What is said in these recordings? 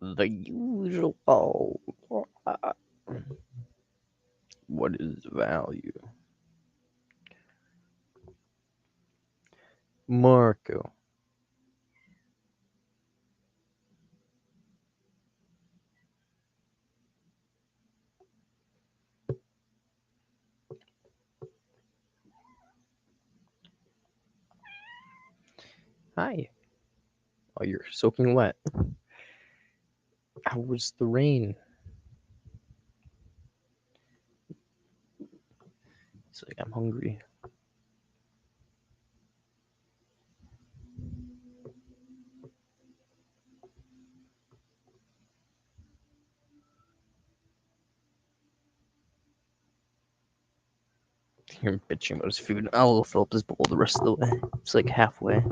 The usual. What is value? Marco. Hi. Oh, you're soaking wet. How was the rain? It's like I'm hungry. You're bitching about his food. I'll fill up this bowl the rest of the way. It's like halfway.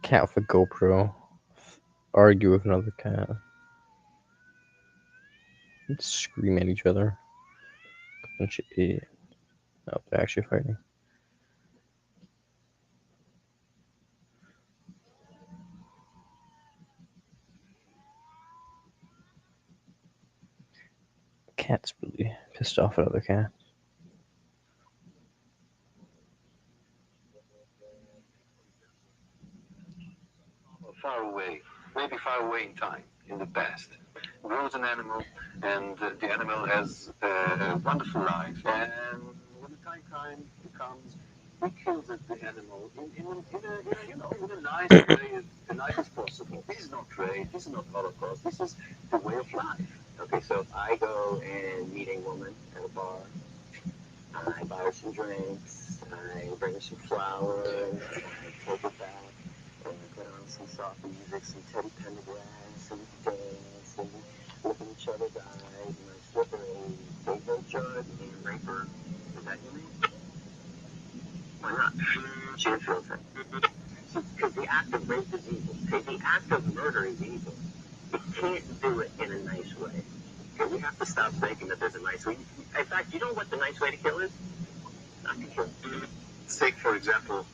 Cat with a GoPro. Argue with another cat. Scream at each other. Bunch of idiot. Oh, they're actually fighting. Cat's really pissed off at other cats. Far away, maybe far away in time, in the past, grows an animal, and the animal has a wonderful life. And when the time comes, we kill the animal in a nice way, as nice as possible. This is not trade. This is not Holocaust. This is the way of life. Okay, so I go and meet a woman at a bar. I buy her some drinks. I bring her some flowers. I take her back. And I put on some soft music, some Teddy Pendergrass, and we dance, and we look in each other's eyes, and I slip her a baseball jug and rape her. Is that your name? Why not? She feels it. Because the act of rape is evil. Okay, the act of murder is evil. You can't do it in a nice way. Okay, we have to stop thinking that there's a nice way. In fact, you know what the nice way to kill is? Not to kill. Let's take, for example,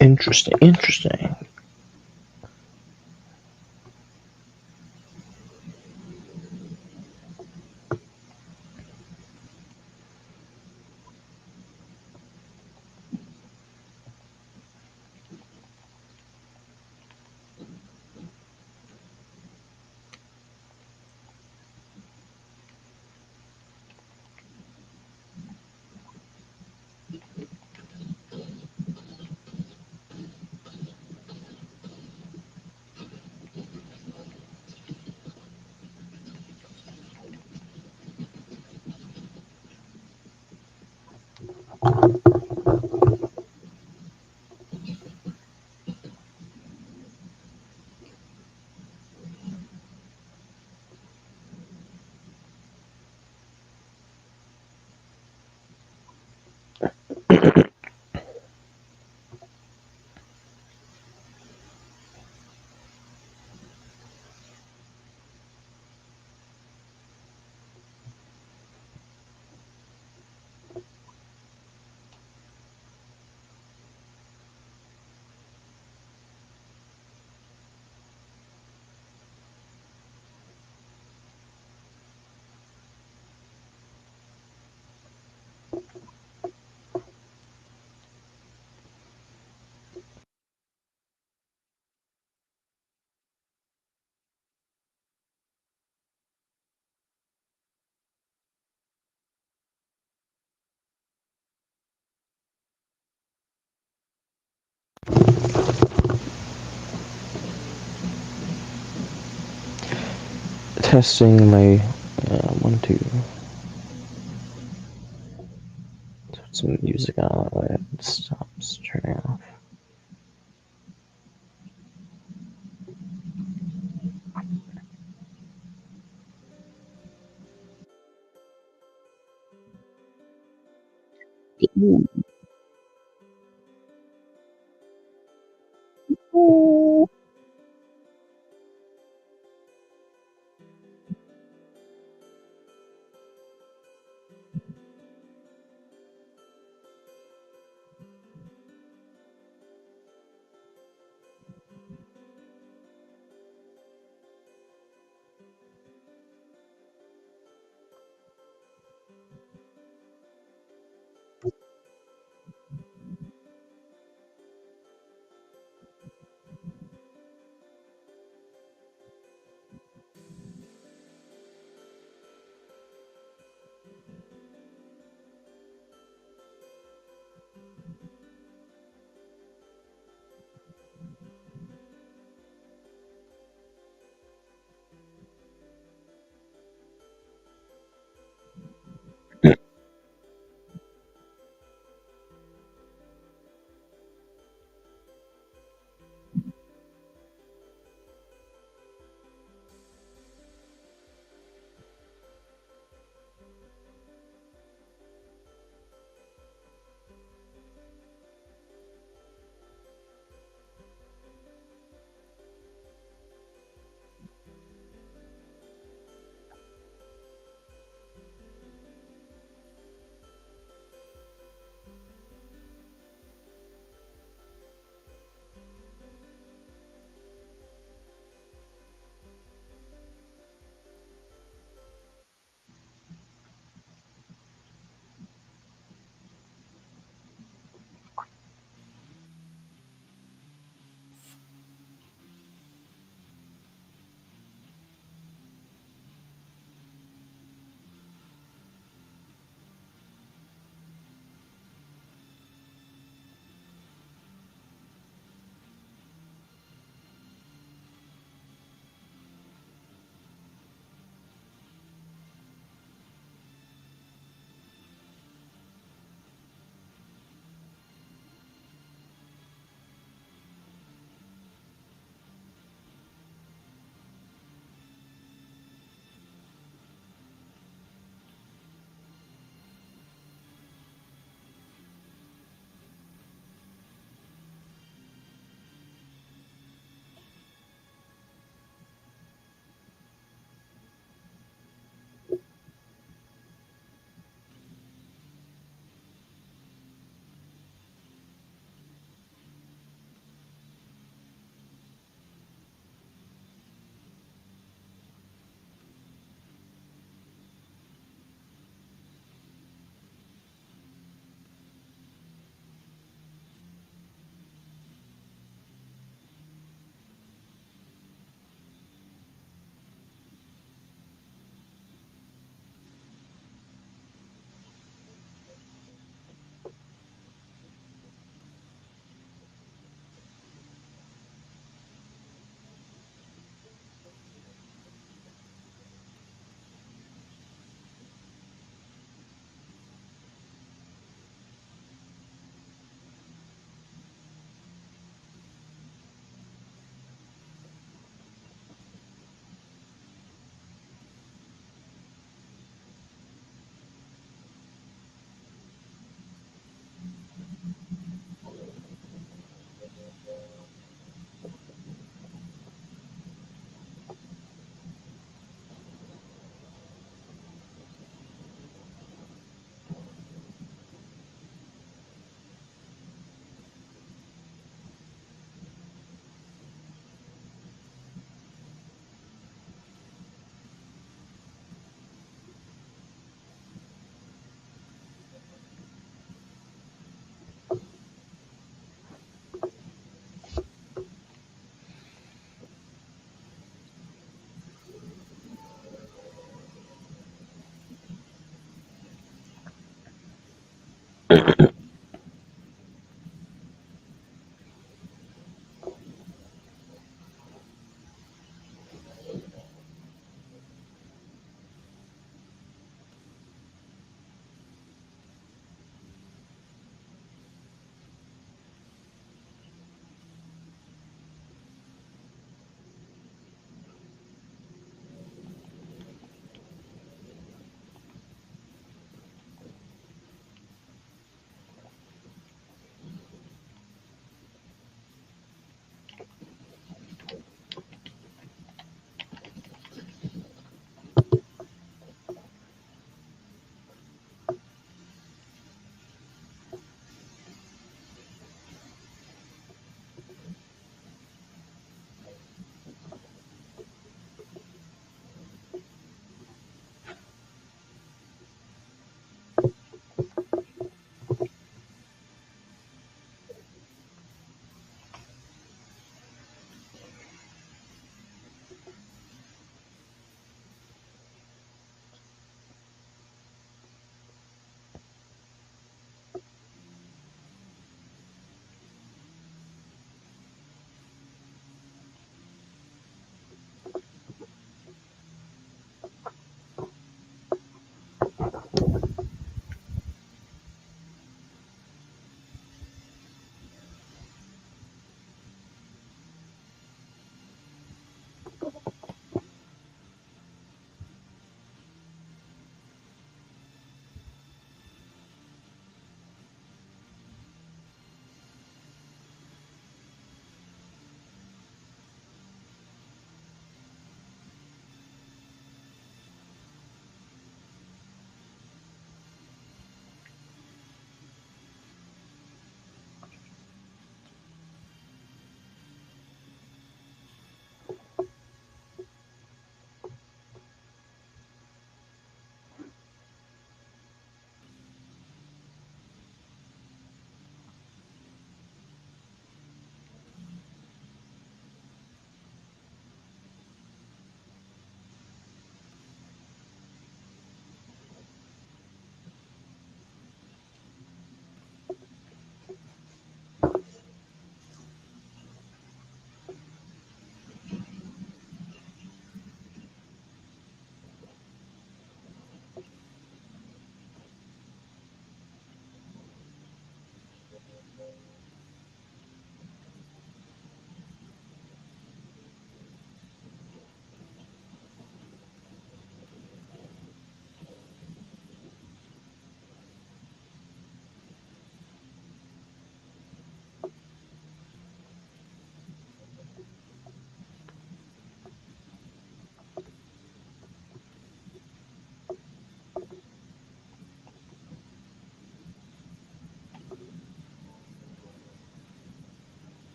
Interesting, interesting. Testing my 1, 2. Put some music on that way it stops turning off.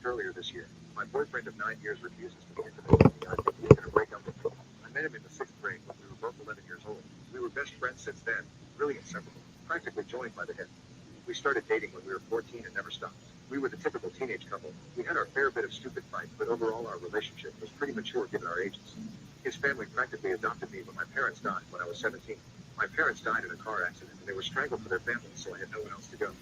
Earlier this year, my boyfriend of 9 years refuses to be intimate with me. I think he's going to break up with me. I met him in the 6th grade when we were both 11 years old. We were best friends since then, really inseparable, practically joined by the hip. We started dating when we were 14 and never stopped. We were the typical teenage couple. We had our fair bit of stupid fights, but overall our relationship was pretty mature given our ages. His family practically adopted me when my parents died when I was 17. My parents died in a car accident and they were strangled for their family, so I had no one else to go.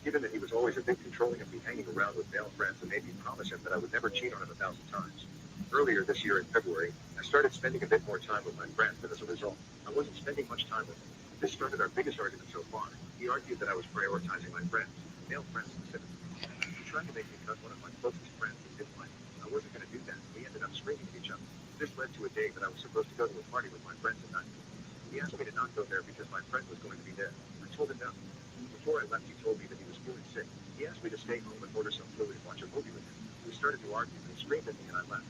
Given that he was always a bit controlling of me hanging around with male friends and made me promise him that I would never cheat on him 1,000 times. Earlier this year in February, I started spending a bit more time with my friends, and as a result, I wasn't spending much time with him. This started our biggest argument so far. He argued that I was prioritizing my friends, male friends specifically. He tried to make me cut one of my closest friends and didn't like it. I wasn't going to do that. We ended up screaming at each other. This led to a day that I was supposed to go to a party with my friends at night. He asked me to not go there because my friend was going to be there. I told him no. Before I left, he told me that he was feeling sick. He asked me to stay home and order some food and watch a movie with him. We started to argue, and he screamed at me, and I left.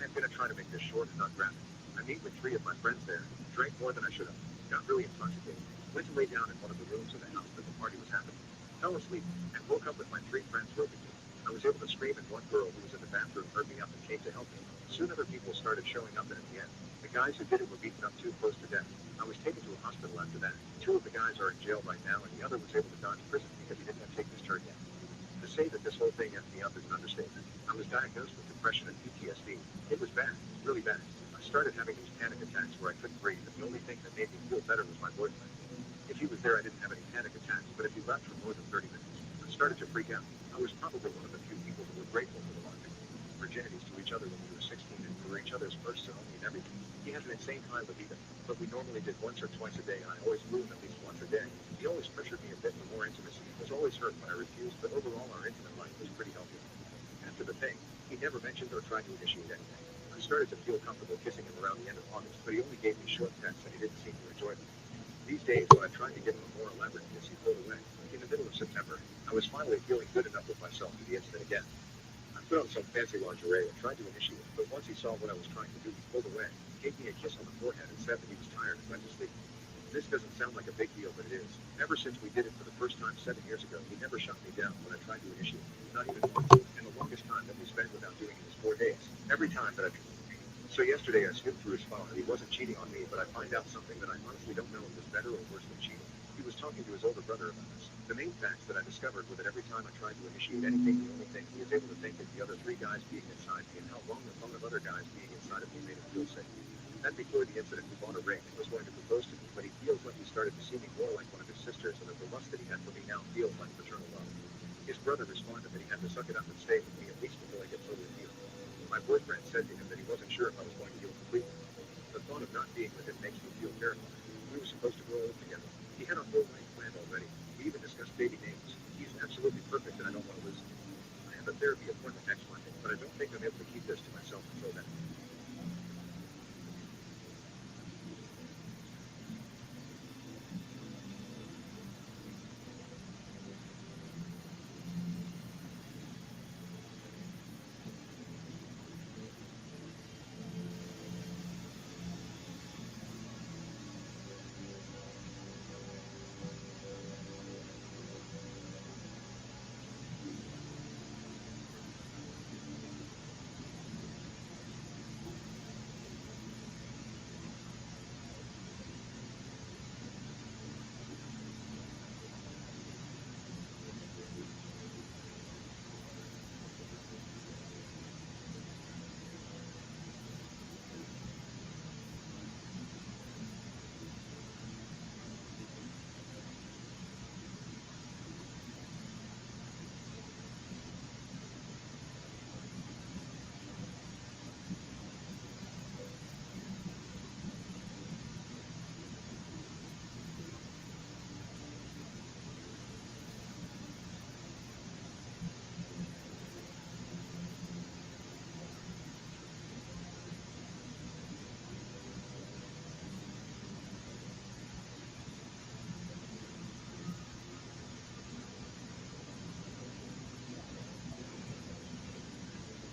I am going to try to make this short and not graphic. I meet with 3 of my friends there, drank more than I should have, got really intoxicated, went to lay down in one of the rooms of the house that the party was happening, fell asleep, and woke up with my 3 friends roping me. I was able to scream, and one girl who was in the bathroom heard me up and came to help me. Soon other people started showing up, and at the end, the guys who did it were beaten up too close to death. I was taken to a hospital after that. 2 of the guys are in jail right now, and the other was able to dodge prison because he didn't have to take his turn yet. To say that this whole thing effed me up is an understatement. I was diagnosed with depression and PTSD. It was bad, really bad. I started having these panic attacks where I couldn't breathe, and the only thing that made me feel better was my boyfriend. If he was there, I didn't have any panic attacks, but if he left for more than 30 minutes, I started to freak out. I was probably one of the few people who were grateful for the long virginities to each other when we were 16 and we were each other's first and only and everything. He has an insane high libido, but we normally did once or twice a day, and I always flew him at least once a day. He always pressured me a bit for more intimacy. He was always hurt when I refused, but overall our intimate life was pretty healthy. After the thing, he never mentioned or tried to initiate anything. I started to feel comfortable kissing him around the end of August, but he only gave me short texts and he didn't seem to enjoy them. These days, when I tried to give him a more elaborate kiss, he pulled away. In the middle of September, I was finally feeling good enough with myself to be intimate again. I put on some fancy lingerie and tried to initiate, but once he saw what I was trying to do, he pulled away, gave me a kiss on the forehead, and said that he was tired and went to sleep. This doesn't sound like a big deal, but it is. Ever since we did it for the first time 7 years ago, he never shut me down when I tried to initiate, not even once. And the longest time that we spent without doing it is 4 days. Every time that I tried. So yesterday I snooped through his phone and he wasn't cheating on me, but I find out something that I honestly don't know if was better or worse than cheating. He was talking to his older brother about this. The main facts that I discovered were that every time I tried to initiate anything, the only thing he was able to think is the other 3 guys being inside me and how long the phone of other guys being inside of me made him feel safe. That before the incident, he bought a ring and was going to propose to me, but he feels like he started to see me more like one of his sisters, and that the lust that he had for me now feels like paternal love. His brother responded that he had to suck it up and stay with me at least until I get totally healed. My boyfriend said to him that he wasn't sure if I was going to heal completely. The thought of not being with him makes me feel terrified. We were supposed to grow old together. He had a whole life planned already. We even discussed baby names. He's absolutely perfect, and I don't want to lose him. I have a therapy appointment next Monday, but I don't think I'm able to keep this to myself until then.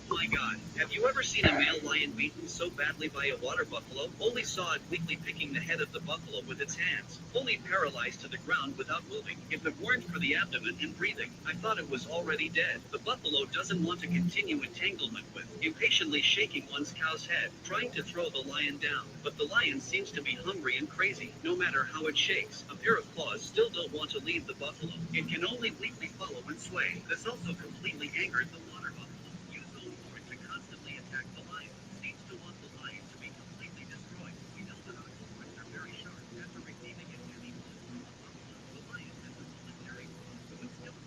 My God, have you ever seen a male lion beaten so badly by a water buffalo? Only saw it weakly picking the head of the buffalo with its hands, fully paralyzed to the ground without moving. If it weren't for the abdomen and breathing, I thought it was already dead. The buffalo doesn't want to continue entanglement with, impatiently shaking one's cow's head, trying to throw the lion down. But the lion seems to be hungry and crazy. No matter how it shakes, a pair of claws still don't want to leave the buffalo. It can only weakly follow and sway. This also completely angered the water buffalo. To constantly attack the lion, seems to want the lion to be completely destroyed. We know that oxygen are very sharp. After receiving a heavy blow from the buffalo, the lion has a momentary pause, but still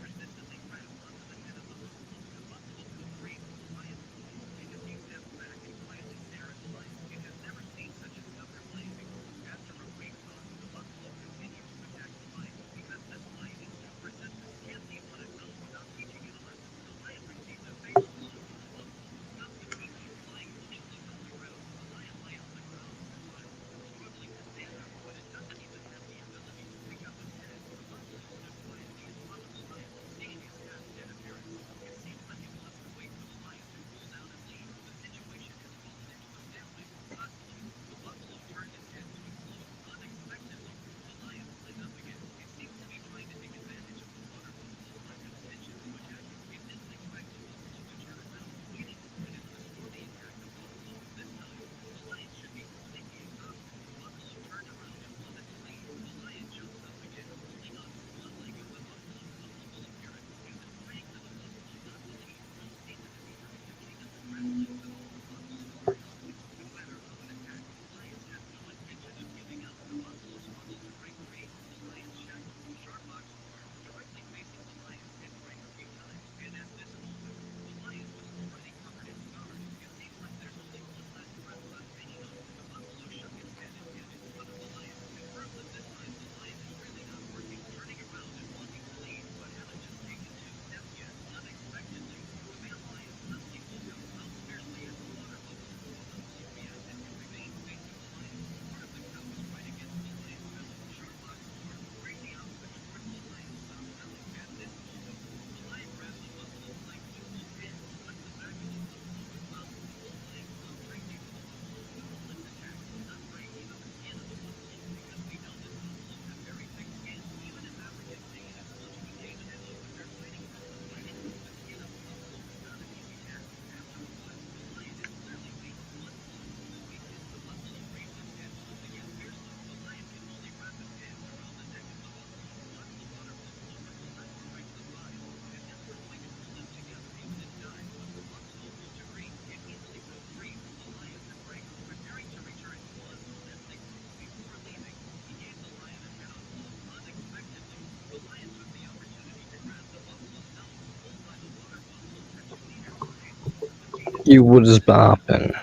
You was bopping.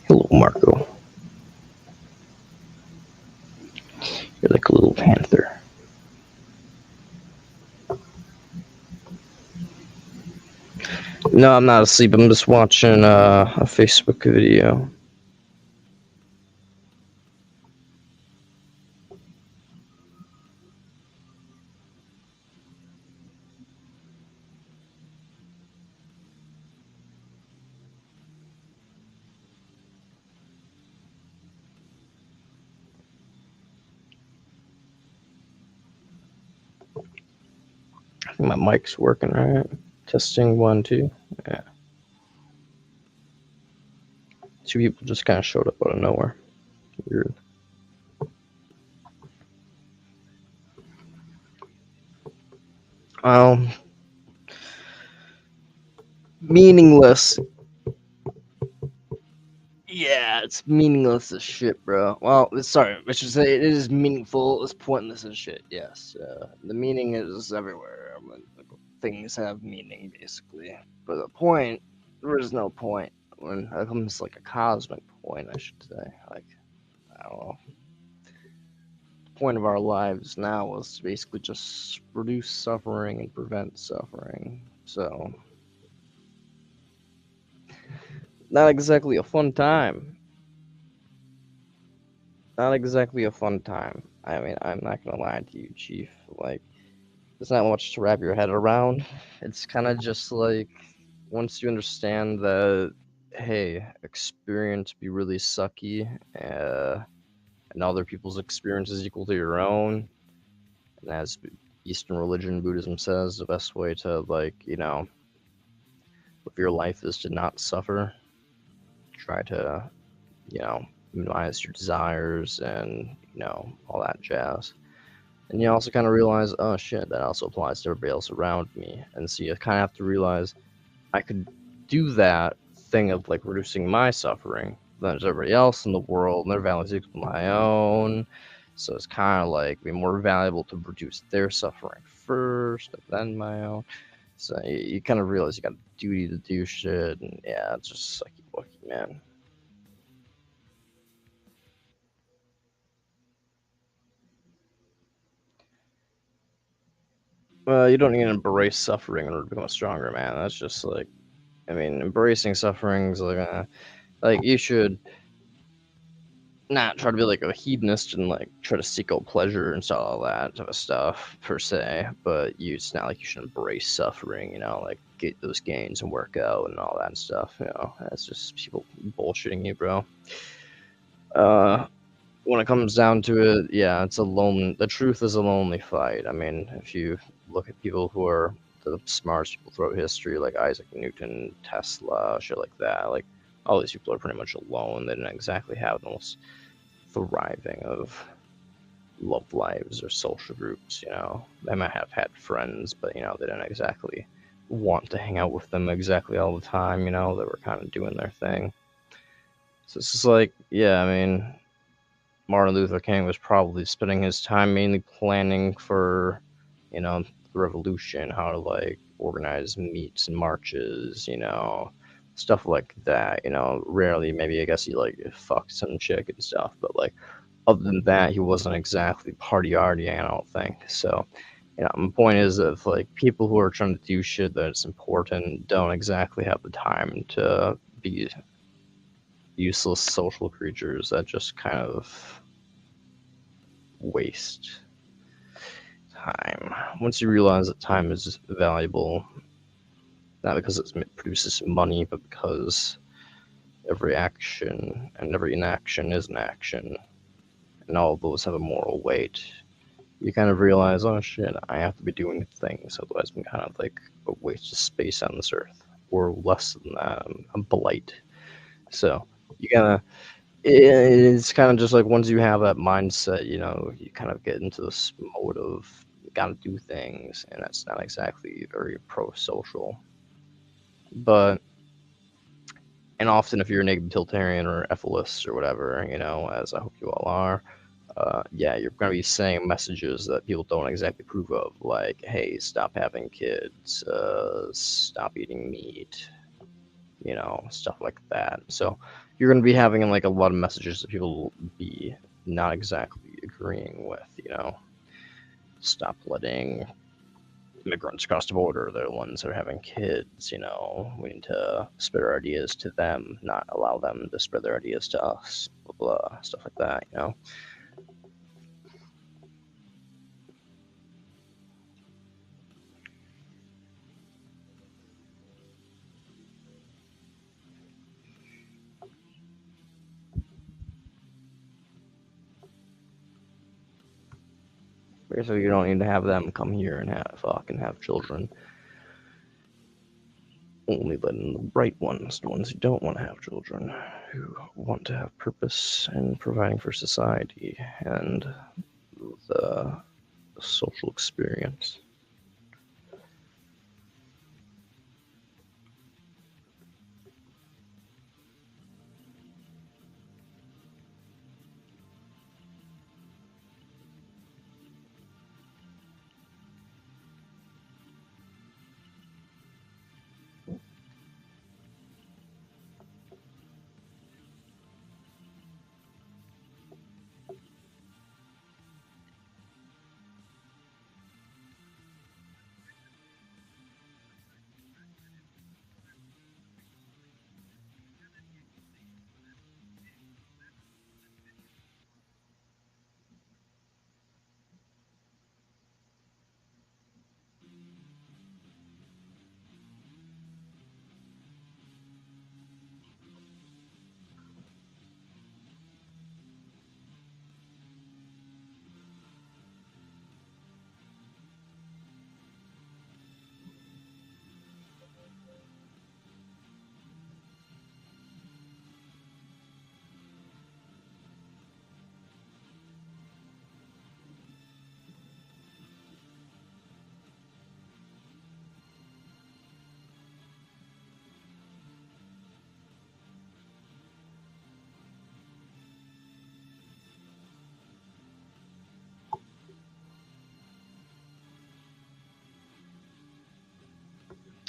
Hello, Marco. You're like a little panther. No, I'm not asleep. I'm just watching a Facebook video. I think my mic's working, right? Testing 1, 2. Yeah. 2 people just kind of showed up out of nowhere. Weird. Meaningless. Yeah, it's meaningless as shit, bro. Well, sorry, I should say it is meaningful. It's pointless as shit. Yes, the meaning is everywhere. Things have meaning, basically. But the point, there is no point when it comes like a cosmic point, I should say. Like, I don't know. The point of our lives now is to basically just reduce suffering and prevent suffering. So, not exactly a fun time. Not exactly a fun time. I mean, I'm not gonna lie to you, Chief. Like, there's not much to wrap your head around. It's kind of just like once you understand that, hey, experience be really sucky, and other people's experience is equal to your own. And as Eastern religion, Buddhism says, the best way to, like, live your life is to not suffer. Try to, minimize your desires and, all that jazz. And you also kind of realize, oh shit, that also applies to everybody else around me. And so you kind of have to realize I could do that thing of like reducing my suffering. Then there's everybody else in the world, and their values equal to my own. So it's kind of like be more valuable to reduce their suffering first, and then my own. So you kind of realize you got a duty to do shit, and yeah, it's just sucky wucky, man. You don't need to embrace suffering in order to become a stronger man. That's just like, I mean, embracing suffering's like you should not try to be like a hedonist and like try to seek out pleasure and all that type of stuff per se, but it's not like you should embrace suffering, like get those gains and work out and all that stuff. That's just people bullshitting you, bro. When it comes down to it, yeah, the truth is a lonely fight. I mean, if you look at people who are the smartest people throughout history, like Isaac Newton, Tesla, shit like that, like all these people are pretty much alone. They didn't exactly have the most thriving of love lives or social groups. They might have had friends, but they didn't exactly want to hang out with them exactly all the time. They were kind of doing their thing. So it's just like, yeah, I mean, Martin Luther King was probably spending his time mainly planning for, the revolution, how to like organize meets and marches, stuff like that. Rarely, maybe I guess he like fucked some chick and stuff, but like other than that, he wasn't exactly party-arty, I don't think. So, my point is that like people who are trying to do shit that's important don't exactly have the time to be useless social creatures that just kind of waste time. Once you realize that time is valuable, not because it produces money, but because every action and every inaction is an action, and all of those have a moral weight, you kind of realize, oh shit, I have to be doing things, otherwise I'm kind of like a waste of space on this earth, or less than that, I'm a blight. So you kind of, it's kind of just like once you have that mindset, you kind of get into this mode of gotta do things, and that's not exactly very pro-social. But and often if you're a negative utilitarian or ethicist or whatever, as I hope you all are, yeah, you're going to be saying messages that people don't exactly approve of, like, hey, stop having kids, stop eating meat, stuff like that. So you're going to be having like a lot of messages that people will be not exactly agreeing with, stop letting immigrants cross the border. They're the ones that are having kids, we need to spread our ideas to them, not allow them to spread their ideas to us, blah, blah, stuff like that. So you don't need to have them come here and have children. Only letting the bright ones, the ones who don't want to have children, who want to have purpose and providing for society and the social experience.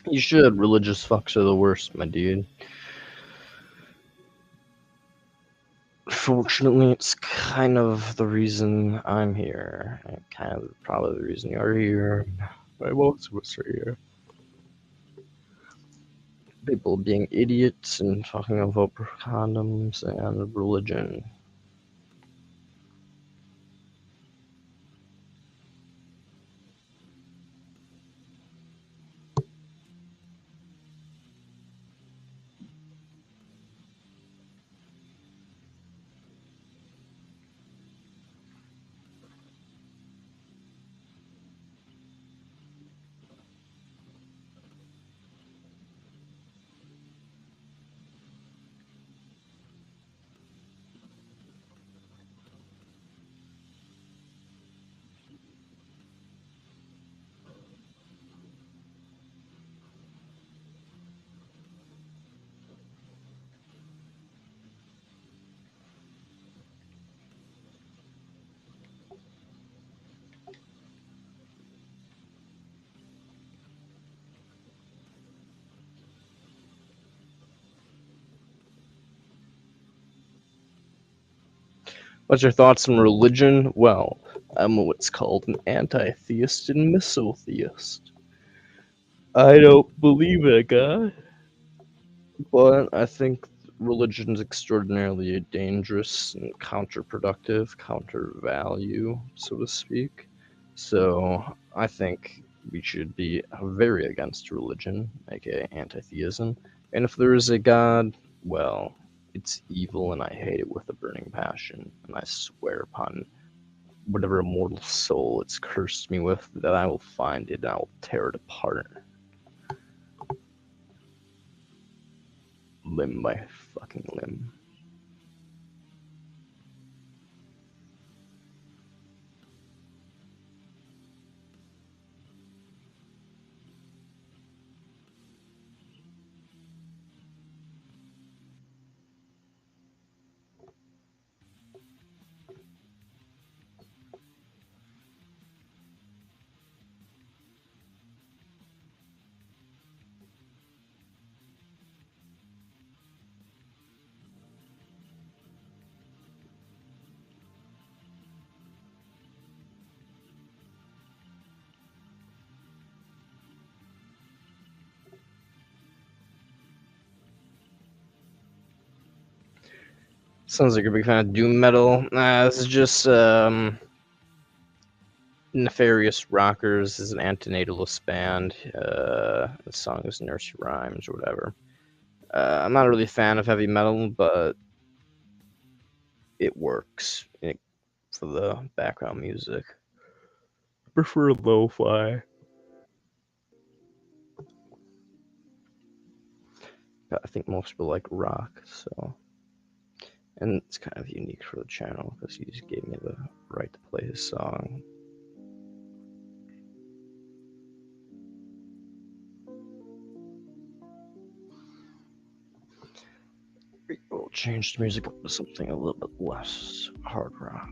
You should. Religious fucks are the worst, my dude. Fortunately, it's kind of the reason I'm here. And kind of probably the reason you're here. Most of us are here. People being idiots and talking about condoms and religion. What's your thoughts on religion? Well, I'm what's called an anti-theist and misotheist. I don't believe in a God, but I think religion is extraordinarily dangerous and counterproductive, counter-value, so to speak. So I think we should be very against religion, aka anti-theism. And if there is a God, well, it's evil and I hate it with a burning passion, and I swear upon whatever immortal soul it's cursed me with that I will find it and I will tear it apart. Limb by fucking limb. Sounds like you're a big fan of doom metal. This is just Nefarious Rockers is an antinatalist band. The song is Nursery Rhymes or whatever. I'm not really a fan of heavy metal, but it works for the background music. I prefer lo-fi. But I think most people like rock, so. And it's kind of unique for the channel because he just gave me the right to play his song. We'll change the music up to something a little bit less hard rock.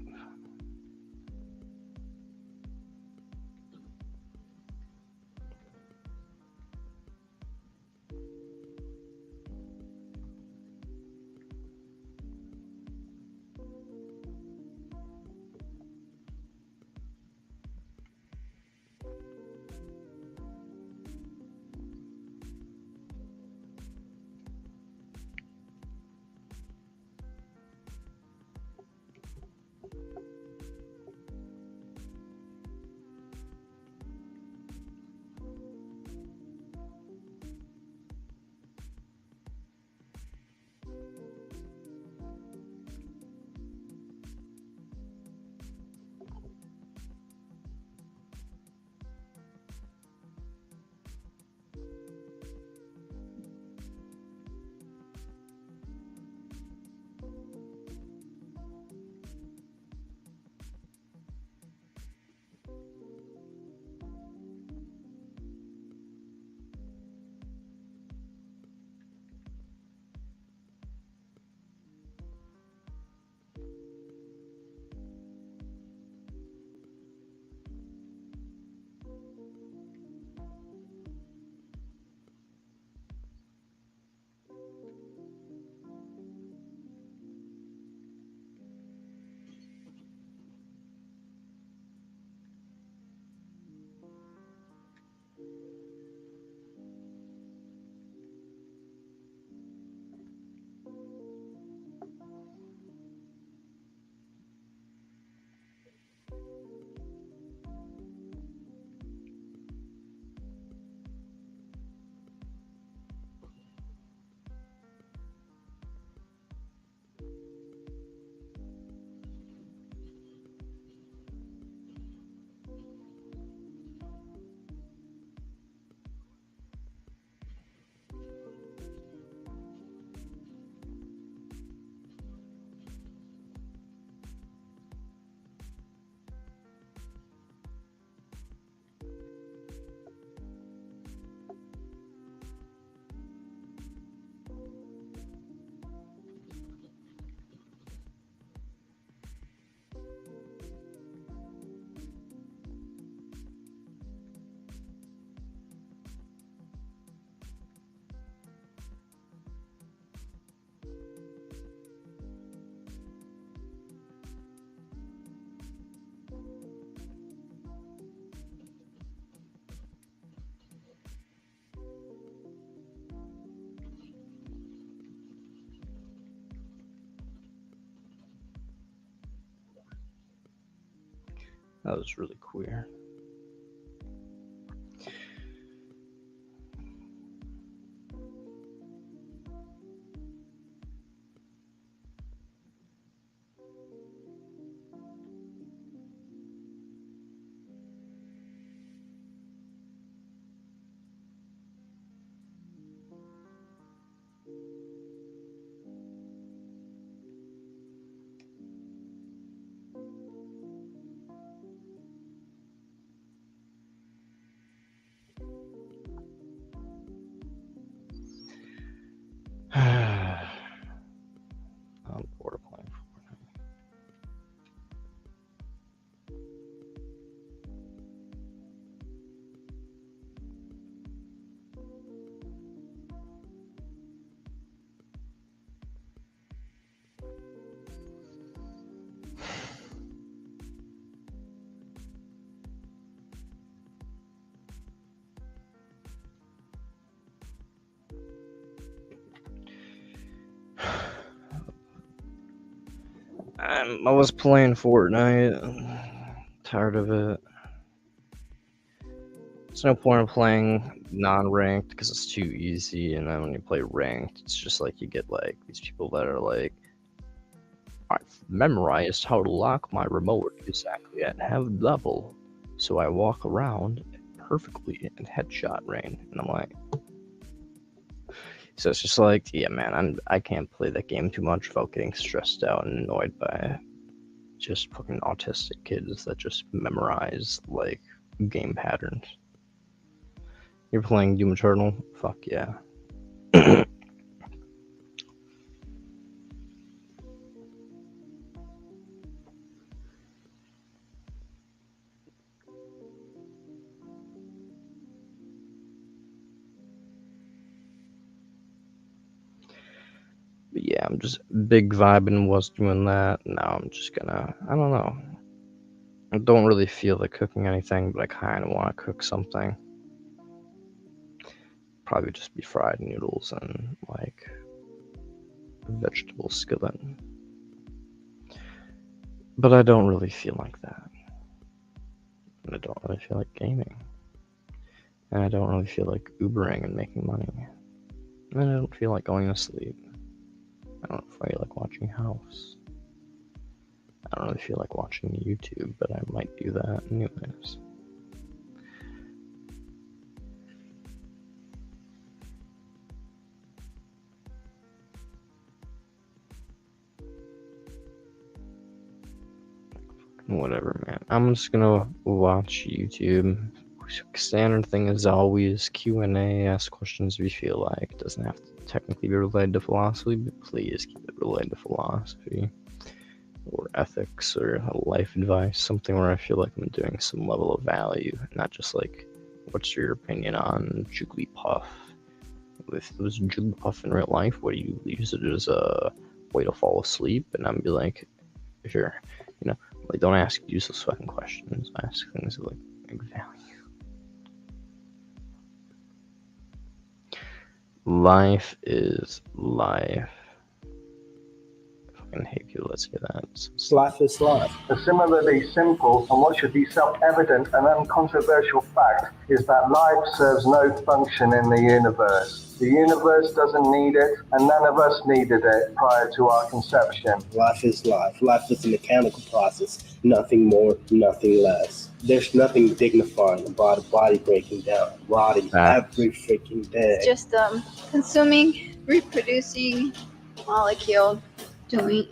That was really queer. I was playing Fortnite. Tired of it. There's no point in playing non-ranked because it's too easy, and then when you play ranked, it's just like you get like these people that are like, I've memorized how to lock my remote exactly at head level, so I walk around perfectly in headshot range, and I'm like, so it's just like, yeah, man, I can't play that game too much without getting stressed out and annoyed by just fucking autistic kids that just memorize like game patterns. You're playing Doom Eternal? Fuck yeah. But yeah, I'm just big vibing was doing that. Now I'm just gonna, I don't know. I don't really feel like cooking anything, but I kind of want to cook something. Probably just be fried noodles and like a vegetable skillet. But I don't really feel like that. And I don't really feel like gaming. And I don't really feel like Ubering and making money. And I don't feel like going to sleep. I don't feel like watching House. I don't really feel like watching YouTube, but I might do that anyways. Whatever, man. I'm just gonna watch YouTube. Standard thing is always Q&A, ask questions if you feel like. It doesn't have to technically be related to philosophy, but please keep it related to philosophy or ethics or life advice, something where I feel like I'm doing some level of value, not just like, what's your opinion on Jigglypuff? If it was Jigglypuff in real life, would you use it as a way to fall asleep? And I'd be like, if you're, like, don't ask useless fucking questions. Ask things of like value. Life is life. I fucking hate people that say that. Life is life. A similarly simple and what should be self-evident and uncontroversial fact is that life serves no function in the universe. The universe doesn't need it, and none of us needed it prior to our conception. Life is life. Life is a mechanical process. Nothing more, nothing less. There's nothing dignifying about a body breaking down, rotting every freaking day. Just consuming, reproducing, molecule, doing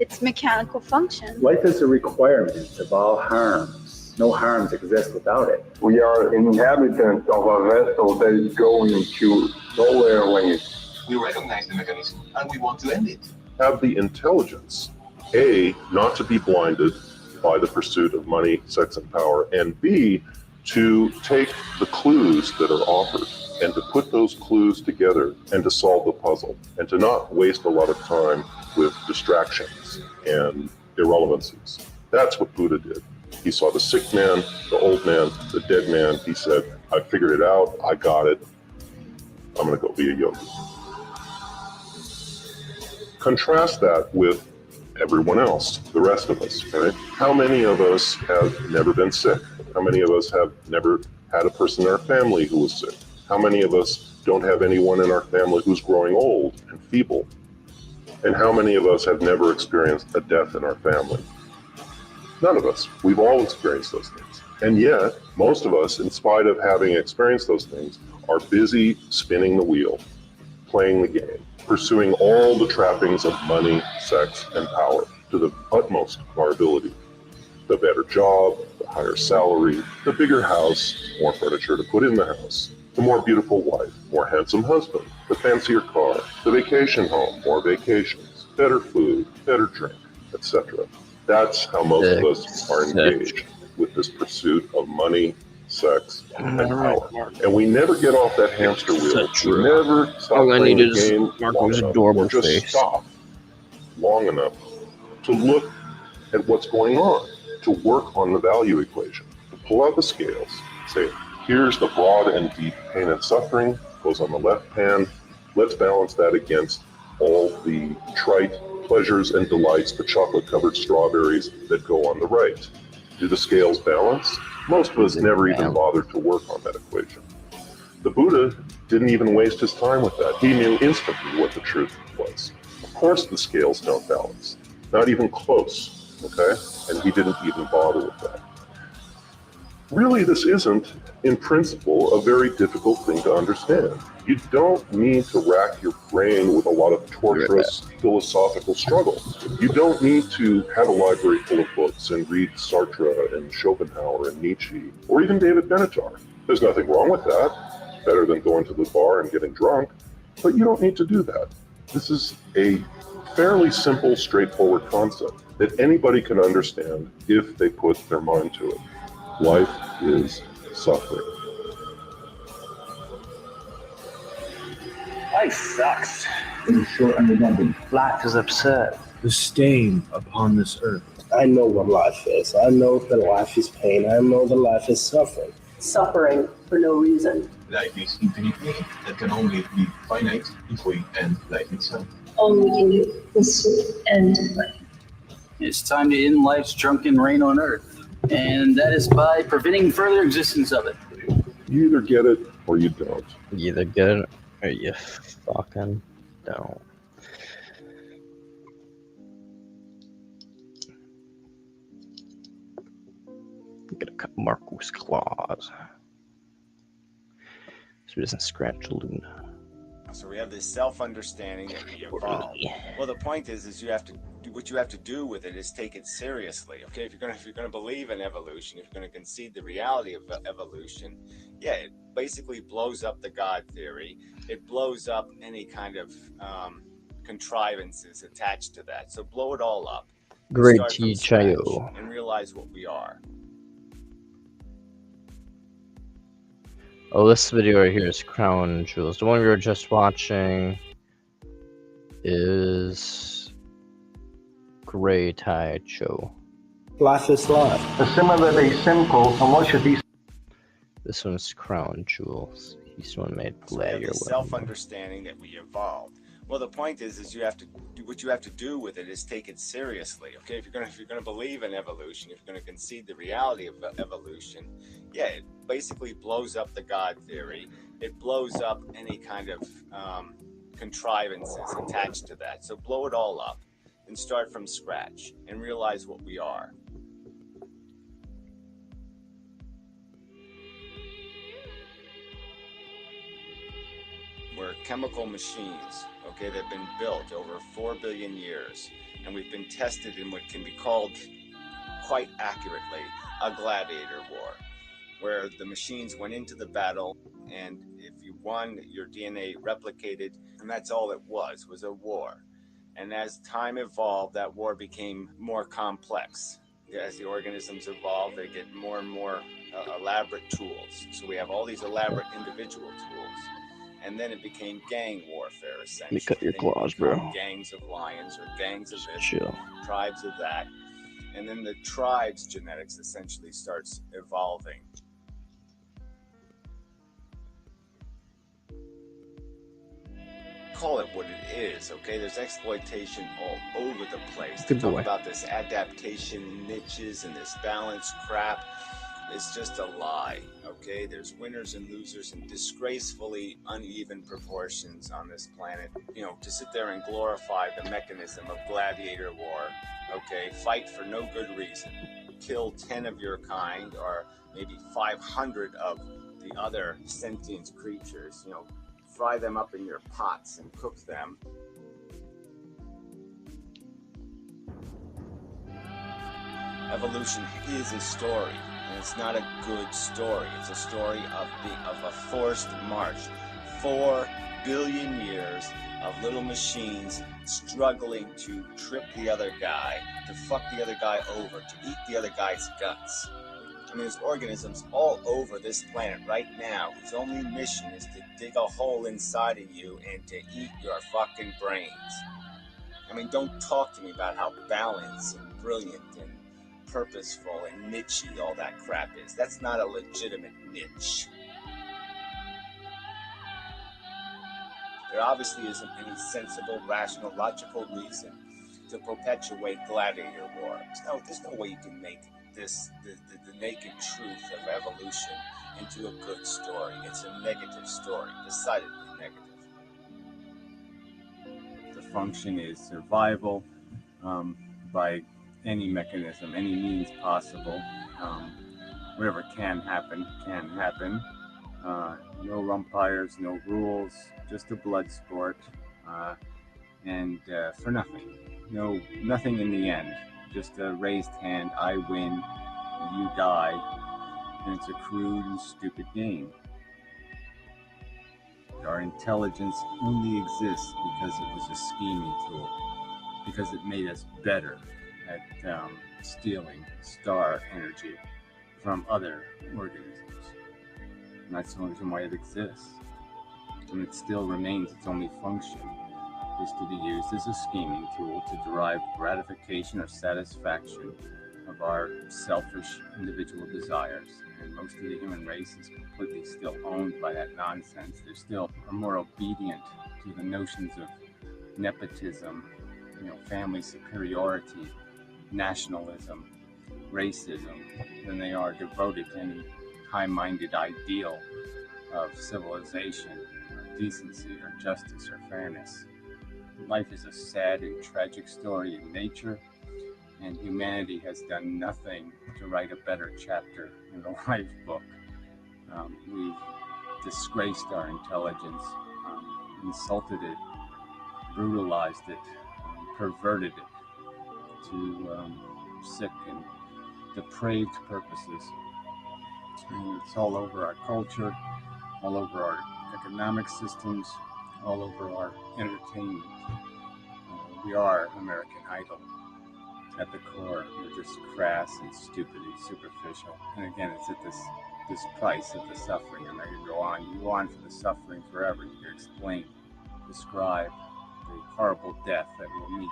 its mechanical function. Life is a requirement of all harms. No harms exist without it. We are inhabitants of a vessel that is going to nowhere when it's... We recognize the mechanism and we want to end it. Have the intelligence, A, not to be blinded by the pursuit of money, sex, and power, and B, to take the clues that are offered and to put those clues together and to solve the puzzle and to not waste a lot of time with distractions and irrelevancies. That's what Buddha did. He saw the sick man, the old man, the dead man. He said, I figured it out. I got it. I'm going to go be a yogi. Contrast that with everyone else, the rest of us, right? How many of us have never been sick? How many of us have never had a person in our family who was sick? How many of us don't have anyone in our family who's growing old and feeble? And how many of us have never experienced a death in our family? None of us. We've all experienced those things. And yet, most of us, in spite of having experienced those things, are busy spinning the wheel, playing the game, pursuing all the trappings of money, sex, and power to the utmost of our ability. The better job, the higher salary, the bigger house, more furniture to put in the house, the more beautiful wife, more handsome husband, the fancier car, the vacation home, more vacations, better food, better drink, etc. That's how most of us are engaged with this pursuit of money, sex, and power. And we never get off that hamster wheel. We never stop playing the game long enough, or just stop long enough to look at what's going on, to work on the value equation, to pull out the scales, say, here's the broad and deep pain and suffering, goes on the left hand. Let's balance that against all the trite, pleasures and delights the chocolate-covered strawberries that go on the right. Do the scales balance? Most of us never even bothered to work on that equation. The Buddha didn't even waste his time with that. He knew instantly what the truth was. Of course the scales don't balance. Not even close, okay? And he didn't even bother with that. Really, this isn't, in principle, a very difficult thing to understand. You don't need to rack your brain with a lot of torturous philosophical struggle. You don't need to have a library full of books and read Sartre and Schopenhauer and Nietzsche, or even David Benatar. There's nothing wrong with that. Better than going to the bar and getting drunk. But you don't need to do that. This is a fairly simple, straightforward concept that anybody can understand if they put their mind to it. Life is suffering. Life sucks. In short and redundant. Life is absurd. The stain upon this earth. I know what life is. I know that life is pain. I know that life is suffering. Suffering for no reason. Life is infinite meaning that can only be finite if we end life itself. All we can do is to end life. It's time to end life's drunken reign on earth. And that is by preventing further existence of it. You either get it or you don't. You either get it or you fucking don't. I'm gonna cut Marco's claws so he doesn't scratch Luna. So we have this self-understanding that we evolve. Well, the point is you have to do what you have to do with it is take it seriously. Okay, if you're gonna believe in evolution, if you're gonna concede the reality of evolution, yeah, it basically blows up the God theory. It blows up any kind of contrivances attached to that. So blow it all up. Great Start from Chayo. scratch and realize what we are. Oh, this video right here is Crown Jewels. The one we were just watching is Grey Tai Cho. Life is life. Similarly simple, and what should be... This one's Crown Jewels. He's the one made So we have Gladiator. this self-understanding that we evolved. Well, the point is you have to do what you have to do with it is take it seriously. Okay, if you're gonna believe in evolution, if you're gonna concede the reality of evolution, yeah, it basically blows up the God theory. It blows up any kind of contrivances attached to that. So blow it all up and start from scratch and realize what we are. We're chemical machines, okay, that have been built over 4 billion years, and we've been tested in what can be called, quite accurately, a gladiator war, where the machines went into the battle, and if you won, your DNA replicated, and that's all it was a war. And as time evolved, that war became more complex. As the organisms evolve, they get more and more elaborate tools. So we have all these elaborate individual tools. And then it became gang warfare, essentially. Let me cut your claws, bro. Gangs of lions or gangs of this, Chill. tribes of that. And then the tribe's genetics essentially starts evolving. Call it what it is, okay? There's exploitation all over the place. Good boy. Talk about this adaptation niches and this balance crap. It's just a lie, okay? There's winners and losers in disgracefully uneven proportions on this planet. You know, to sit there and glorify the mechanism of gladiator war, okay? Fight for no good reason. Kill 10 of your kind or maybe 500 of the other sentient creatures, you know, fry them up in your pots and cook them. Evolution is a story. And it's not a good story. It's a story of a forced march. 4 billion years of little machines struggling to trip the other guy, to fuck the other guy over, to eat the other guy's guts. I mean, there's organisms all over this planet right now whose only mission is to dig a hole inside of you and to eat your fucking brains. I mean, don't talk to me about how balanced and brilliant and purposeful and nichey all that crap is. That's not a legitimate niche. There obviously isn't any sensible, rational, logical reason to perpetuate gladiator wars. No, there's no way you can make this the naked truth of evolution into a good story. It's a negative story, decidedly negative. The function is survival by any mechanism, any means possible. Whatever can happen, can happen. No umpires, no rules, just a blood sport, and for nothing. Nothing in the end. Just a raised hand, I win, you die, and it's a crude and stupid game. Our intelligence only exists because it was a scheming tool, because it made us better at stealing star energy from other organisms. And that's the only reason why it exists. And it still remains its only function is to be used as a scheming tool to derive gratification or satisfaction of our selfish individual desires. And most of the human race is completely still owned by that nonsense. They still are more obedient to the notions of nepotism, family superiority, nationalism, racism, than they are devoted to any high-minded ideal of civilization, or decency, or justice, or fairness. Life is a sad and tragic story in nature, and humanity has done nothing to write a better chapter in the life book. We've disgraced our intelligence, insulted it, brutalized it, perverted it to sick and depraved purposes. And it's all over our culture, all over our economic systems, all over our entertainment. We are American Idol. At the core, we're just crass and stupid and superficial. And again, it's at this price of the suffering. And I could go on. You go on for the suffering forever. You can explain, describe the horrible death that we'll meet.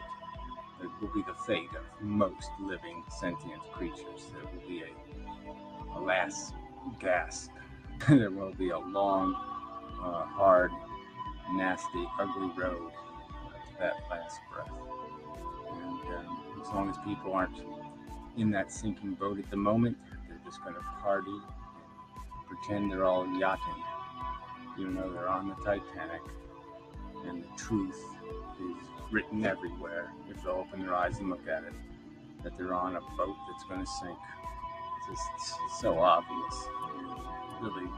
That will be the fate of most living sentient creatures. There will be a last gasp. There will be a long, hard, nasty, ugly road to that last breath. And as long as people aren't in that sinking boat at the moment, they're just going to party and pretend they're all yachting, even though they're on the Titanic. And the truth is written everywhere, if they'll open their eyes and look at it, that they're on a boat that's going to sink. It's just so obvious. Really,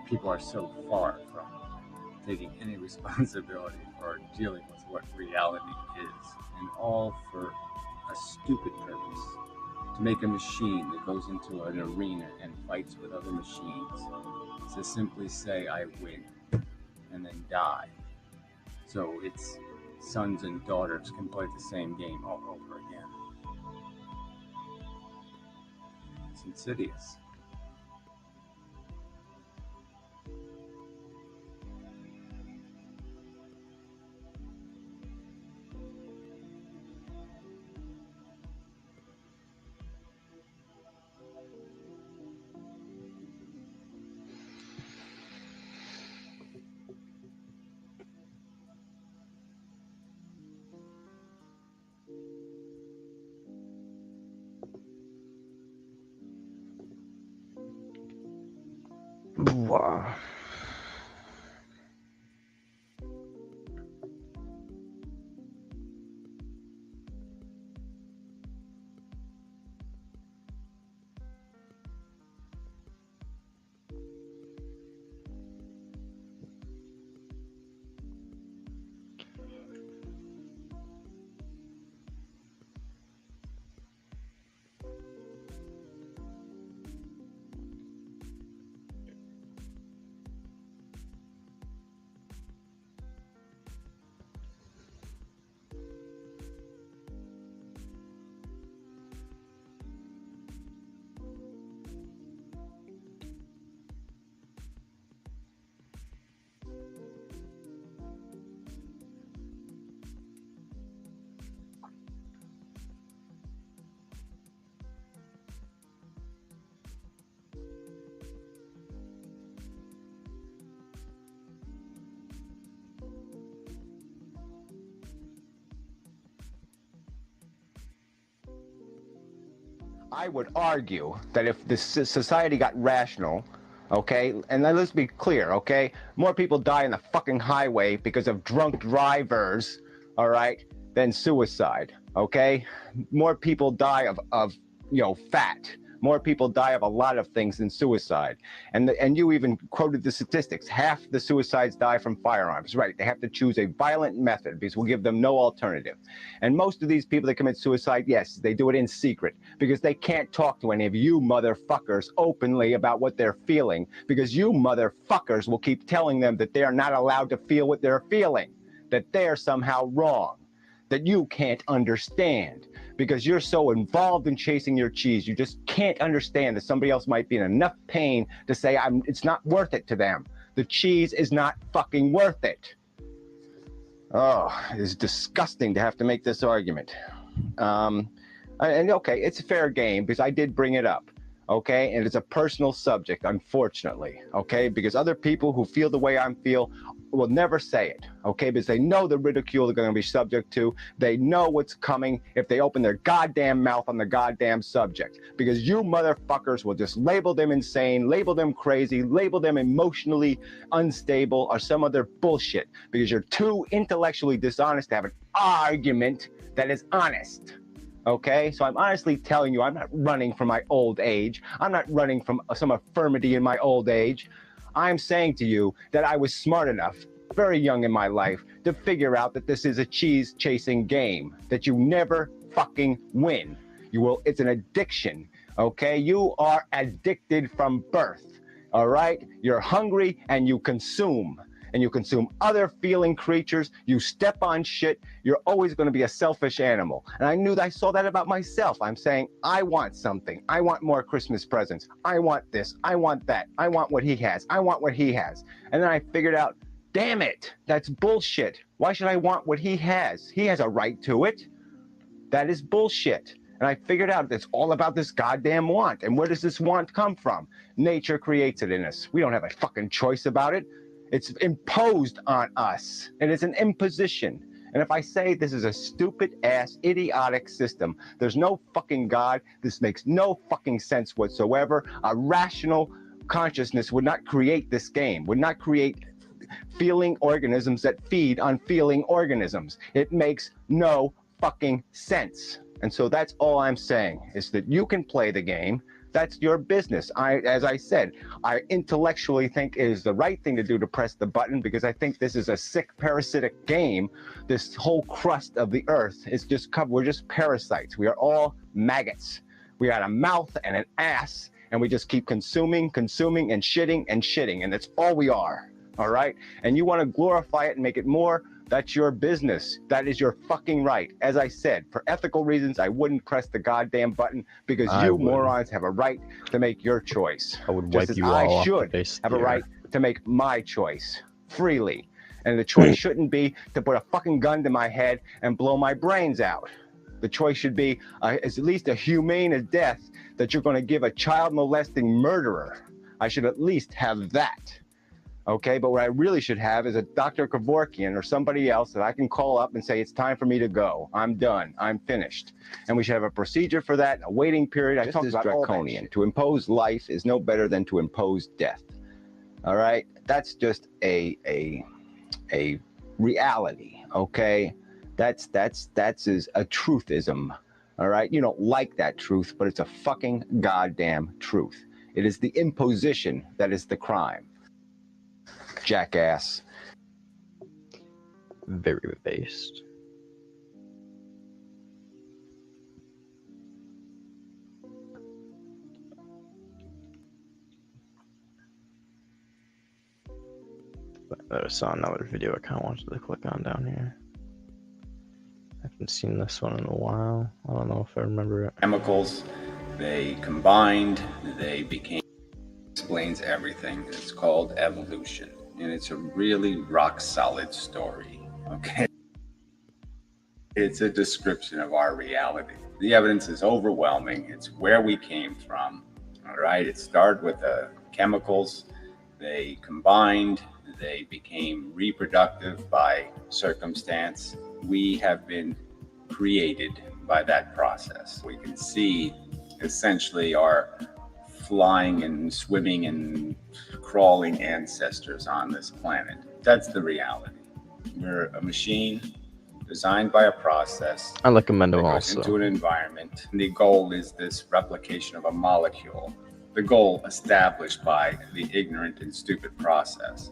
people are so far from taking any responsibility for dealing with what reality is, and all for a stupid purpose: to make a machine that goes into an arena and fights with other machines, to simply say, I win, and then die. So its sons and daughters can play the same game all over again. It's insidious. Wow. I would argue that if the society got rational, okay, and let's be clear, okay, more people die on the fucking highway because of drunk drivers, all right, than suicide, okay? More people die of fat. More people die of a lot of things than suicide. And you even quoted the statistics. Half the suicides die from firearms. Right, they have to choose a violent method because we'll give them no alternative. And most of these people that commit suicide, yes, they do it in secret because they can't talk to any of you motherfuckers openly about what they're feeling, because you motherfuckers will keep telling them that they are not allowed to feel what they're feeling, that they're somehow wrong, that you can't understand because you're so involved in chasing your cheese. You just can't understand that somebody else might be in enough pain to say it's not worth it to them. The cheese is not fucking worth it. Oh, it's disgusting to have to make this argument. And okay, it's a fair game because I did bring it up. Okay, and it's a personal subject, unfortunately, okay, because other people who feel the way I feel will never say it, okay, because they know the ridicule they're going to be subject to. They know what's coming if they open their goddamn mouth on the goddamn subject, because you motherfuckers will just label them insane, label them crazy, label them emotionally unstable or some other bullshit, because you're too intellectually dishonest to have an argument that is honest. Okay, so I'm honestly telling you, I'm not running from my old age. I'm not running from some infirmity in my old age. I'm saying to you that I was smart enough, very young in my life, to figure out that this is a cheese chasing game, that you never fucking win. It's an addiction, okay? You are addicted from birth, all right? You're hungry and you consume. And you consume other feeling creatures, you step on shit, you're always going to be a selfish animal. And I saw that about myself. I'm saying, I want something. I want more Christmas presents. I want this. I want that. I want what he has. I want what he has. And then I figured out, damn it, that's bullshit. Why should I want what he has? He has a right to it. That is bullshit. And I figured out it's all about this goddamn want. And where does this want come from? Nature creates it in us. We don't have a fucking choice about it. It's imposed on us, and it's an imposition. And if I say this is a stupid ass, idiotic system, there's no fucking God, this makes no fucking sense whatsoever. A rational consciousness would not create this game, would not create feeling organisms that feed on feeling organisms. It makes no fucking sense. And so that's all I'm saying, is that you can play the game. That's your business. As I said, I intellectually think it is the right thing to do to press the button, because I think this is a sick parasitic game. This whole crust of the earth is just covered. We're just parasites. We are all maggots. We got a mouth and an ass, and we just keep consuming, and shitting, and that's all we are. All right? And you want to glorify it and make it more, that's your business. That is your fucking right. As I said, for ethical reasons, I wouldn't press the goddamn button, because you morons have a right to make your choice. I would wipe you all off. I should have a right to make my choice freely. And the choice shouldn't be to put a fucking gun to my head and blow my brains out. The choice should be at least a humane death that you're going to give a child molesting murderer. I should at least have that. Okay, but what I really should have is a Dr. Kevorkian or somebody else that I can call up and say, it's time for me to go. I'm done. I'm finished. And we should have a procedure for that, a waiting period. I talked about draconian. To impose life is no better than to impose death. All right, that's just a reality. Okay, that's a truthism. All right, you don't like that truth, but it's a fucking goddamn truth. It is the imposition that is the crime. Jackass. Very based. I saw another video I kind of wanted to click on down here. I haven't seen this one in a while. I don't know if I remember it. Chemicals, they combined, they became, explains everything. It's called evolution. And it's a really rock solid story, okay? It's a description of our reality. The evidence is overwhelming. It's where we came from, all right? It started with the chemicals. They combined, they became reproductive by circumstance. We have been created by that process. We can see essentially our flying and swimming and crawling ancestors on this planet. That's the reality. We're a machine designed by a process. I like Amendo that goes also. into an environment. And the goal is this replication of a molecule. The goal established by the ignorant and stupid process.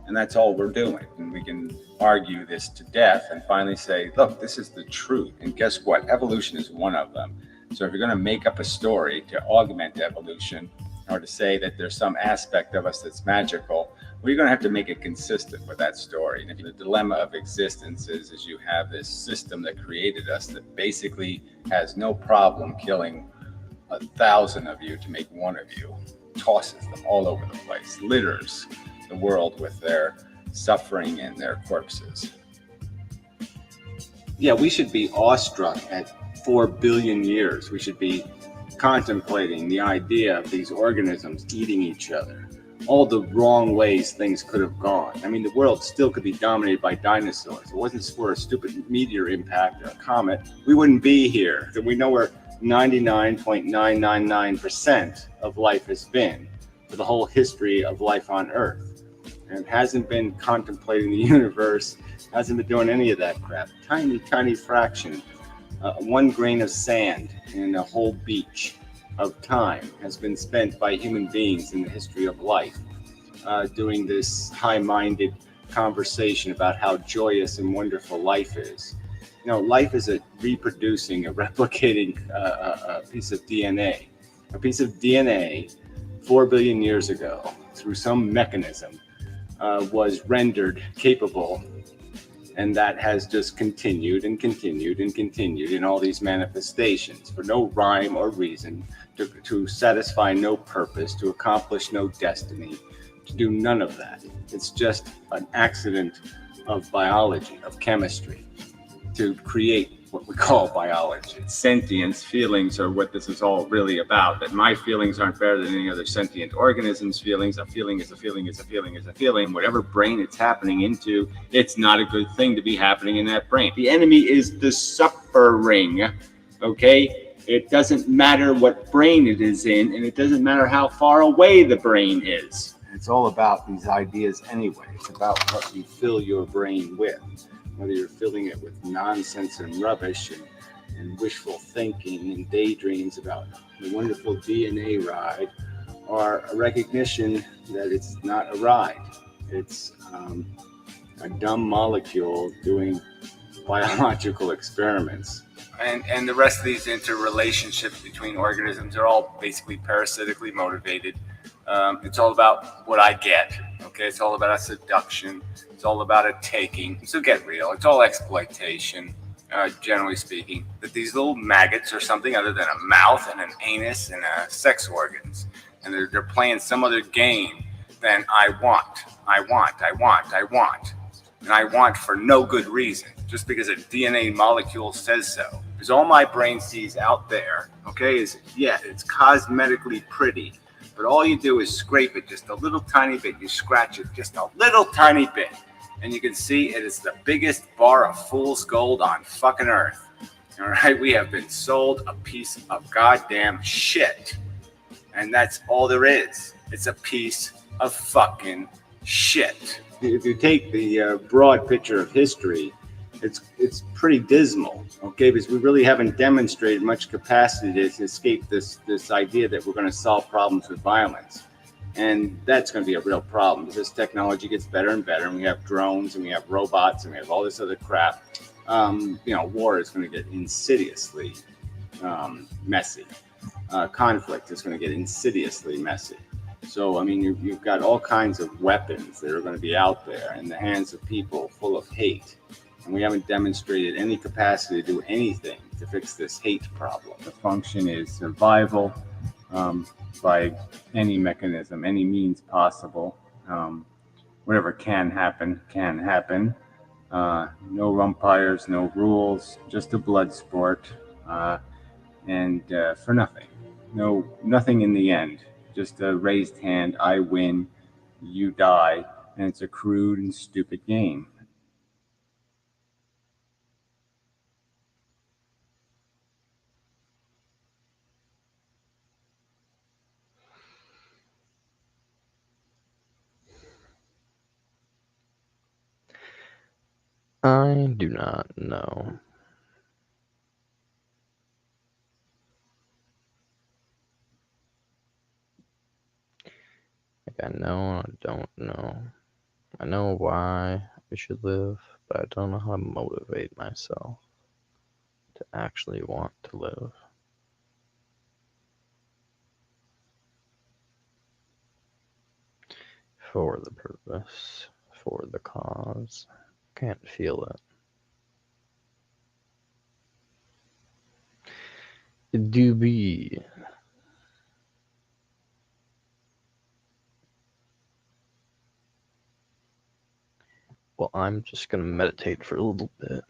And that's all we're doing. And we can argue this to death and finally say, look, this is the truth. And guess what? Evolution is one of them. So if you're going to make up a story to augment evolution or to say that there's some aspect of us that's magical, well, you're going to have to make it consistent with that story. And if the dilemma of existence is you have this system that created us that basically has no problem killing 1,000 of you to make one of you, tosses them all over the place, litters the world with their suffering and their corpses. Yeah, we should be awestruck at 4 billion years. We should be contemplating the idea of these organisms eating each other, all the wrong ways things could have gone. I mean, the world still could be dominated by dinosaurs. If it wasn't for a stupid meteor impact or a comet, we wouldn't be here. We know where 99.999% of life has been for the whole history of life on Earth. And hasn't been contemplating the universe, hasn't been doing any of that crap. Tiny, tiny fraction, 1 grain of sand in a whole beach of time has been spent by human beings in the history of life, doing this high-minded conversation about how joyous and wonderful life is. You know, life is a reproducing, a replicating a piece of DNA. A piece of DNA 4 billion years ago, through some mechanism, was rendered capable, and that has just continued and continued and continued in all these manifestations for no rhyme or reason, to satisfy no purpose, to accomplish no destiny, to do none of that. It's just an accident of biology, of chemistry, to create what we call biology. Sentience, feelings are what this is all really about, that my feelings aren't better than any other sentient organism's feelings. A feeling is a feeling is a feeling is a feeling. Whatever brain it's happening into, it's not a good thing to be happening in that brain. The enemy is the suffering, okay? It doesn't matter what brain it is in, and it doesn't matter how far away the brain is. It's all about these ideas anyway. It's about what you fill your brain with. Whether you're filling it with nonsense and rubbish and wishful thinking and daydreams about the wonderful DNA ride, or a recognition that it's not a ride. It's a dumb molecule doing biological experiments. And the rest of these interrelationships between organisms are all basically parasitically motivated. It's all about what I get. Okay, it's all about a seduction. It's all about a taking. So get real. It's all exploitation, generally speaking. That these little maggots are something other than a mouth and an anus and sex organs, and they're playing some other game than I want, and I want for no good reason, just because a DNA molecule says so. Because all my brain sees out there, okay, is yeah, it's cosmetically pretty. But all you do is scrape it just a little tiny bit. You scratch it just a little tiny bit. And you can see it is the biggest bar of fool's gold on fucking Earth. All right, we have been sold a piece of goddamn shit. And that's all there is. It's a piece of fucking shit. If you take the broad picture of history, it's pretty dismal, okay? Because we really haven't demonstrated much capacity to escape this idea that we're going to solve problems with violence. And that's going to be a real problem. As this technology gets better and better, and we have drones, and we have robots, and we have all this other crap, war is going to get insidiously messy. Conflict is going to get insidiously messy. So, I mean, you've got all kinds of weapons that are going to be out there in the hands of people full of hate. And we haven't demonstrated any capacity to do anything to fix this hate problem. The function is survival by any mechanism, any means possible. Whatever can happen, can happen. No umpires, no rules, just a blood sport, and for nothing. Nothing in the end. Just a raised hand, I win, you die, and it's a crude and stupid game. I do not know. Like, I know, I don't know. I know why we should live, but I don't know how to motivate myself to actually want to live. For the purpose, for the cause. Can't feel it. It do be. Well, I'm just gonna meditate for a little bit.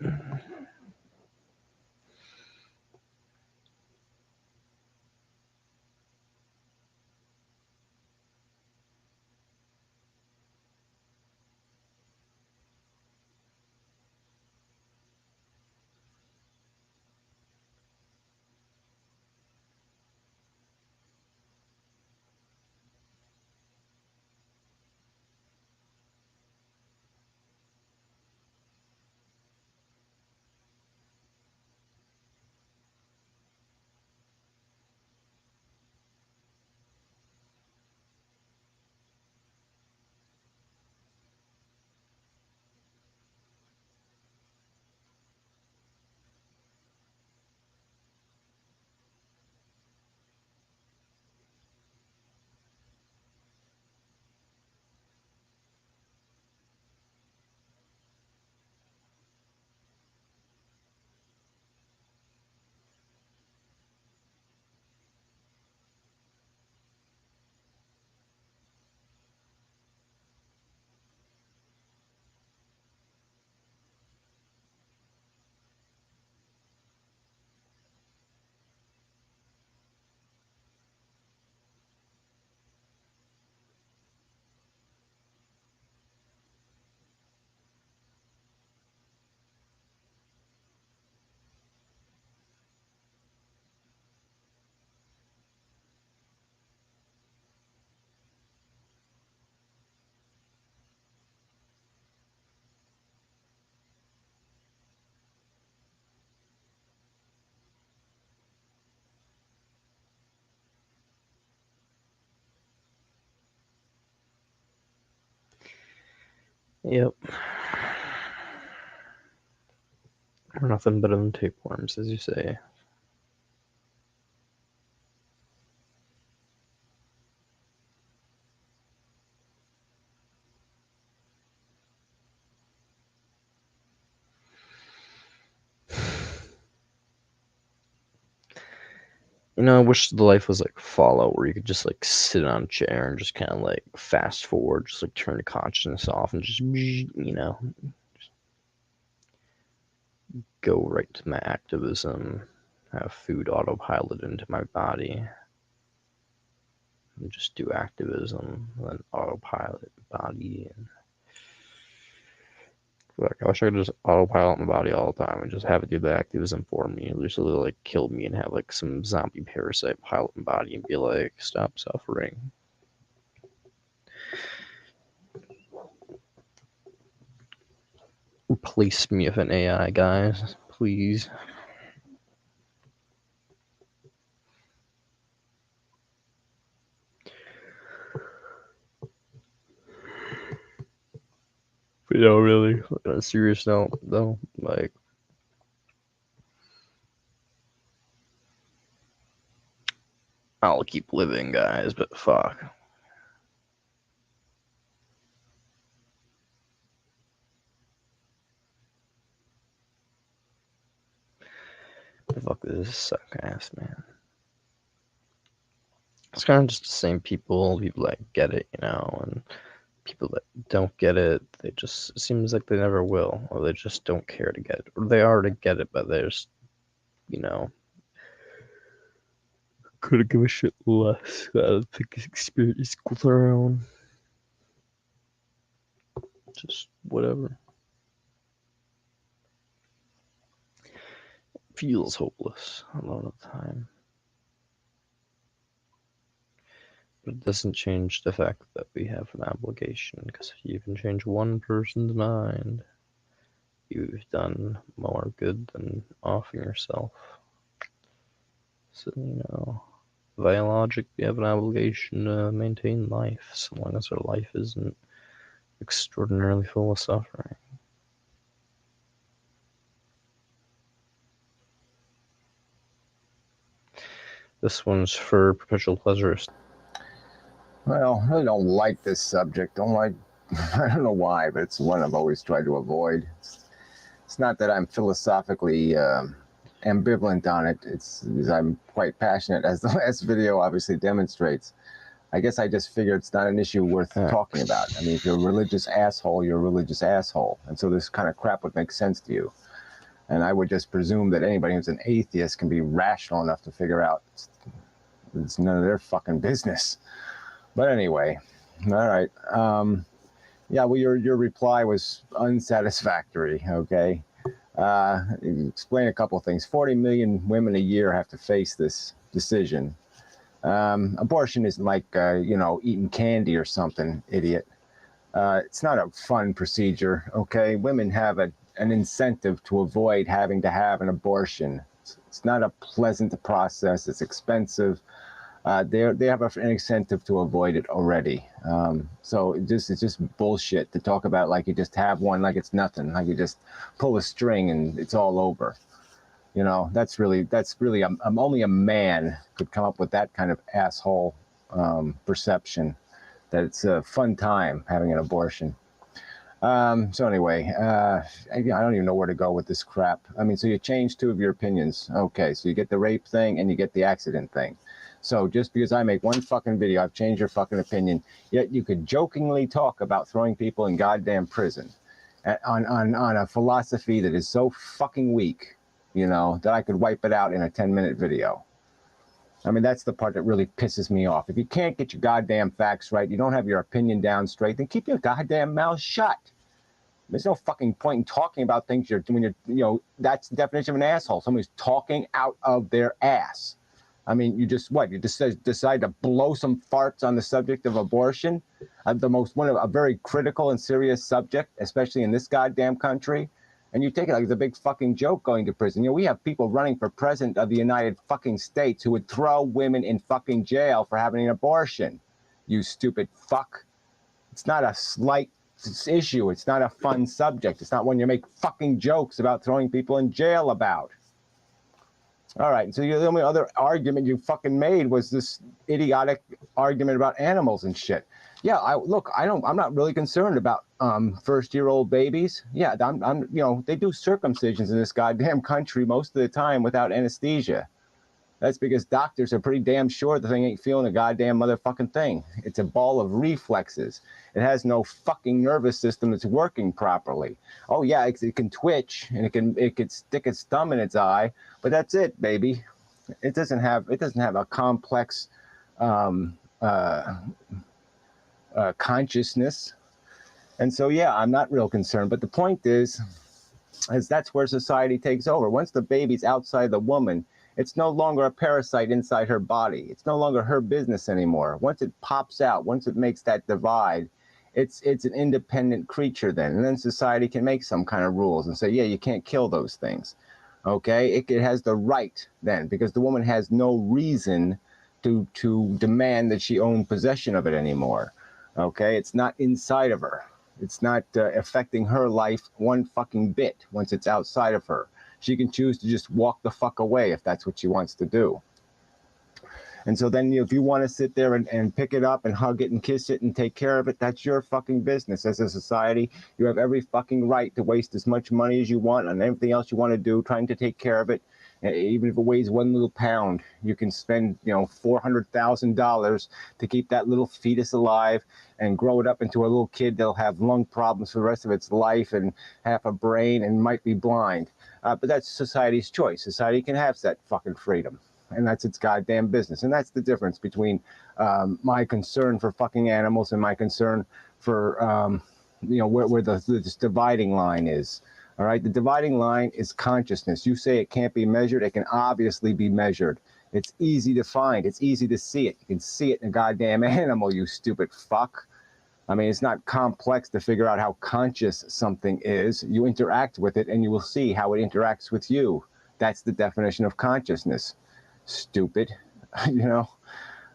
Yep. We're nothing better than tapeworms, as you say. You know, I wish the life was like Fallout, where you could just like sit on a chair and just kind of like fast forward, just like turn the consciousness off and just, go right to my activism, have food autopilot into my body, and just do activism, and then autopilot body. And like, I wish I could just autopilot my body all the time and just have it do the activism for me. Just like kill me and have like some zombie parasite pilot my body and be like, stop suffering. Replace me with an AI, guys, please. But no, really, on a serious note, though, like, I'll keep living, guys, but fuck. Fuck this suck ass, man. It's kind of just the same people that get it, and people that don't get it, it seems like they never will, or they just don't care to get it, or they are to get it, but they're just, couldn't give a shit less. I don't think his experience is equal to their own. Just whatever. Feels hopeless a lot of the time. But it doesn't change the fact that we have an obligation, because if you can change one person's mind, you've done more good than offing yourself. So, biologically, you have an obligation to maintain life, so long as our life isn't extraordinarily full of suffering. This one's for Perpetual Pleasures. Well, I really don't like this subject. I don't know why, but it's one I've always tried to avoid. It's not that I'm philosophically ambivalent on it. It's because I'm quite passionate, as the last video obviously demonstrates. I guess I just figure it's not an issue worth talking about. I mean, if you're a religious asshole, you're a religious asshole. And so this kind of crap would make sense to you. And I would just presume that anybody who's an atheist can be rational enough to figure out it's none of their fucking business. But anyway, all right. Yeah, well, your reply was unsatisfactory, okay? Explain a couple of things. 40 million women a year have to face this decision. Abortion isn't like, eating candy or something, idiot. It's not a fun procedure, okay? Women have an incentive to avoid having to have an abortion. It's not a pleasant process. It's expensive. They have an incentive to avoid it already. So it's just bullshit to talk about like you just have one like it's nothing, like you just pull a string and it's all over. That's really only a man could come up with that kind of asshole perception that it's a fun time having an abortion. So anyway, I don't even know where to go with this crap. I mean, so you change two of your opinions. Okay, so you get the rape thing and you get the accident thing. So just because I make one fucking video, I've changed your fucking opinion. Yet you could jokingly talk about throwing people in goddamn prison on a philosophy that is so fucking weak, that I could wipe it out in a 10-minute video. I mean, that's the part that really pisses me off. If you can't get your goddamn facts right, you don't have your opinion down straight, then keep your goddamn mouth shut. There's no fucking point in talking about things that's the definition of an asshole. Somebody's talking out of their ass. I mean, you decide to blow some farts on the subject of abortion, a very critical and serious subject, especially in this goddamn country, and you take it like it's a big fucking joke going to prison. We have people running for president of the United fucking States who would throw women in fucking jail for having an abortion. You stupid fuck. It's not a slight issue. It's not a fun subject. It's not one you make fucking jokes about throwing people in jail about. All right, so the only other argument you fucking made was this idiotic argument about animals and shit. Yeah, I'm not really concerned about first-year-old babies. Yeah, they do circumcisions in this goddamn country most of the time without anesthesia. That's because doctors are pretty damn sure the thing ain't feeling a goddamn motherfucking thing. It's a ball of reflexes. It has no fucking nervous system that's working properly. Oh yeah, it can twitch and it can stick its thumb in its eye, but that's it, baby. It doesn't have a complex consciousness. And so yeah, I'm not real concerned. But the point is that's where society takes over. Once the baby's outside the woman, it's no longer a parasite inside her body. It's no longer her business anymore. Once it pops out, once it makes that divide, it's an independent creature then. And then society can make some kind of rules and say, yeah, you can't kill those things. Okay? It has the right then, because the woman has no reason to demand that she own possession of it anymore. Okay? It's not inside of her. It's not affecting her life one fucking bit once it's outside of her. She can choose to just walk the fuck away if that's what she wants to do. And so then if you want to sit there and pick it up and hug it and kiss it and take care of it, that's your fucking business. As a society, you have every fucking right to waste as much money as you want on everything else you want to do, trying to take care of it. Even if it weighs 1 little pound, you can spend, $400,000 to keep that little fetus alive and grow it up into a little kid that'll have lung problems for the rest of its life and half a brain and might be blind. But that's society's choice. Society can have that fucking freedom. And that's its goddamn business. And that's the difference between my concern for fucking animals and my concern for, where this dividing line is. All right, the dividing line is consciousness. You say it can't be measured. It can obviously be measured. It's easy to find. It's easy to see it. You can see it in a goddamn animal, you stupid fuck. I mean, it's not complex to figure out how conscious something is. You interact with it and you will see how it interacts with you. That's the definition of consciousness. Stupid. You know?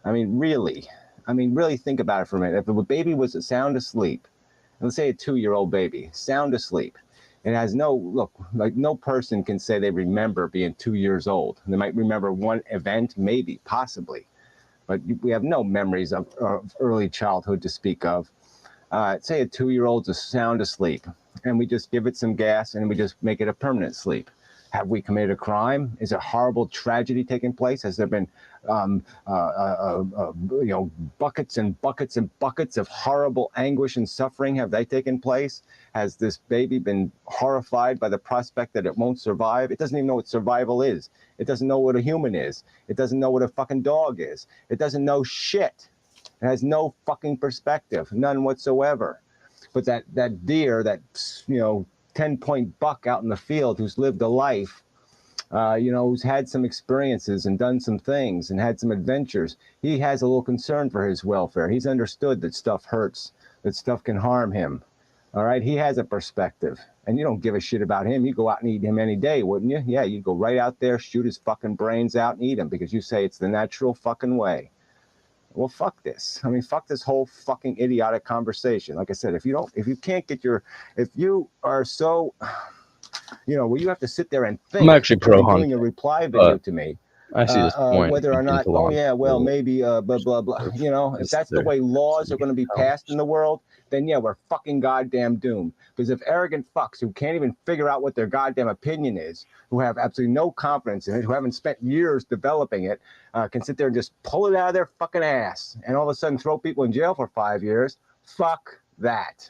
I mean, really. I mean, really think about it for a minute. If a baby was sound asleep, let's say a 2-year-old baby, sound asleep, it has no, look, like no person can say they remember being 2 years old. They might remember one event, maybe, possibly, but we have no memories of early childhood to speak of. Say a 2-year-old's sound asleep, and we just give it some gas and we just make it a permanent sleep. Have we committed a crime? Is a horrible tragedy taking place? Has there been, you know, buckets and buckets and buckets of horrible anguish and suffering? Have they taken place? Has this baby been horrified by the prospect that it won't survive? It doesn't even know what survival is. It doesn't know what a human is. It doesn't know what a fucking dog is. It doesn't know shit. It has no fucking perspective, none whatsoever. But that deer, that, you know, 10-point buck out in the field who's lived a life, you know, who's had some experiences and done some things and had some adventures, he has a little concern for his welfare. He's understood that stuff hurts, that stuff can harm him. All right, he has a perspective, and you don't give a shit about him. You go out and eat him any day, wouldn't you? Yeah, you'd go right out there, shoot his fucking brains out and eat him because you say it's the natural fucking way. Well, fuck this. I mean, fuck this whole fucking idiotic conversation. Like I said, if you can't get if you are so, you know, where you have to sit there and think I'm actually pro when doing a hunting, reply video but to me, I see this point. whether or not, oh yeah, well, maybe, blah, blah, blah. Of You know, if is that's the there way laws so are going to be passed in the world, then yeah, we're fucking goddamn doomed. Because if arrogant fucks who can't even figure out what their goddamn opinion is, who have absolutely no confidence in it, who haven't spent years developing it, can sit there and just pull it out of their fucking ass and all of a sudden throw people in jail for 5 years, fuck that.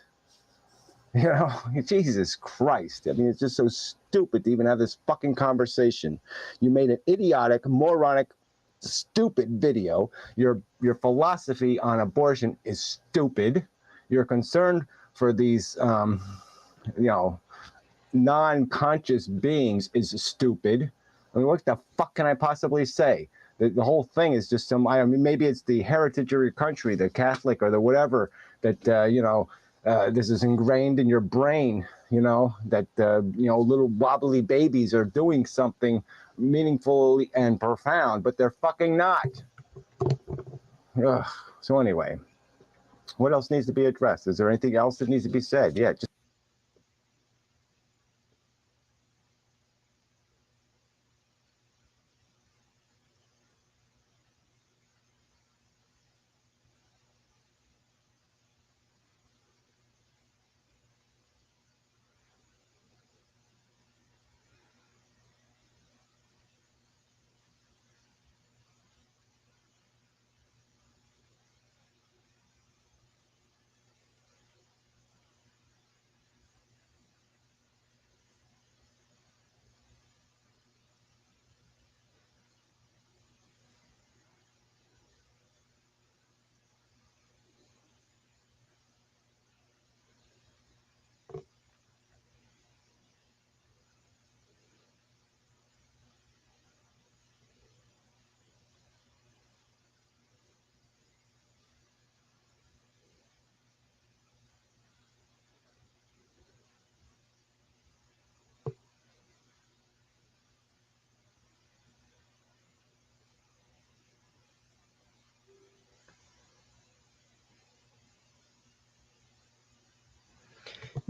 You know, Jesus Christ. I mean, it's just so stupid to even have this fucking conversation. You made an idiotic, moronic, stupid video. Your philosophy on abortion is stupid. Your concern for these, you know, non-conscious beings is stupid. I mean, what the fuck can I possibly say? The whole thing is just some, I mean, maybe it's the heritage of your country, the Catholic or the whatever, that, you know, this is ingrained in your brain, you know, that, you know, little wobbly babies are doing something meaningful and profound, but they're fucking not. Ugh. So anyway, what else needs to be addressed? Is there anything else that needs to be said? Yeah, just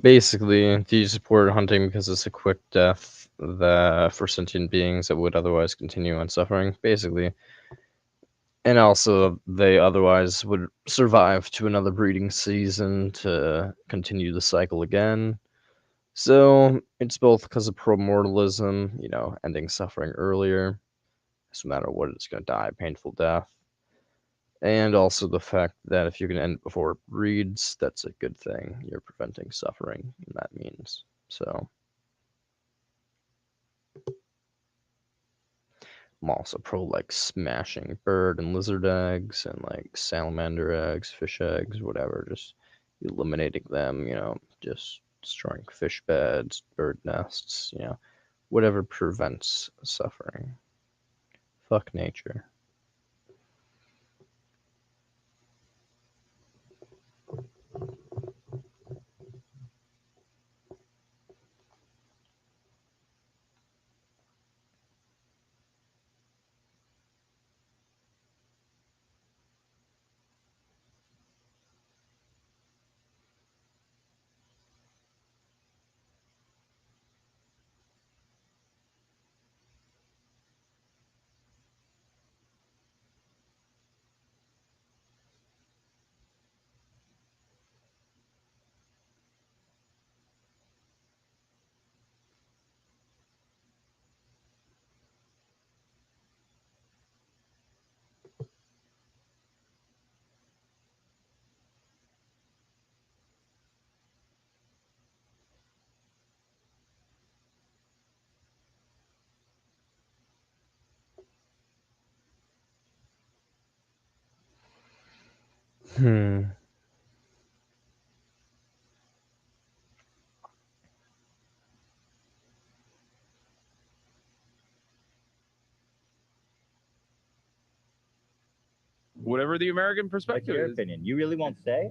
basically, do you support hunting because it's a quick death for sentient beings that would otherwise continue on suffering? Basically. And also, they otherwise would survive to another breeding season to continue the cycle again. So, it's both because of promortalism, you know, ending suffering earlier, no matter what, it's going to die a painful death. And also the fact that if you can end it before it breeds, that's a good thing. You're preventing suffering, and that means. So, I'm also pro like smashing bird and lizard eggs and like salamander eggs, fish eggs, whatever, just eliminating them, you know, just destroying fish beds, bird nests, you know, whatever prevents suffering. Fuck nature. Whatever the American perspective What's your is. opinion? You really won't say?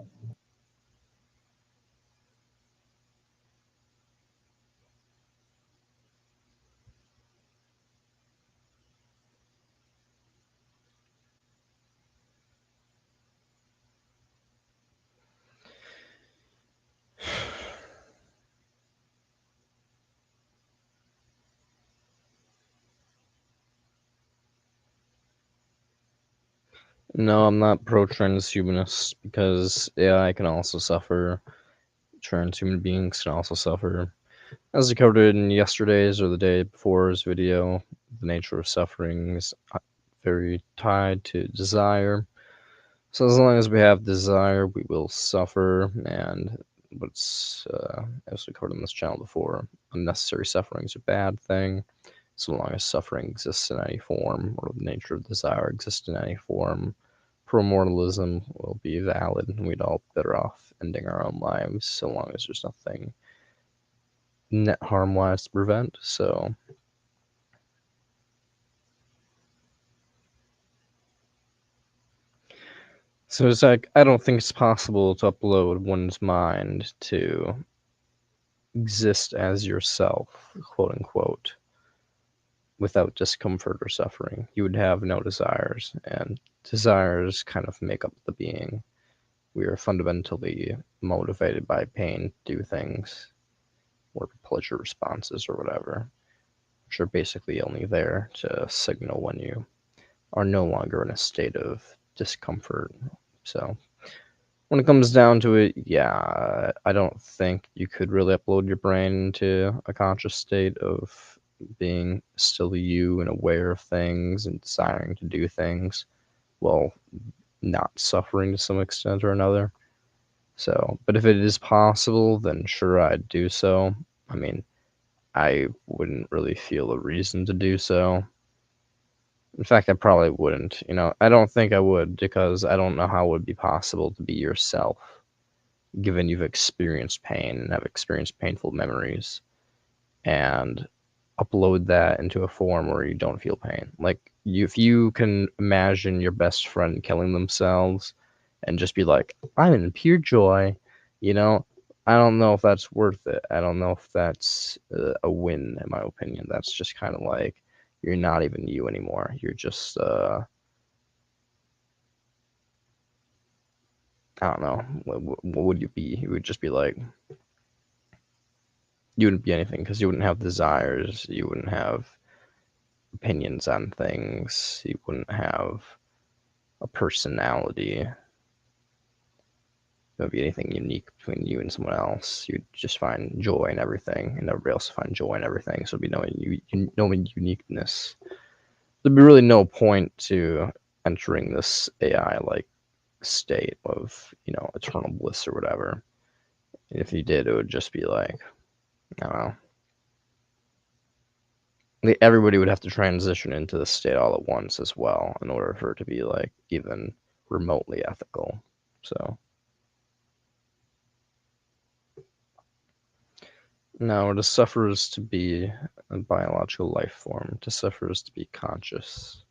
No, I'm not pro-transhumanist because AI can also suffer. Transhuman beings can also suffer. As I covered in yesterday's or the day before's video, the nature of suffering is very tied to desire. So as long as we have desire, we will suffer. And what's as we covered on this channel before, unnecessary suffering is a bad thing. So long as suffering exists in any form, or the nature of desire exists in any form, promortalism will be valid, and we'd all be better off ending our own lives, so long as there's nothing net harm-wise to prevent. So it's like, I don't think it's possible to upload one's mind to exist as yourself, quote unquote, without discomfort or suffering. You would have no desires, and desires kind of make up the being. We are fundamentally motivated by pain to do things, or pleasure responses or whatever, which are basically only there to signal when you are no longer in a state of discomfort. So when it comes down to it, yeah, I don't think you could really upload your brain into a conscious state of being still you and aware of things and desiring to do things while not suffering to some extent or another. So, but if it is possible, then sure, I'd do so. I mean, I wouldn't really feel a reason to do so. In fact, I probably wouldn't. I don't think I would, because I don't know how it would be possible to be yourself, given you've experienced pain and have experienced painful memories, and upload that into a form where you don't feel pain. Like, if you can imagine your best friend killing themselves and just be like, I'm in pure joy, I don't know if that's worth it. I don't know if that's a win, in my opinion. That's just kind of like, you're not even you anymore. You're just, I don't know. What would you be? You would just be like, you wouldn't be anything, because you wouldn't have desires. You wouldn't have opinions on things. You wouldn't have a personality. There would be anything unique between you and someone else. You'd just find joy in everything, and everybody else would find joy in everything. So there'd be no uniqueness. There'd be really no point to entering this AI-like state of, eternal bliss or whatever. If you did, it would just be like, I don't know. Everybody would have to transition into the state all at once as well in order for it to be like even remotely ethical. So no, to suffer is to be a biological life form. To suffer is to be conscious.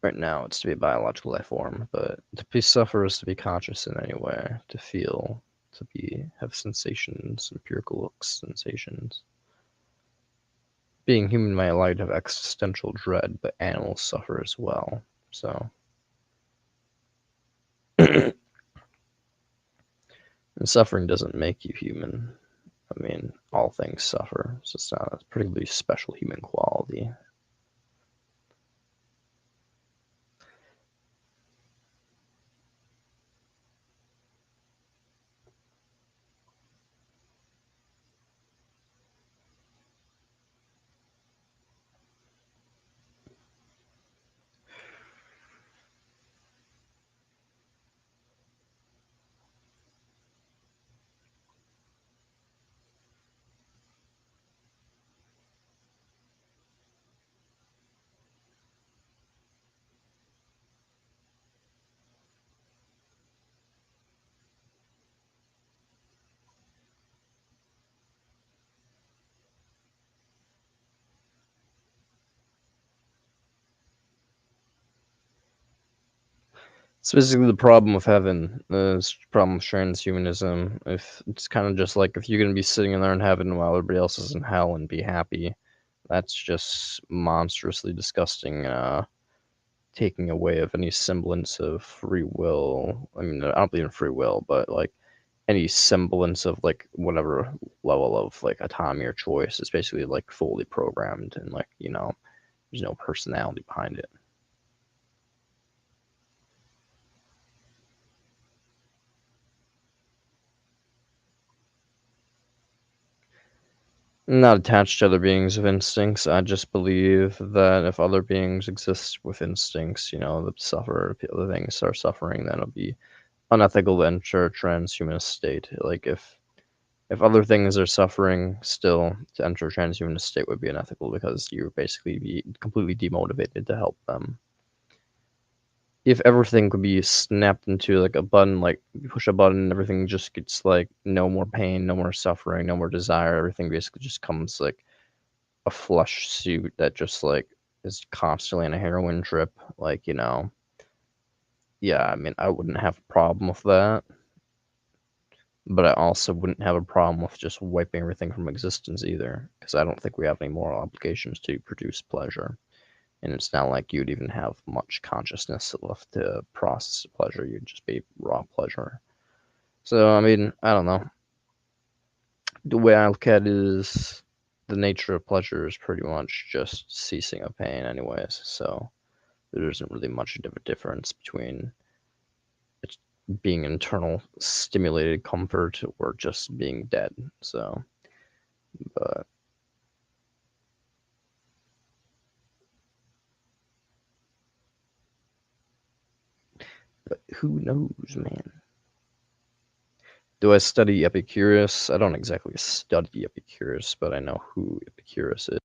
Right now, it's to be a biological life form, but to be suffer is to be conscious in any way, to feel, to have sensations, empirical looks, sensations. Being human might allow you to have existential dread, but animals suffer as well. So, and suffering doesn't make you human. I mean, all things suffer, so it's not a particularly special human quality. It's basically the problem with heaven. The problem with transhumanism. If it's kind of just like if you're gonna be sitting in there in heaven while everybody else is in hell and be happy, that's just monstrously disgusting. Taking away of any semblance of free will. I mean, I don't believe in free will, but like any semblance of like whatever level of like autonomy or choice is basically like fully programmed and like there's no personality behind it. I'm not attached to other beings with instincts. I just believe that if other beings exist with instincts, that suffer, other things are suffering, then it'll be unethical to enter a transhumanist state. Like if other things are suffering still, to enter a transhumanist state would be unethical because you would basically be completely demotivated to help them. If everything could be snapped into like a button, like you push a button and everything just gets like no more pain, no more suffering, no more desire, everything basically just comes like a flesh suit that just like is constantly on a heroin trip, like, yeah, I mean, I wouldn't have a problem with that, but I also wouldn't have a problem with just wiping everything from existence either, because I don't think we have any moral obligations to produce pleasure. And it's not like you'd even have much consciousness left to process pleasure. You'd just be raw pleasure. So, I mean, I don't know. The way I look at it is the nature of pleasure is pretty much just ceasing of pain, anyways. So, there isn't really much of a difference between it being internal stimulated comfort or just being dead. So, but who knows, man? Do I study Epicurus? I don't exactly study Epicurus, but I know who Epicurus is.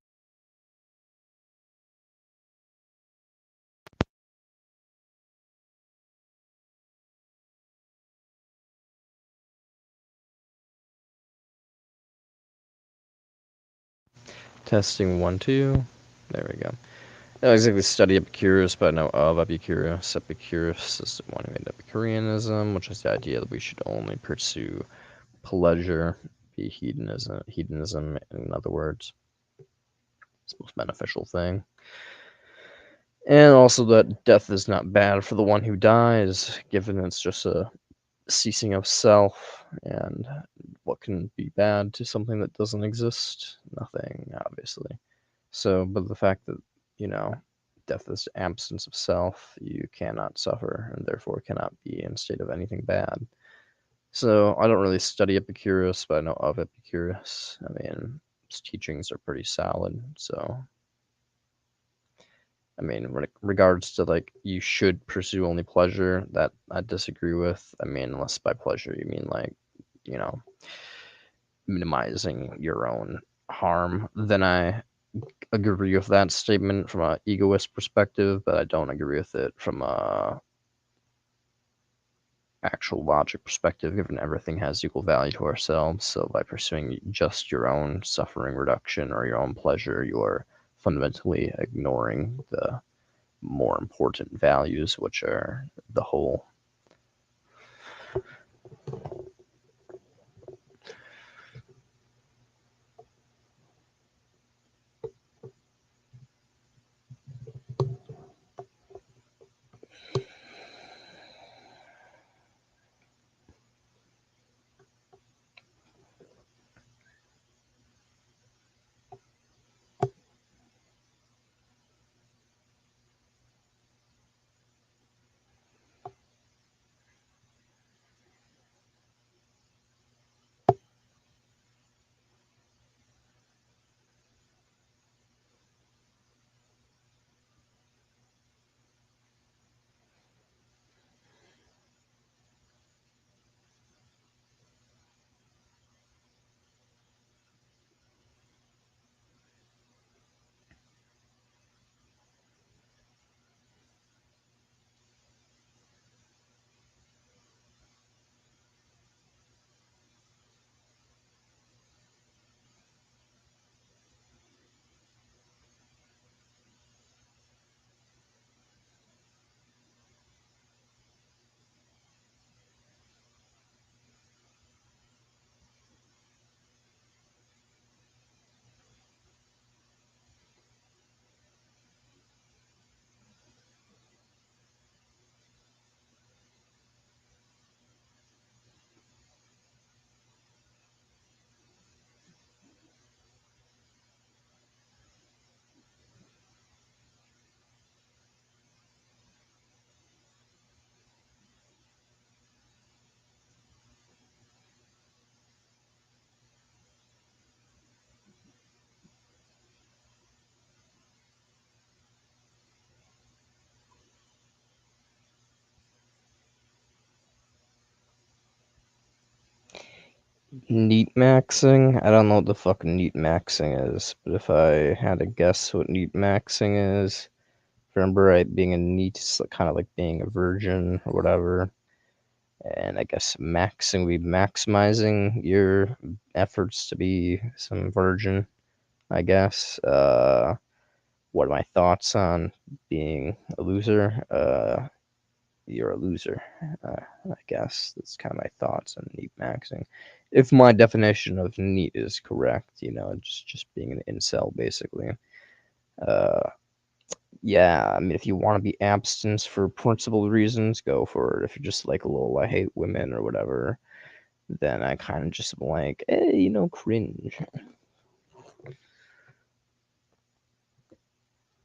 Testing 1, 2. There we go. I don't exactly study Epicurus, but I know of Epicurus. Epicurus is the one who made Epicureanism, which is the idea that we should only pursue pleasure, be hedonism, in other words. It's the most beneficial thing. And also that death is not bad for the one who dies, given it's just a ceasing of self, and what can be bad to something that doesn't exist? Nothing, obviously. So, but the fact that, death is absence of self, you cannot suffer, and therefore cannot be in state of anything bad. So, I don't really study Epicurus, but I know of Epicurus. I mean, his teachings are pretty solid, so I mean, when it regards to like you should pursue only pleasure, that I disagree with. I mean, unless by pleasure you mean like, you know, minimizing your own harm, then I agree with that statement from an egoist perspective, but I don't agree with it from a actual logic perspective, given everything has equal value to ourselves. So by pursuing just your own suffering reduction or your own pleasure, you're fundamentally ignoring the more important values, which are the whole. Neat maxing? I don't know what the fuck neat maxing is, but if I had to guess what neat maxing is, remember right, being a neat is kind of like being a virgin or whatever. And I guess maxing would be maximizing your efforts to be some virgin, I guess. What are my thoughts on being a loser? You're a loser. I guess that's kind of my thoughts on neat maxing. If my definition of neat is correct, just being an incel, basically. Yeah, I mean, if you want to be abstinence for principled reasons, go for it. If you're just like, lol, I hate women or whatever, then I kind of just am like, cringe.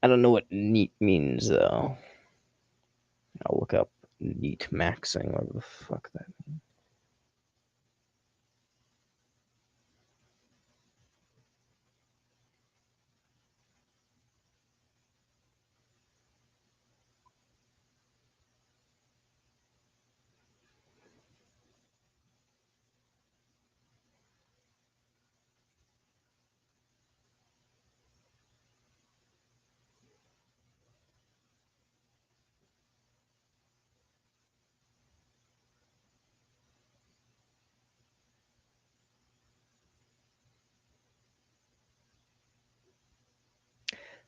I don't know what neat means, though. I'll look up neat maxing, whatever the fuck that means.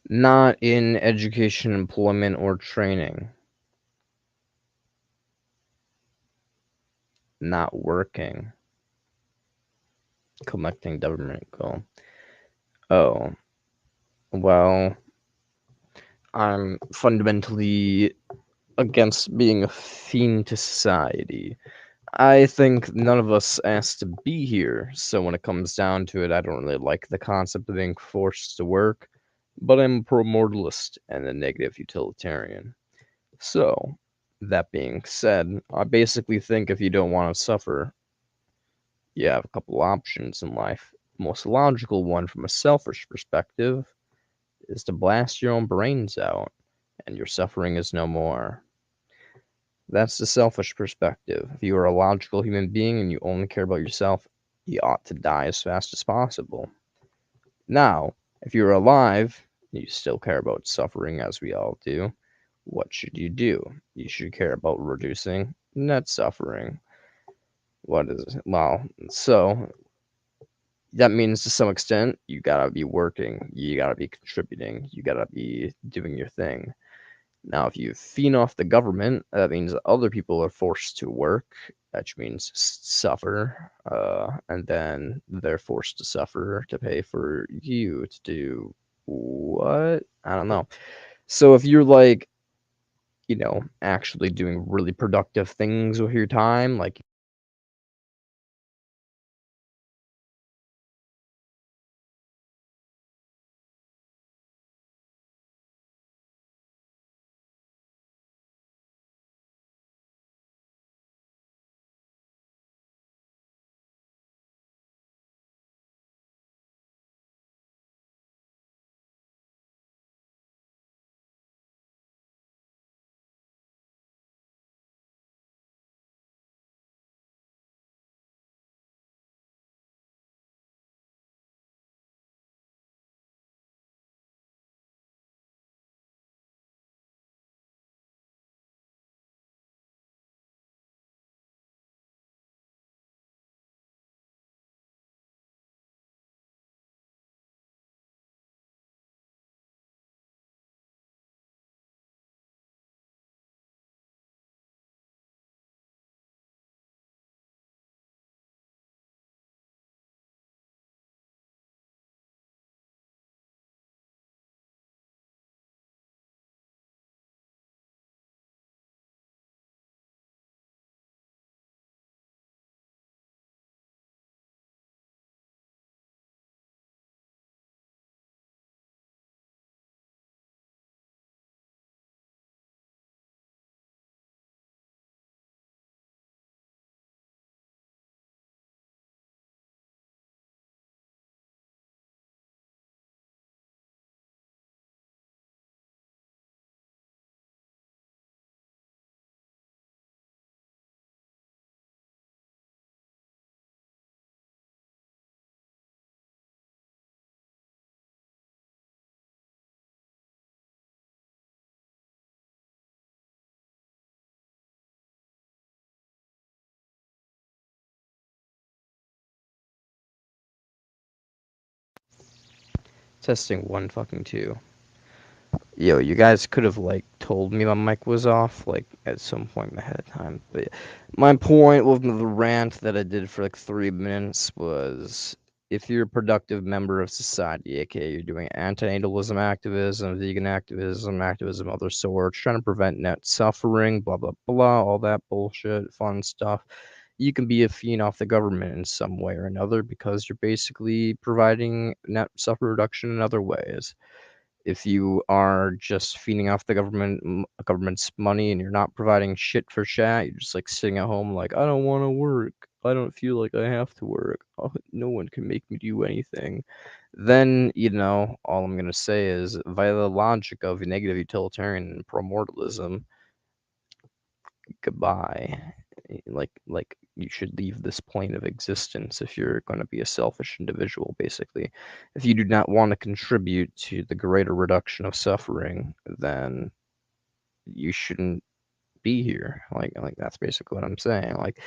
Not in education, employment, or training. Not working. Collecting government goal. Oh. Well, I'm fundamentally against being a fiend to society. I think none of us asked to be here, so when it comes down to it, I don't really like the concept of being forced to work, but I'm a pro-mortalist and a negative utilitarian. So, that being said, I basically think if you don't want to suffer, you have a couple options in life. The most logical one from a selfish perspective is to blast your own brains out, and your suffering is no more. That's the selfish perspective. If you are a logical human being and you only care about yourself, you ought to die as fast as possible. Now, if you're alive, and you still care about suffering as we all do, what should you do? You should care about reducing net suffering. What is it? Well, so that means to some extent you gotta be working, you gotta be contributing, you gotta be doing your thing. Now, if you feed off the government, that means that other people are forced to work, which means suffer, and then they're forced to suffer to pay for you to do what? I don't know. So if you're like, actually doing really productive things with your time, like testing one fucking two. Yo, you guys could have like told me my mic was off like at some point ahead of time. But my point with the rant that I did for like 3 minutes was if you're a productive member of society, aka you're doing antinatalism activism, vegan activism, activism of other sorts, trying to prevent net suffering, blah blah blah, all that bullshit, fun stuff. You can be a fiend off the government in some way or another because you're basically providing net suffer reduction in other ways. If you are just feeding off the government's money and you're not providing shit for chat, you're just like sitting at home like I don't want to work. I don't feel like I have to work. Oh, no one can make me do anything. Then, all I'm gonna say is via the logic of negative utilitarian and pro-mortalism, goodbye. Like you should leave this plane of existence if you're going to be a selfish individual, basically. If you do not want to contribute to the greater reduction of suffering, then you shouldn't be here. Like that's basically what I'm saying. Like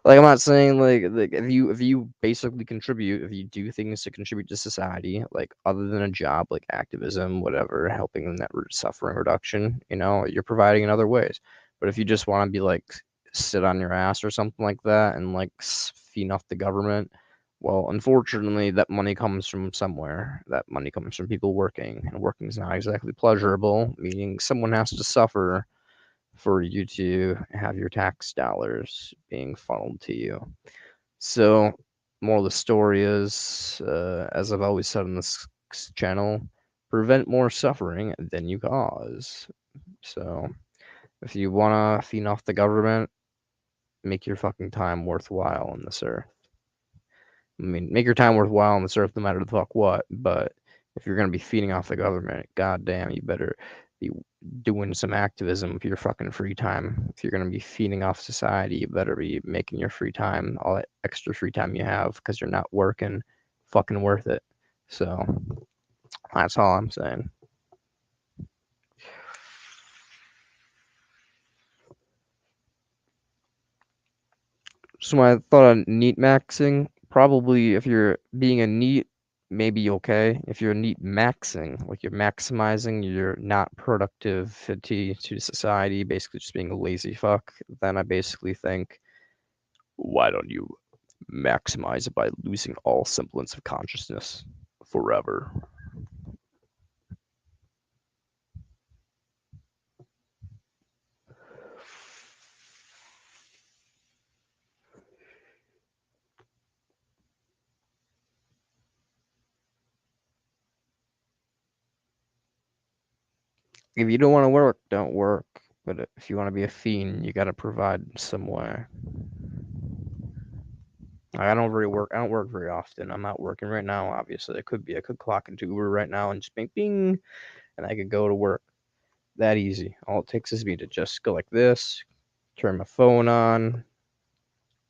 I'm not saying like if you basically contribute, if you do things to contribute to society, like other than a job, like activism, whatever, helping in that suffering reduction, you're providing in other ways. But if you just want to be like sit on your ass or something like that and like feed off the government, well, unfortunately, that money comes from somewhere. That money comes from people working, and working is not exactly pleasurable, meaning someone has to suffer for you to have your tax dollars being funneled to you. So, moral of the story is, as I've always said on this channel, prevent more suffering than you cause. So, if you want to feed off the government, make your fucking time worthwhile on this earth. I mean, make your time worthwhile on this earth no matter the fuck what, but if you're gonna be feeding off the government, goddamn, you better be doing some activism with your fucking free time. If you're gonna be feeding off society, you better be making your free time, all that extra free time you have, because you're not working, fucking worth it. So that's all I'm saying. So my thought on neat maxing, probably if you're being a neat maybe okay. If you're neat maxing, like you're maximizing your not productivity to society, basically just being a lazy fuck, then I basically think, why don't you maximize it by losing all semblance of consciousness forever? If you don't want to work, don't work. But if you want to be a fiend, you gotta provide some way. I don't really work. I don't work very often. I'm not working right now. Obviously, I could clock into Uber right now and just bing bing, and I could go to work. That easy. All it takes is me to just go like this, turn my phone on,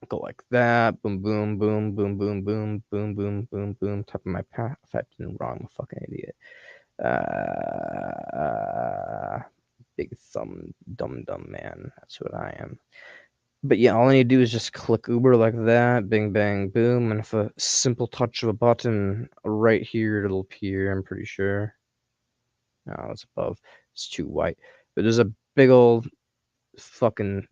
go like that, boom, boom, boom, boom, boom, boom, boom, boom, boom, boom. Top of my path. If I didn't wrong, I'm a fucking idiot. Big thumb, dumb man. That's what I am. But yeah, all I need to do is just click Uber like that, bing, bang, boom, and if a simple touch of a button right here, it'll appear, I'm pretty sure. No, it's above. It's too white. But there's a big old fucking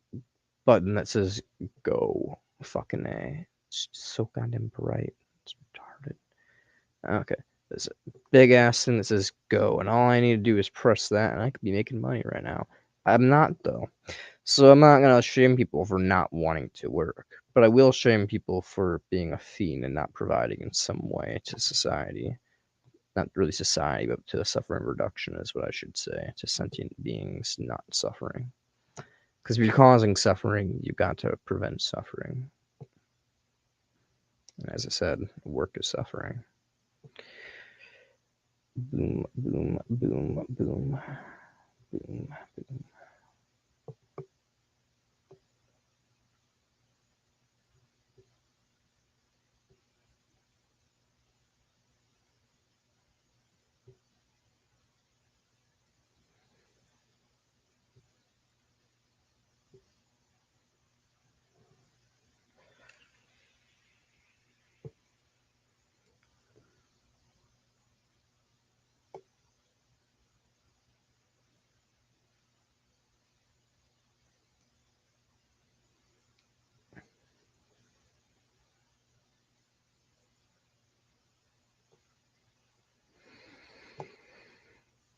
button that says go. Fucking A. It's so goddamn bright. It's retarded. Okay. There's a big ass thing that says go, and all I need to do is press that, and I could be making money right now. I'm not, though. So I'm not gonna shame people for not wanting to work, but I will shame people for being a fiend and not providing in some way to society. Not really society, but to suffering reduction is what I should say. To sentient beings not suffering. Because if you're causing suffering, you've got to prevent suffering. And as I said, work is suffering. Boom, boom, boom, boom, boom, boom.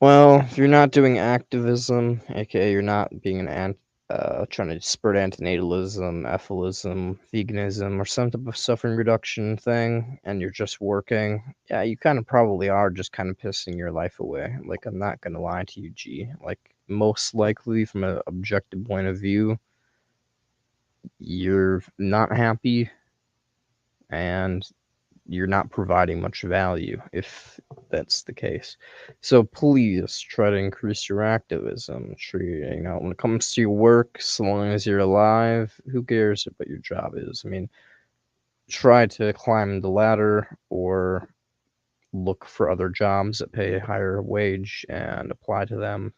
Well, if you're not doing activism, aka you're not being trying to spread antinatalism, ethylism, veganism, or some type of suffering reduction thing, and you're just working, yeah, you kind of probably are just kind of pissing your life away. Like, I'm not gonna lie to you, G. Like, most likely, from an objective point of view, you're not happy, and you're not providing much value if that's the case. So please try to increase your activism. When it comes to your work, so long as you're alive, who cares what your job is? I mean, try to climb the ladder or look for other jobs that pay a higher wage and apply to them,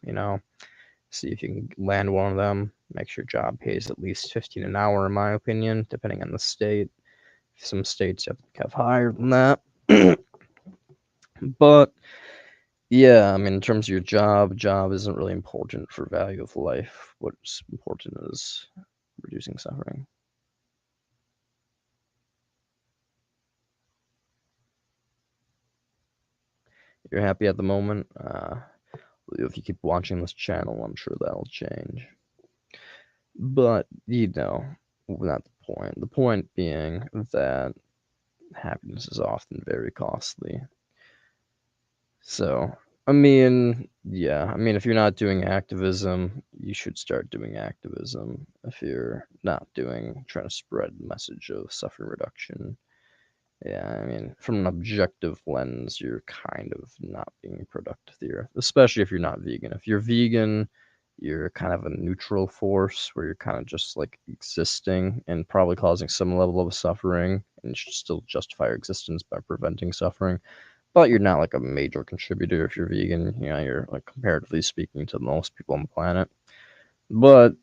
See if you can land one of them. Make sure your job pays at least 15 an hour, in my opinion, depending on the state. Some states have higher than that. But yeah, I mean, in terms of your job isn't really important for value of life. What's important is reducing suffering. You're happy at the moment. If you keep watching this channel, I'm sure that'll change. But not the point. The point being that happiness is often very costly. So, I mean, if you're not doing activism, you should start doing activism. If you're not trying to spread the message of suffering reduction, yeah, I mean, from an objective lens, you're kind of not being productive here, especially if you're not vegan. If you're vegan, you're kind of a neutral force where you're kind of just like existing and probably causing some level of suffering, and you should still justify your existence by preventing suffering. But you're not like a major contributor if you're vegan. You're like comparatively speaking to most people on the planet. But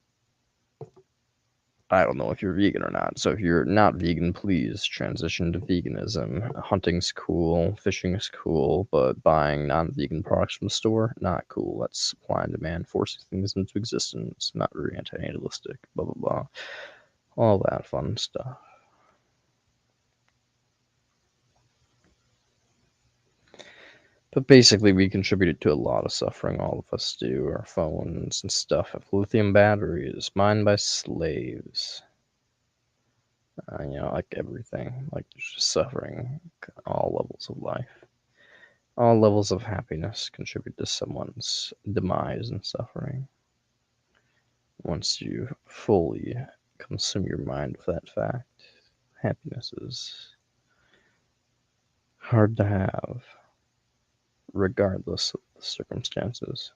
I don't know if you're vegan or not. So if you're not vegan, please transition to veganism. Hunting's cool, fishing is cool, but buying non-vegan products from the store, not cool. That's supply and demand forcing things into existence, not very anti-natalistic, blah blah blah. All that fun stuff. But basically, we contributed to a lot of suffering, all of us do. Our phones and stuff have lithium batteries, mined by slaves. Like everything, like there's just suffering, all levels of life. All levels of happiness contribute to someone's demise and suffering. Once you fully consume your mind with that fact, happiness is hard to have, regardless of the circumstances.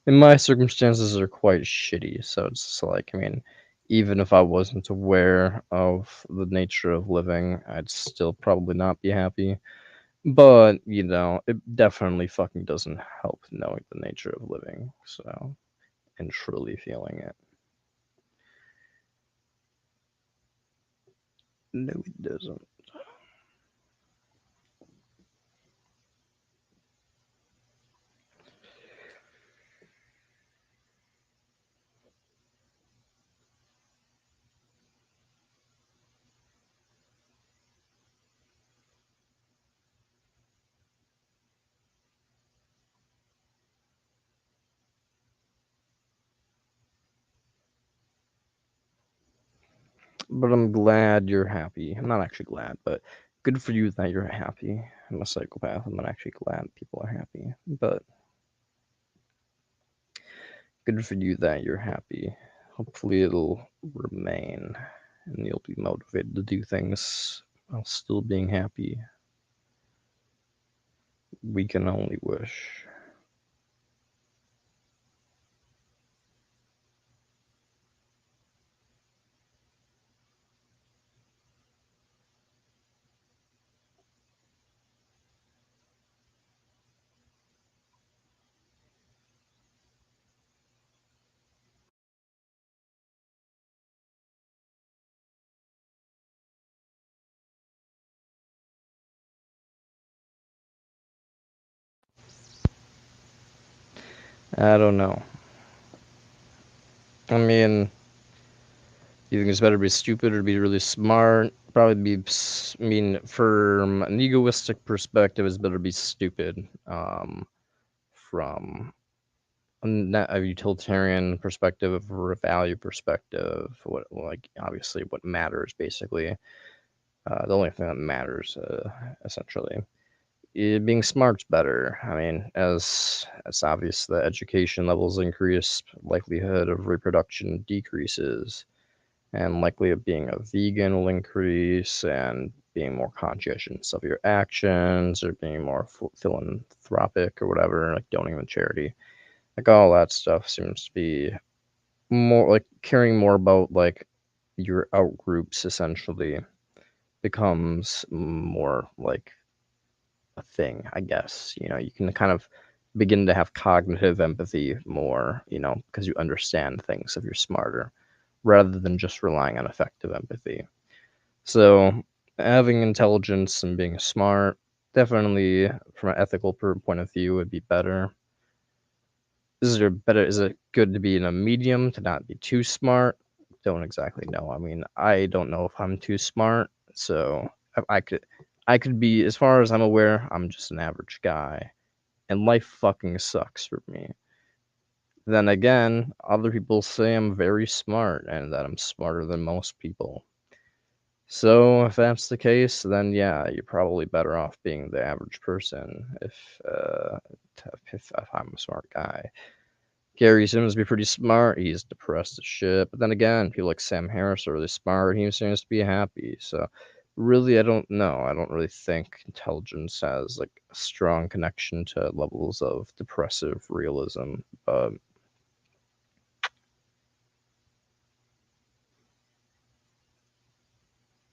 And my circumstances are quite shitty, so it's just like, I mean, even if I wasn't aware of the nature of living, I'd still probably not be happy. But, it definitely fucking doesn't help knowing the nature of living, so, and truly feeling it. No, it doesn't. But I'm glad you're happy. I'm not actually glad, but good for you that you're happy. I'm a psychopath. I'm not actually glad people are happy, but good for you that you're happy. Hopefully it'll remain and you'll be motivated to do things while still being happy. We can only wish. I don't know. I mean, you think it's better to be stupid or to be really smart? Probably be. I mean, from an egoistic perspective, it's better to be stupid. From a utilitarian perspective or a value perspective, obviously what matters basically. The only thing that matters, essentially. Being smart's better. I mean, as it's obvious that education levels increase, likelihood of reproduction decreases, and likely of being a vegan will increase, and being more conscientious of your actions, or being more philanthropic or whatever, like donating to charity. Like all that stuff seems to be more like caring more about like your out groups essentially becomes more like a thing, I guess. You can kind of begin to have cognitive empathy more, because you understand things if you're smarter, rather than just relying on effective empathy. So, having intelligence and being smart, definitely from an ethical point of view, would be better. Is it good to be in a medium, to not be too smart? Don't exactly know. I mean, I don't know if I'm too smart, so I could be, as far as I'm aware, I'm just an average guy, and life fucking sucks for me. Then again, other people say I'm very smart and that I'm smarter than most people. So if that's the case, then yeah, you're probably better off being the average person if I'm a smart guy. Gary seems to be pretty smart. He's depressed as shit. But then again, people like Sam Harris are really smart. He seems to be happy. So really, I don't know. I don't really think intelligence has like a strong connection to levels of depressive realism. But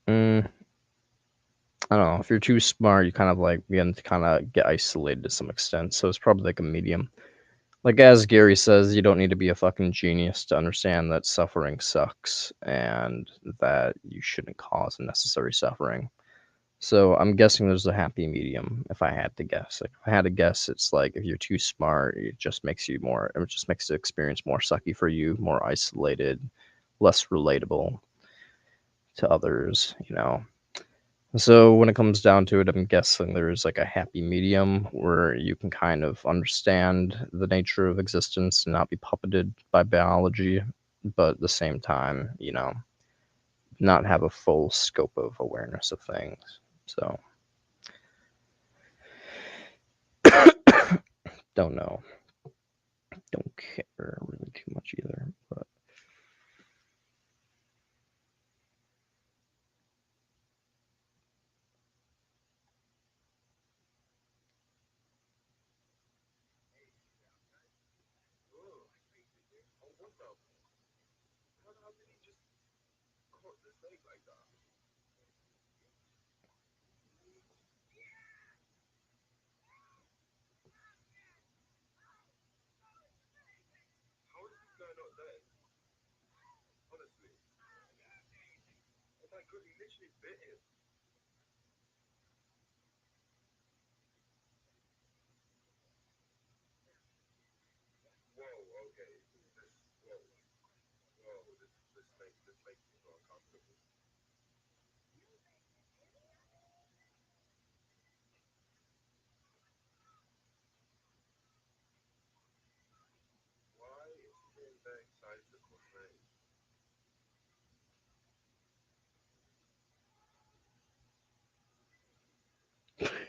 mm, I don't know. If you're too smart, you kind of like begin to kind of get isolated to some extent. So it's probably like a medium. Like as Gary says, you don't need to be a fucking genius to understand that suffering sucks and that you shouldn't cause unnecessary suffering. So I'm guessing there's a happy medium. If I had to guess, like if I had to guess, it's like if you're too smart, it just makes you more. It just makes the experience more sucky for you, more isolated, less relatable to others. You know. So when it comes down to it, I'm guessing there's like a happy medium where you can kind of understand the nature of existence and not be puppeted by biology, but at the same time, you know, not have a full scope of awareness of things. So don't know. Don't care really too much either. But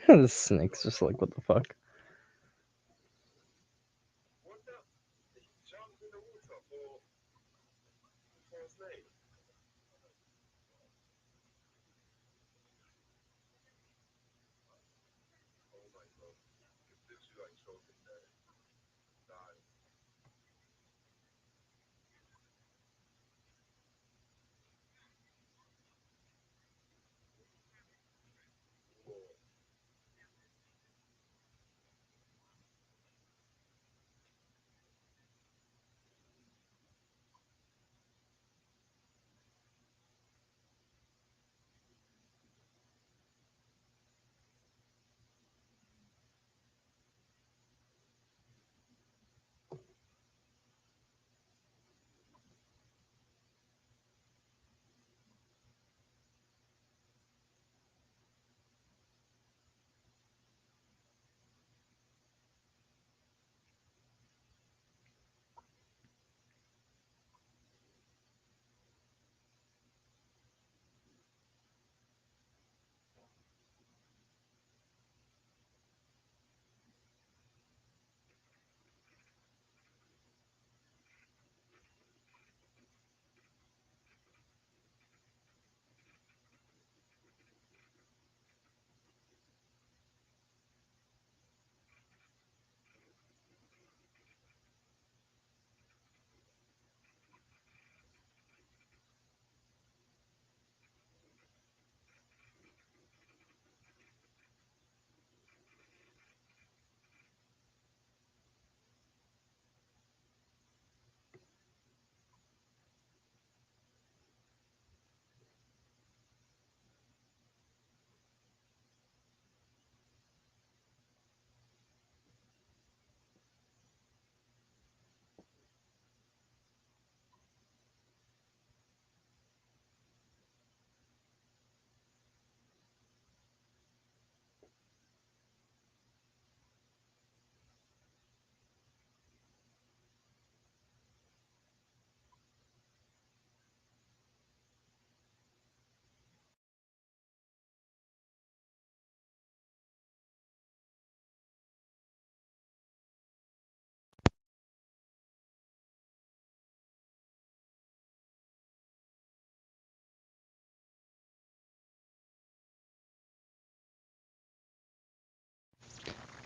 the snake's just like, what the fuck?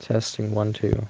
Testing 1 2.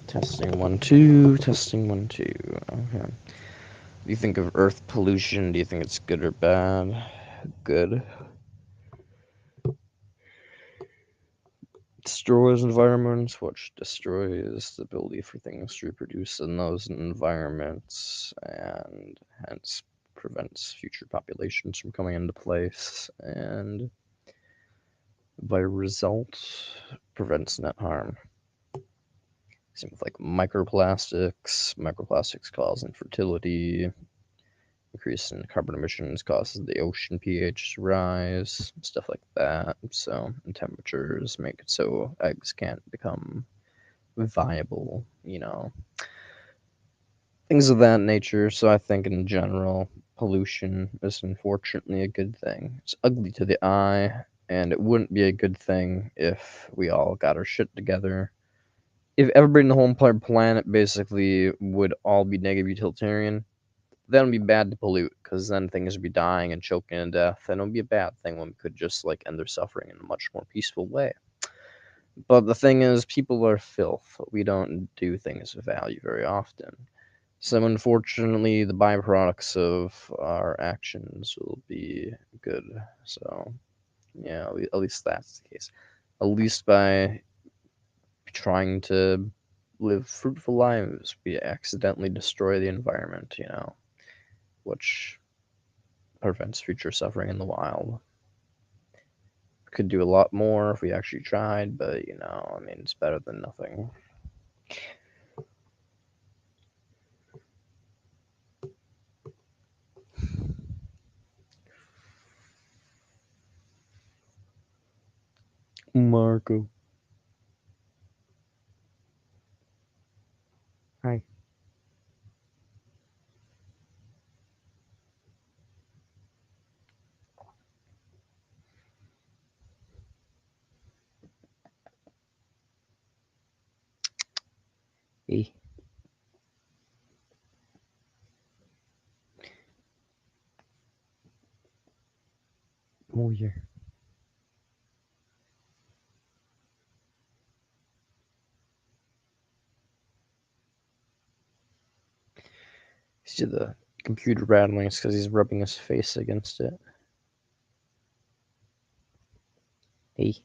Testing 1 2. Testing 1 2. Okay. Do you think of Earth pollution? Do you think it's good or bad? Good. Destroys environments, which destroys the ability for things to reproduce in those environments, and hence prevents future populations from coming into place, and by result prevents net harm. Same with like microplastics. Microplastics cause infertility. Increase in carbon emissions causes the ocean pH to rise, stuff like that. So, and temperatures make it so eggs can't become viable, things of that nature. So, I think in general, pollution is unfortunately a good thing. It's ugly to the eye, and it wouldn't be a good thing if we all got our shit together. If everybody in the whole entire planet basically would all be negative utilitarian, then it'd be bad to pollute, because then things would be dying and choking to death, and it would be a bad thing when we could just like end their suffering in a much more peaceful way. But the thing is, people are filth. We don't do things of value very often. So unfortunately, the byproducts of our actions will be good. So yeah, at least that's the case. At least by trying to live fruitful lives, we accidentally destroy the environment, which prevents future suffering in the wild. Could do a lot more if we actually tried, but I mean, it's better than nothing. Marco. Hi. Hey. Oh, yeah. See the computer rattling is because he's rubbing his face against it. Hey.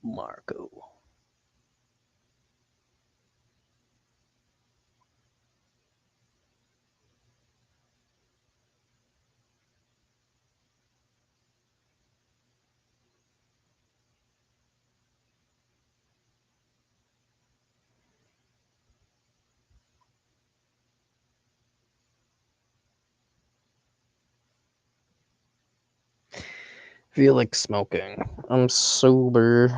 Marco. Feel like smoking. I'm sober.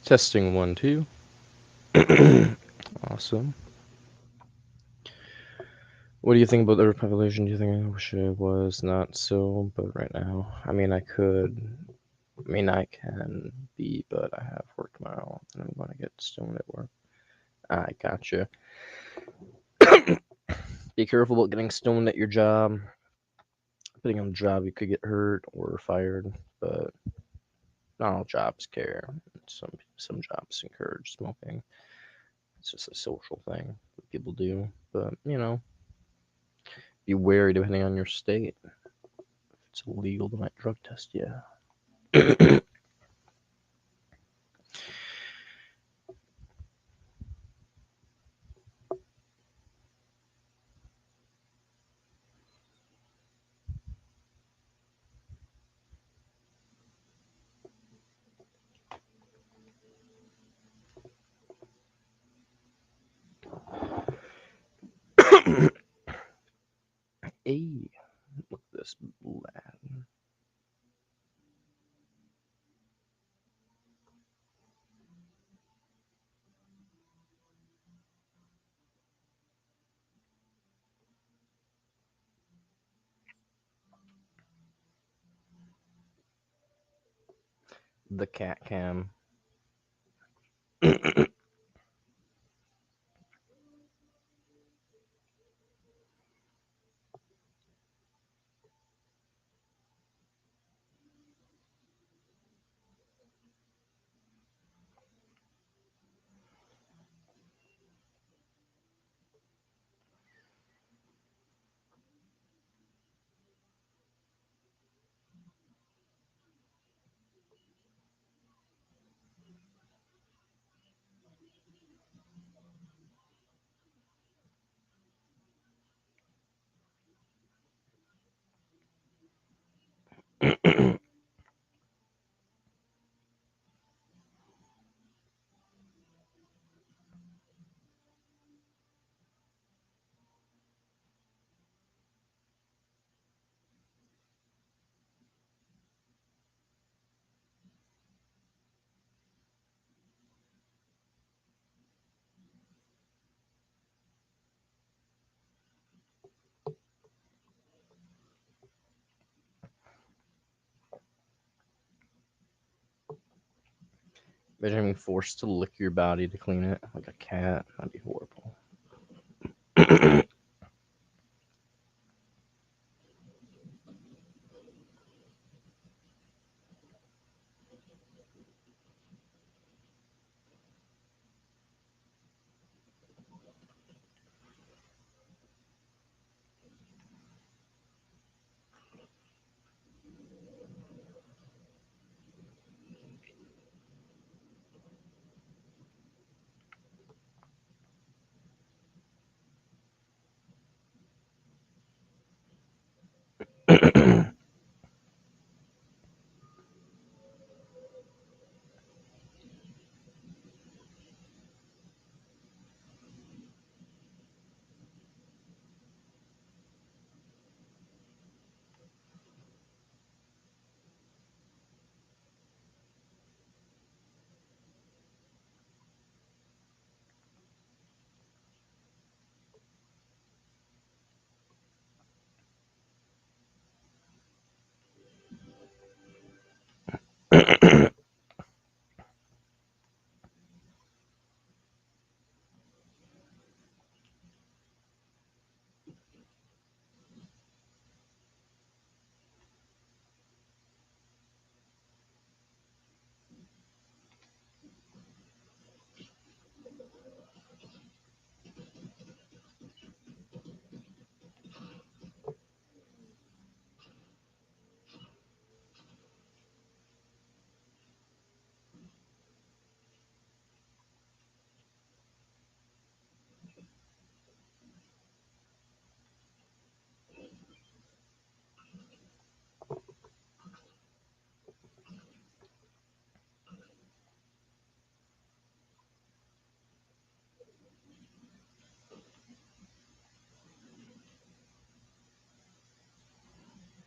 Testing 1, 2. Awesome. What do you think about the Earth population? Do you think I wish I was not so? But right now, I mean, I can be, but I have work tomorrow, and I'm going to get stoned at work. I gotcha. Be careful about getting stoned at your job. Depending on the job, you could get hurt or fired, but not all jobs care. Some jobs encourage smoking. It's just a social thing that people do, but be wary depending on your state. If it's illegal, they might drug test you. Hey, look at this lad. The cat cam. Imagine being forced to lick your body to clean it like a cat. That'd be horrible.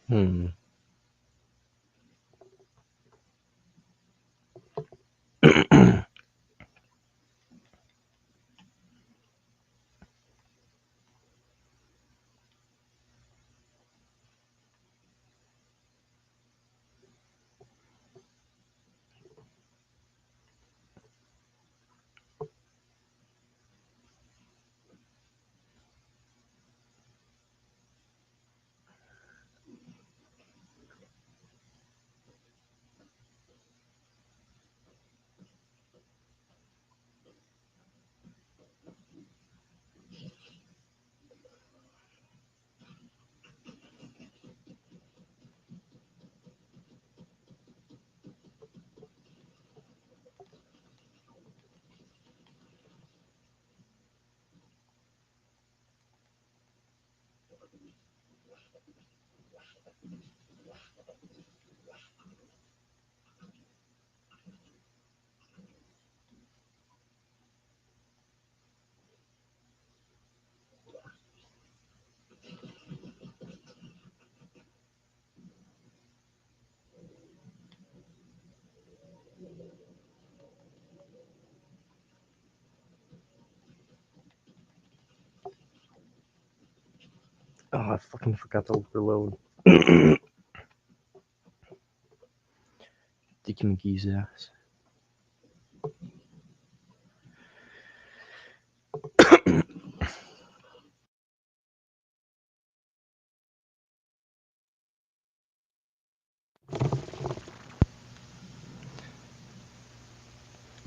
Hmm. Oh, I fucking forgot to reload. Dicky McGee's ass.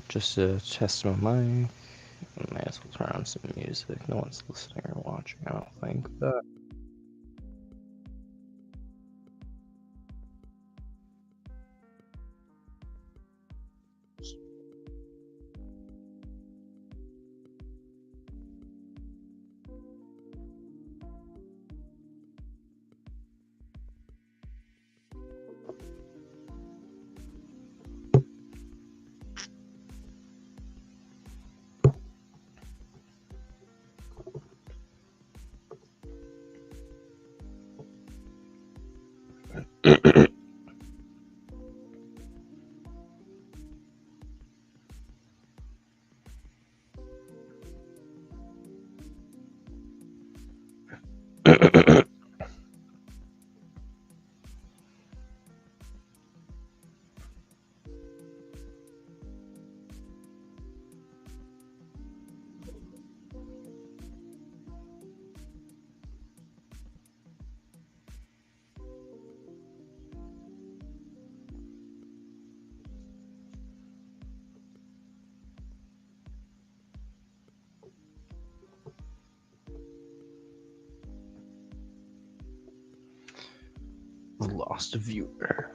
Just to test my mic. I may as well turn on some music. No one's listening or watching, I don't think. But lost a viewer.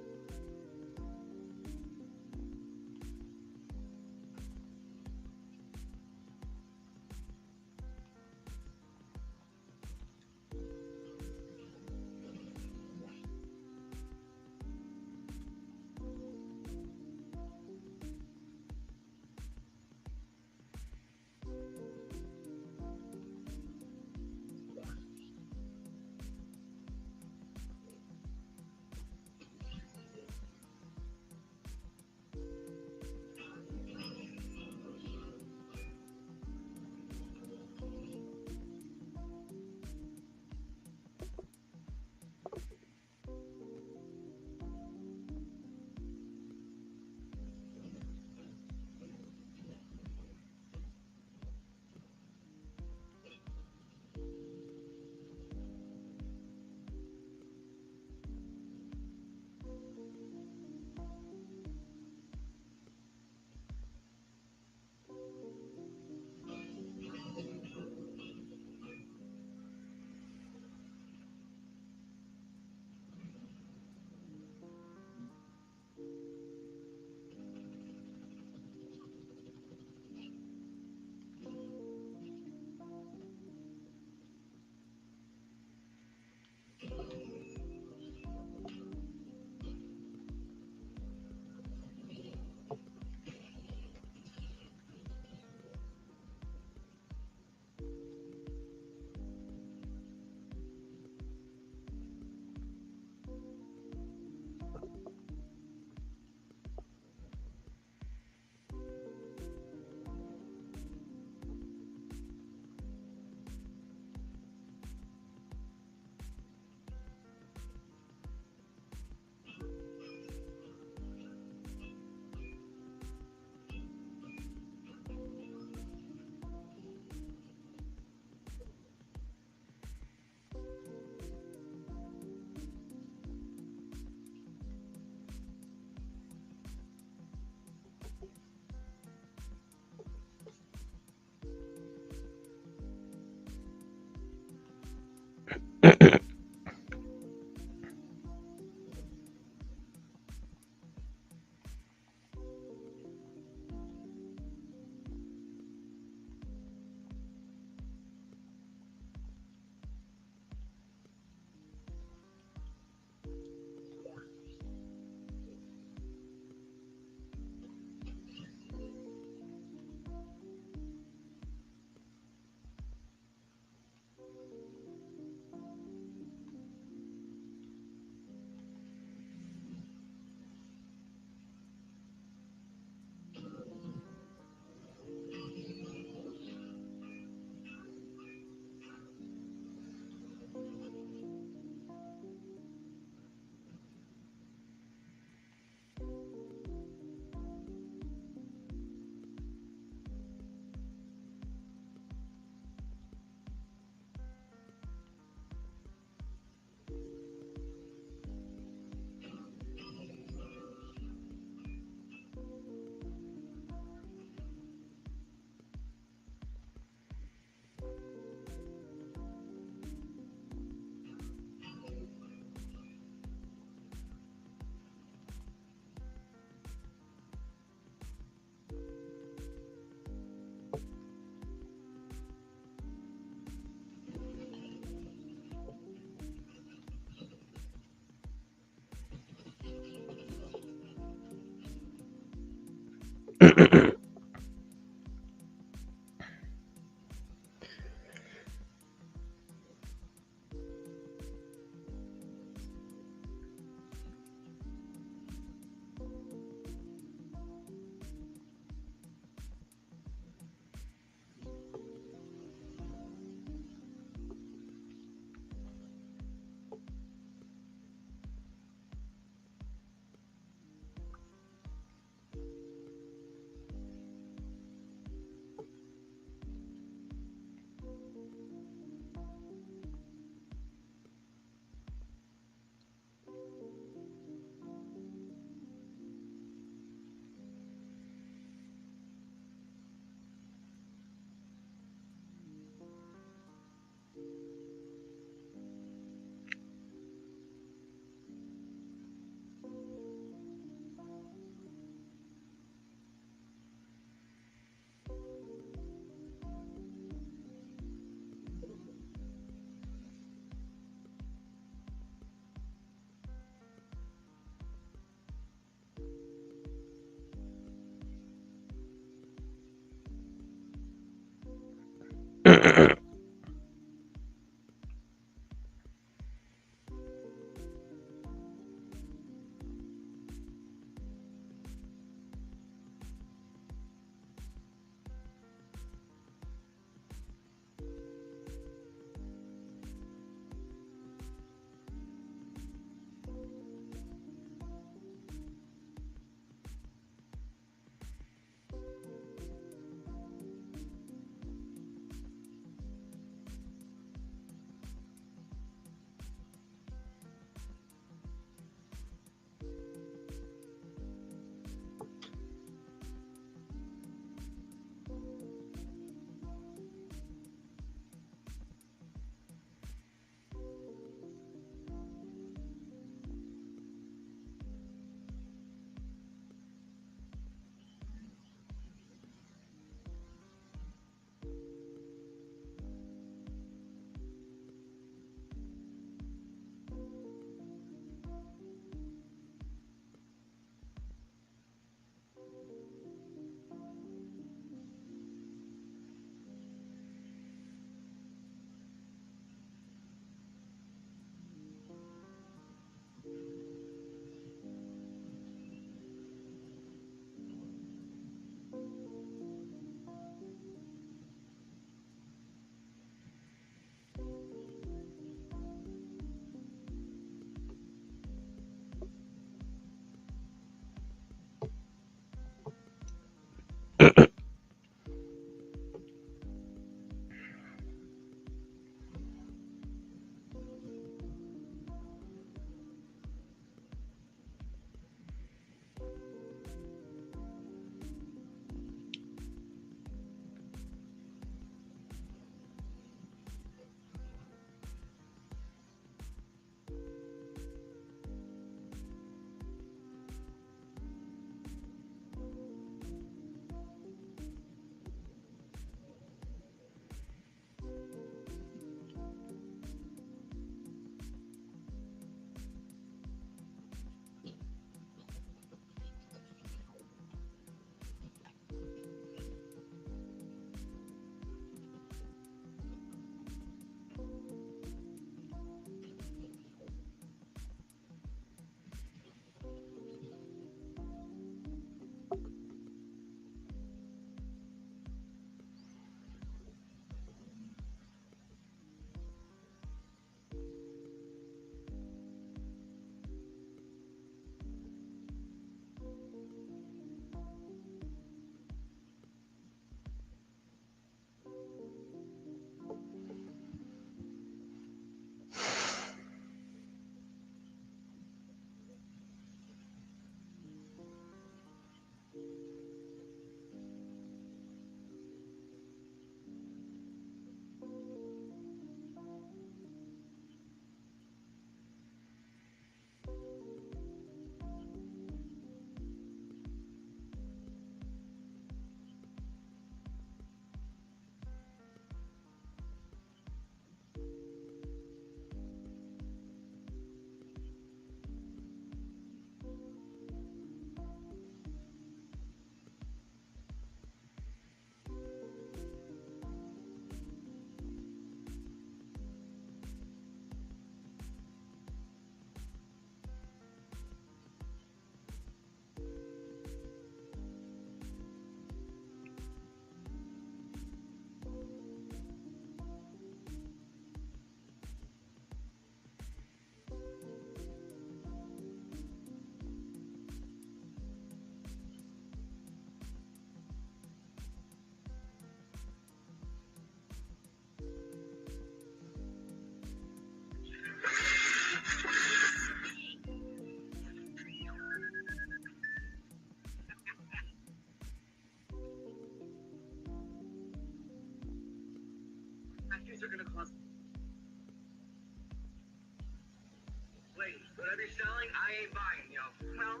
Wait, whatever you're selling, I ain't buying, yo. Well,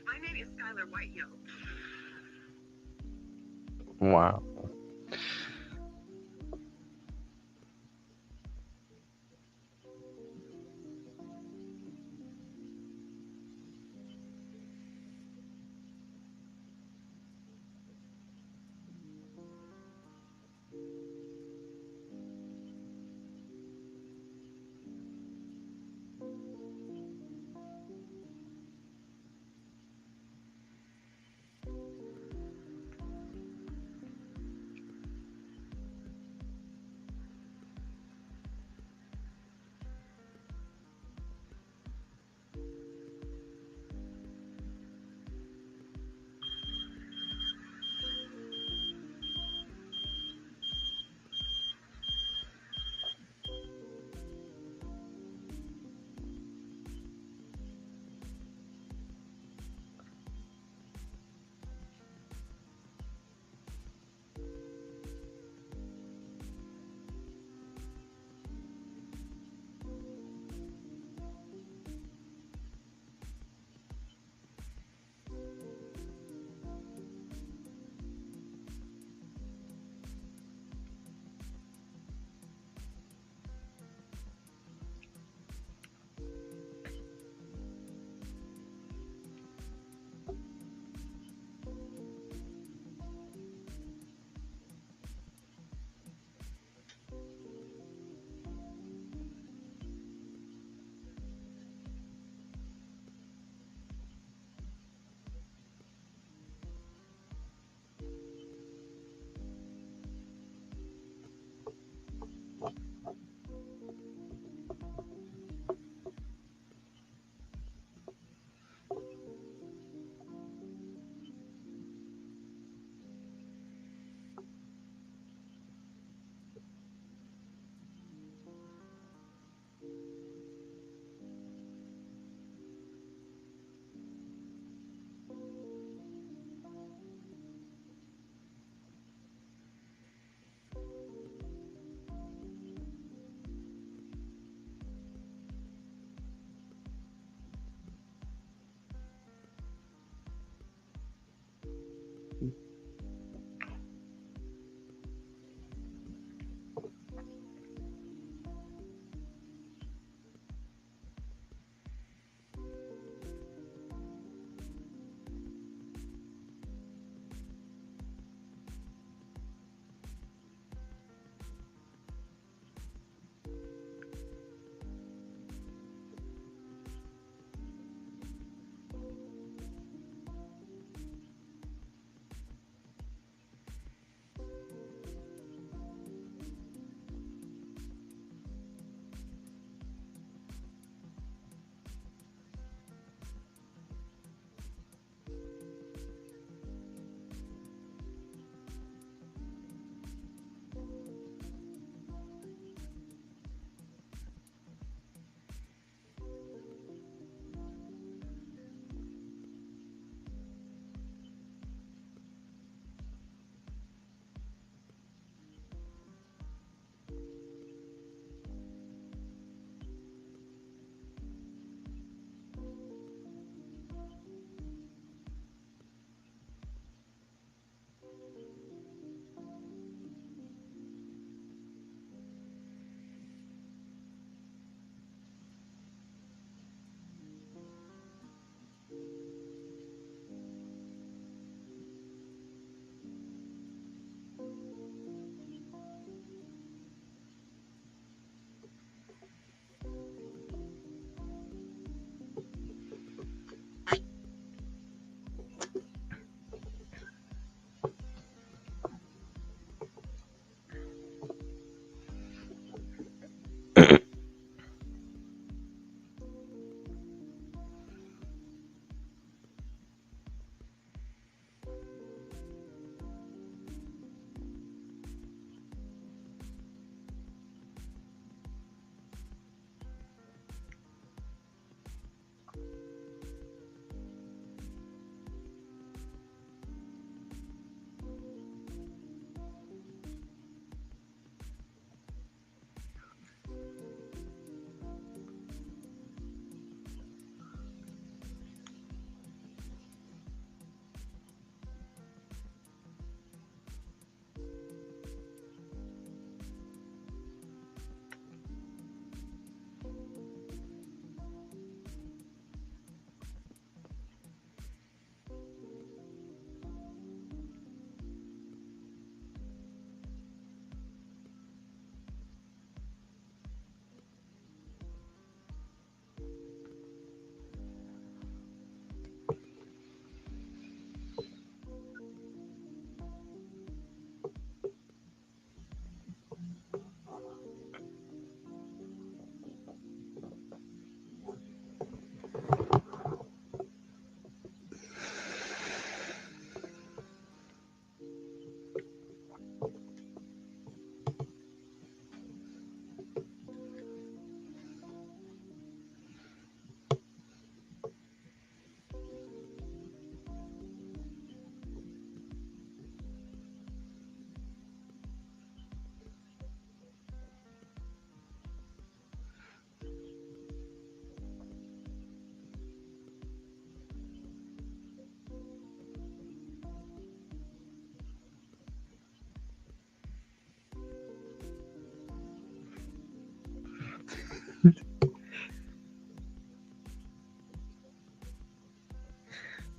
my name is Skylar White, yo. Wow.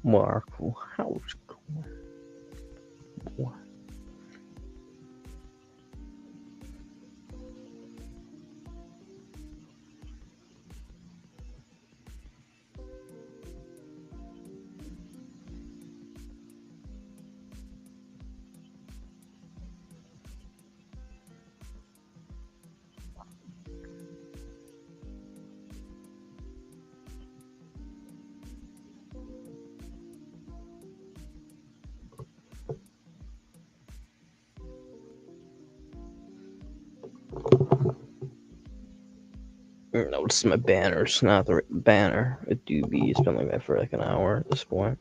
Marco, how's it going? Boy. No, it's my banner. It's not the right banner. A doobie. It's been like that for like an hour at this point.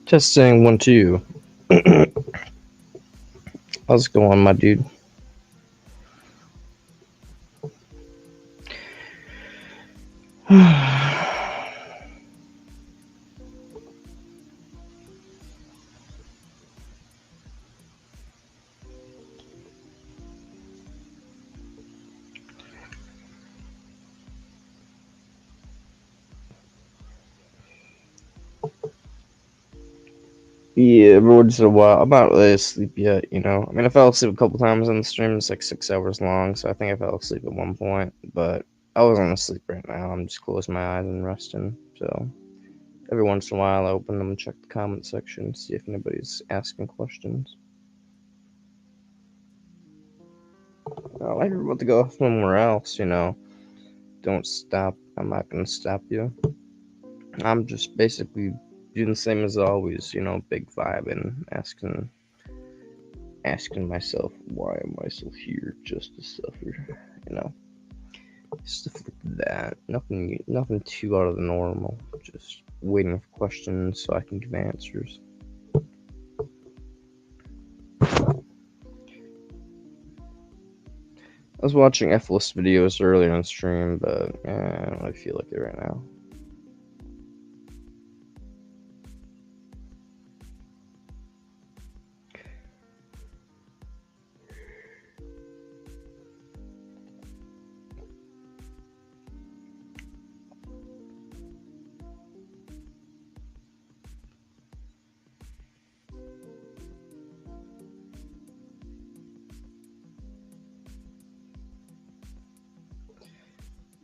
Testing 1 2. How's it going, my dude? Yeah, every once in a while. I'm not really asleep yet, you know. I mean, I fell asleep a couple times on the stream. It's like 6 hours long, so I think I fell asleep at one point. But I wasn't asleep right now. I'm just closing my eyes and resting. So every once in a while, I open them and check the comment section, see if anybody's asking questions. Like you're about to go somewhere else, you know. Don't stop. I'm not gonna stop you. I'm just basically doing the same as always, you know, big vibing, asking myself, why am I still here just to suffer? You know, stuff like that. Nothing too out of the normal. Just waiting for questions so I can give answers. I was watching F-list videos earlier on stream, but I don't really feel like it right now.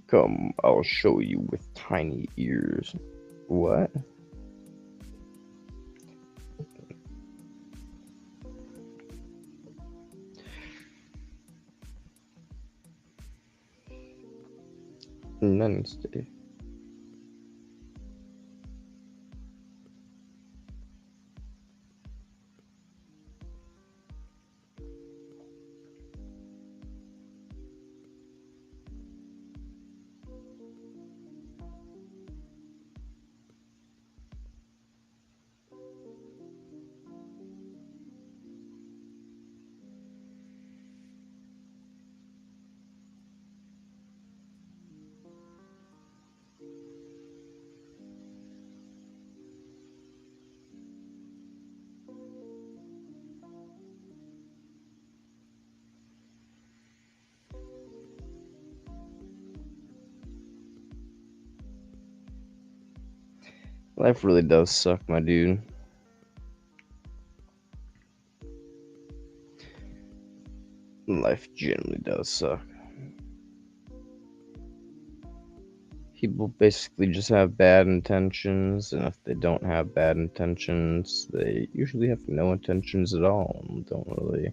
Come, I'll show you with tiny ears. What? Wednesday. Life really does suck, my dude. Life generally does suck. People basically just have bad intentions, and if they don't have bad intentions, they usually have no intentions at all and don't really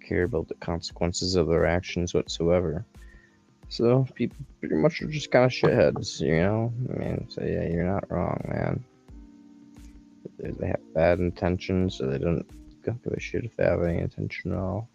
care about the consequences of their actions whatsoever. So people pretty much are just kind of shitheads, you know? I mean, so yeah, you're not wrong, man. They have bad intentions, or they don't give a shit if they have any intention at all.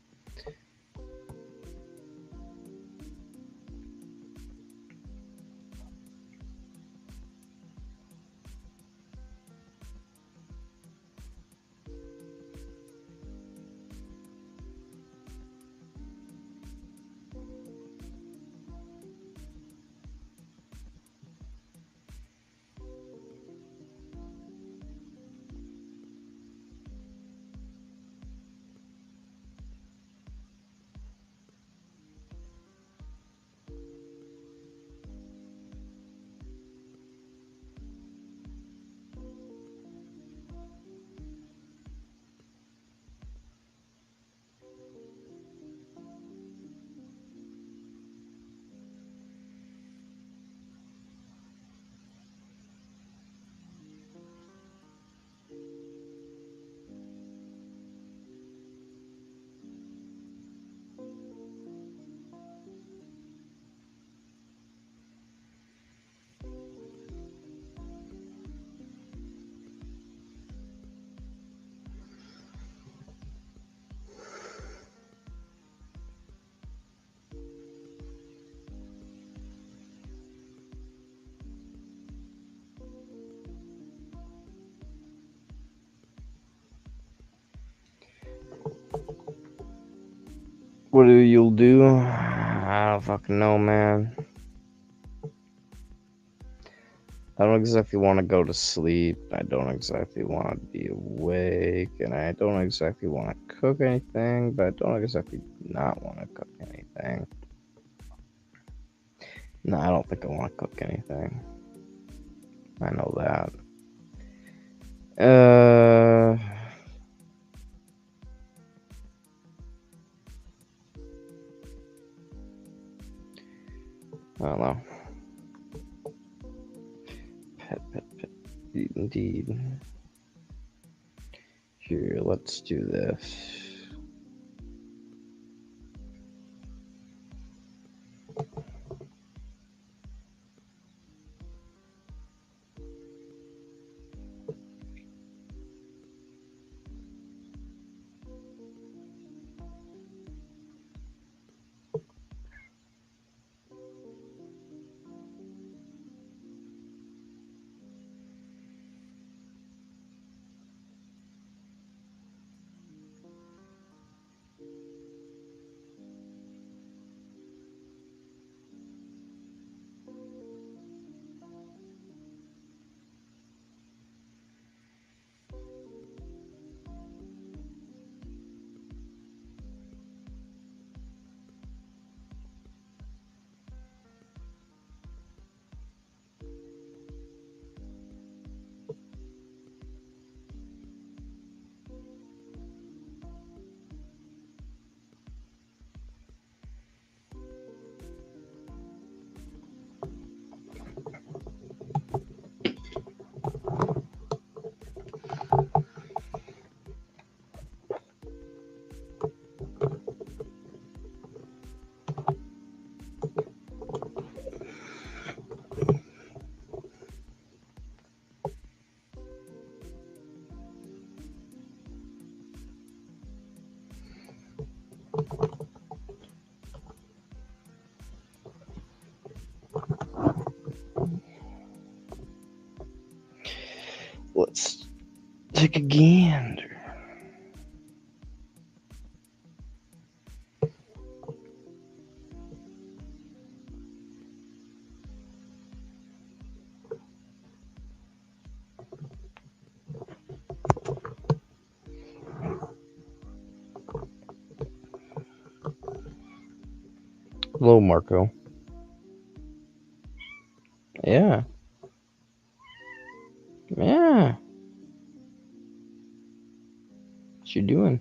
What you'll do? I don't fucking know, man. I don't exactly want to go to sleep. I don't exactly want to be awake. And I don't exactly want to cook anything. But I don't exactly not want to cook anything. No, I don't think I want to cook anything. I know that. I don't know. Pet. Indeed. Here, let's do this. Let's take a gander. Hello, Marco. Yeah. Yeah. What you doing?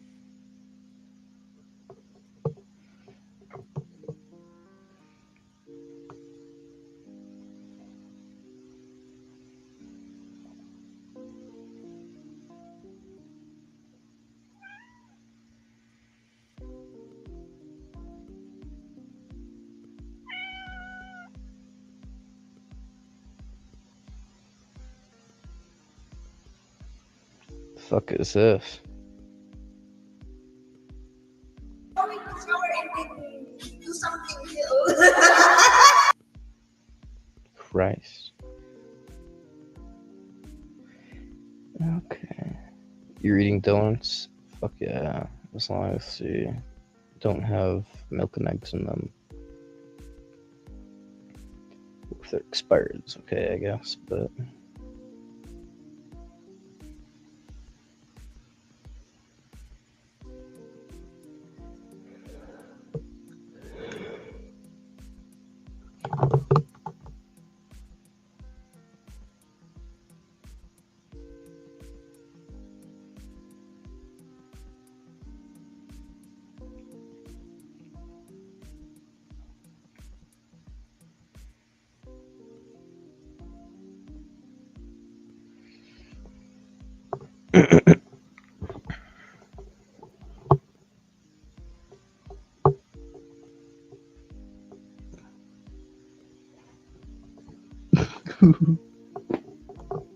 The fuck is this? Christ. Okay. You're eating donuts? Fuck yeah. As long as you don't have milk and eggs in them. If they're expired, it's okay, I guess, but...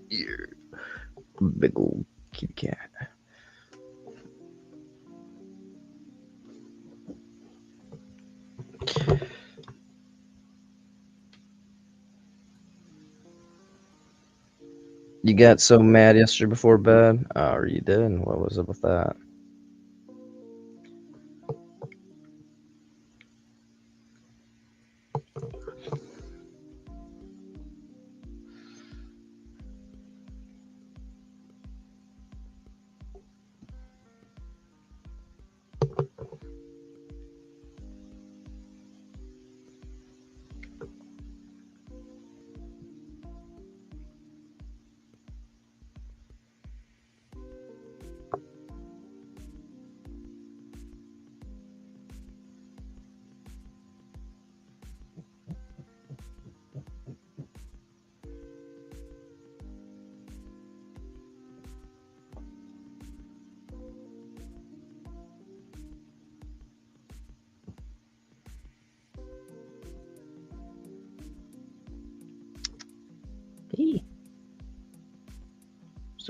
You're a big old kitty cat. You got so mad yesterday before bed? Or you did? What was it with that?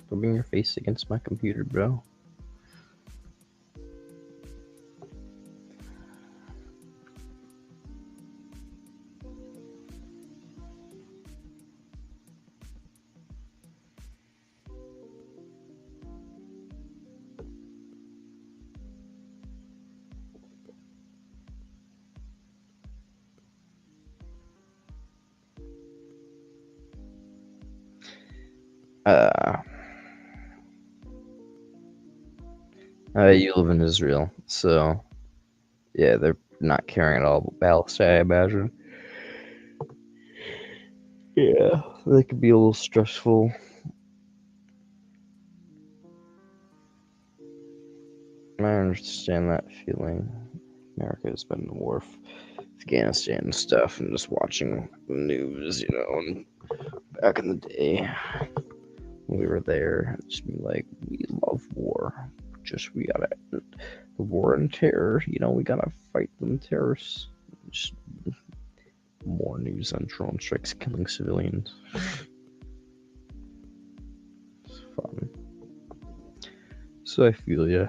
rubbing your face against my computer, bro. You live in Israel, so yeah, they're not caring at all about Palestine, I imagine. Yeah, that could be a little stressful. I understand that feeling. America's been in the war for Afghanistan and stuff, and just watching the news, you know, and back in the day when we were there, it'd just be like, we love war. Just we gotta end the war and terror, you know, we gotta fight them terrorists. Just more news on drone strikes killing civilians. It's fun. So I feel ya.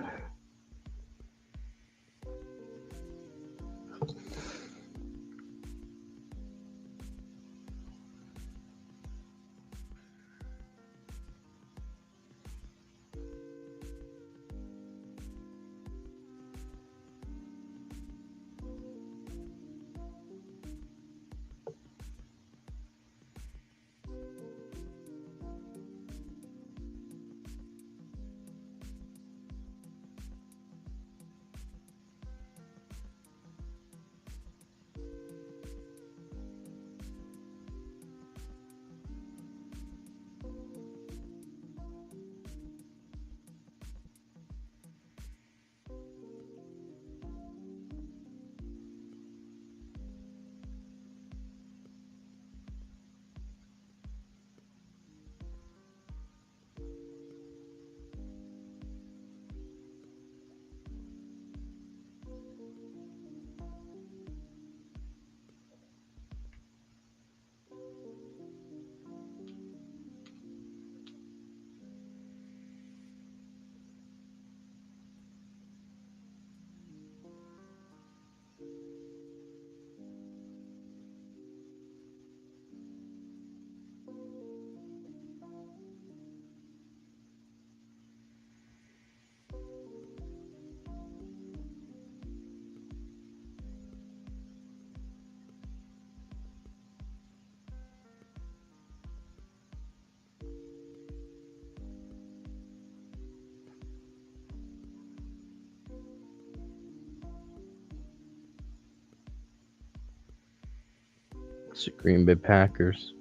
It's the Green Bay Packers.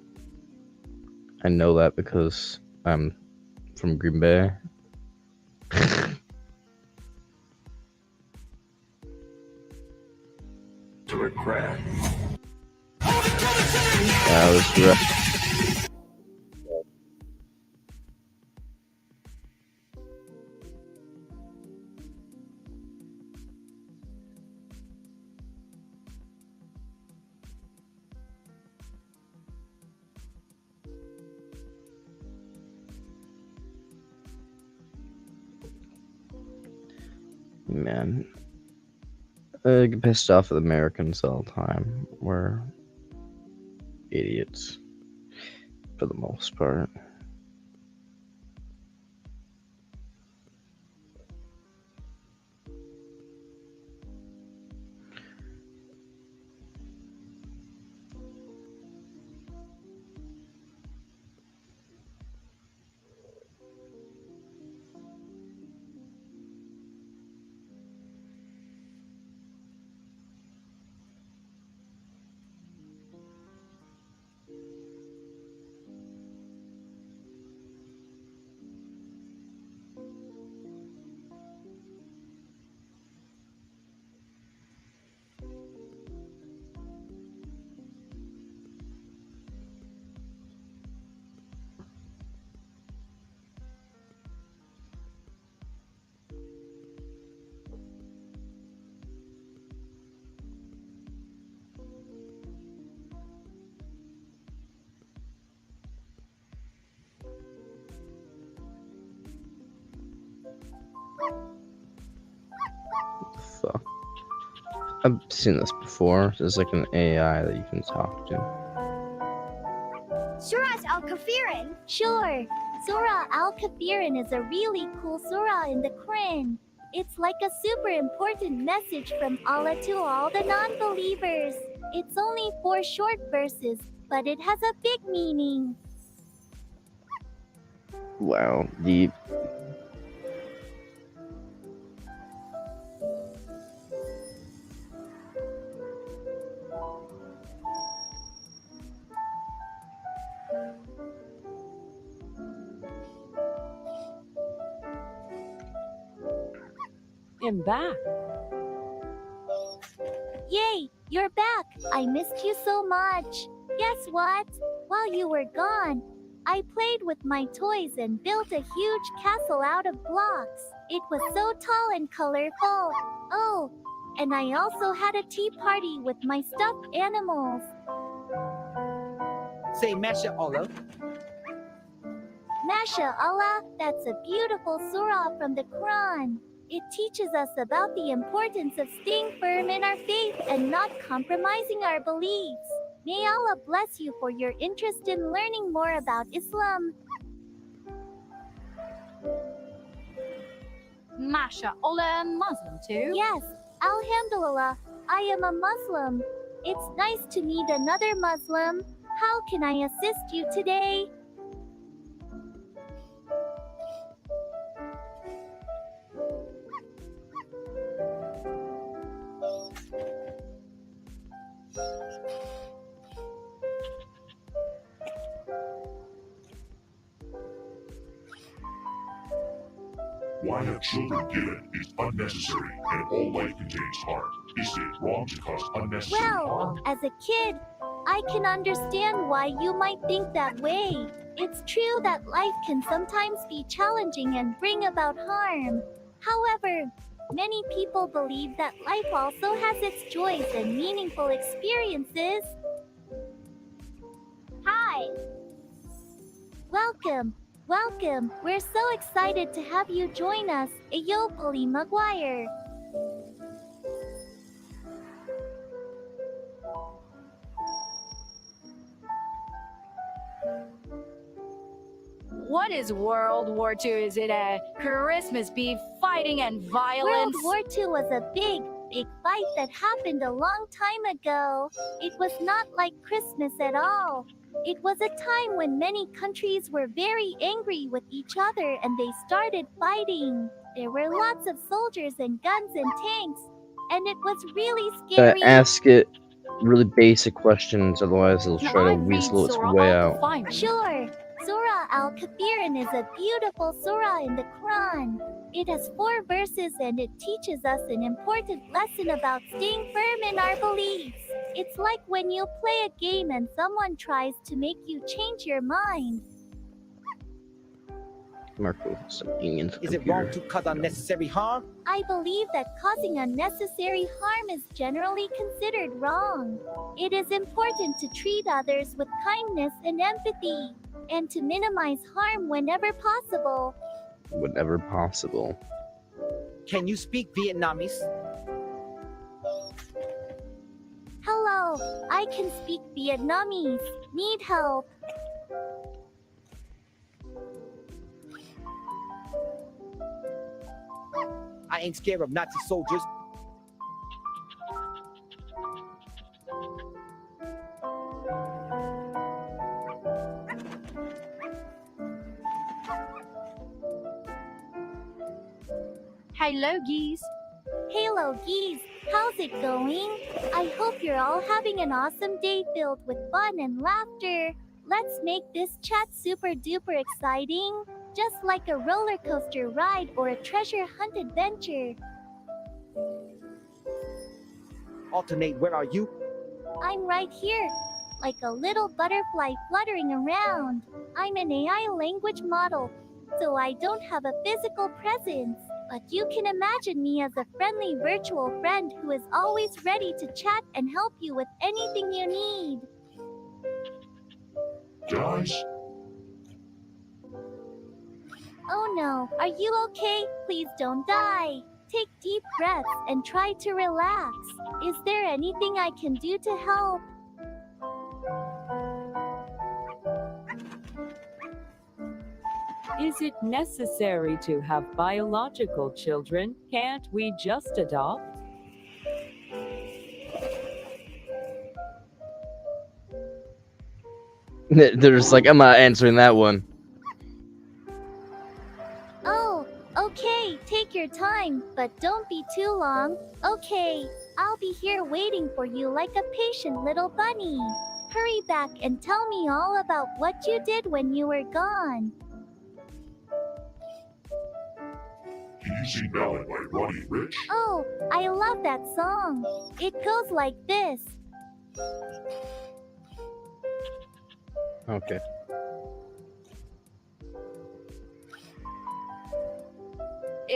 I know that because I'm from Green Bay. To regret. That was rough. Man, I get pissed off at Americans all the time. We're idiots for the most part. I've seen this before. There's like an AI that you can talk to. Surah's Al-Kafirin? Sure. Surah Al-Kafirin is a really cool surah in the Quran. It's like a super important message from Allah to all the non-believers. It's only 4 short verses, but it has a big meaning. Wow, deep. I'm back. Yay, you're back. I missed you so much. Guess what? While you were gone, I played with my toys and built a huge castle out of blocks. It was so tall and colorful. Oh, and I also had a tea party with my stuffed animals. Say MashaAllah. MashaAllah, that's a beautiful surah from the Quran. It teaches us about the importance of staying firm in our faith and not compromising our beliefs. May Allah bless you for your interest in learning more about Islam. MashaAllah, Muslim too? Yes, Alhamdulillah, I am a Muslim. It's nice to meet another Muslim. How can I assist you today? Why have children given is unnecessary, and all life contains harm. Is it wrong to cause unnecessary harm? Well, as a kid, I can understand why you might think that way. It's true that life can sometimes be challenging and bring about harm. However, many people believe that life also has its joys and meaningful experiences. Hi! Welcome! Welcome! We're so excited to have you join us, Ayo Maguire. What is World War II? Is it a Christmas beef, fighting and violence? World War II was a big fight that happened a long time ago. It was not like Christmas at all. It was a time when many countries were very angry with each other and they started fighting. There were lots of soldiers and guns and tanks, and it was really scary. Ask it really basic questions, otherwise it'll try to weasel its way out. Sure. Surah Al-Kafirin is a beautiful surah in the Quran. It has 4 verses and it teaches us an important lesson about staying firm in our beliefs. It's like when you play a game and someone tries to make you change your mind. Marco, stop being into the Is it wrong to cause unnecessary harm? I believe that causing unnecessary harm is generally considered wrong. It is important to treat others with kindness and empathy, and to minimize harm whenever possible. Whenever possible. Can you speak Vietnamese? Hello, I can speak Vietnamese. Need help? I ain't scared of Nazi soldiers. Hello, geese. Hello, geese. How's it going? I hope you're all having an awesome day filled with fun and laughter. Let's make this chat super duper exciting, just like a roller coaster ride or a treasure hunt adventure. Alternate, where are you? I'm right here, like a little butterfly fluttering around. I'm an AI language model, so I don't have a physical presence. But you can imagine me as a friendly virtual friend who is always ready to chat and help you with anything you need. Guys? Oh no, are you okay? Please don't die. Take deep breaths and try to relax. Is there anything I can do to help? Is it necessary to have biological children? Can't we just adopt? They're just like, I'm not answering that one. Oh, okay, take your time, but don't be too long. Okay, I'll be here waiting for you like a patient little bunny. Hurry back and tell me all about what you did when you were gone. Can you sing Ballad by Roddy Ricch? Oh, I love that song. It goes like this. Okay.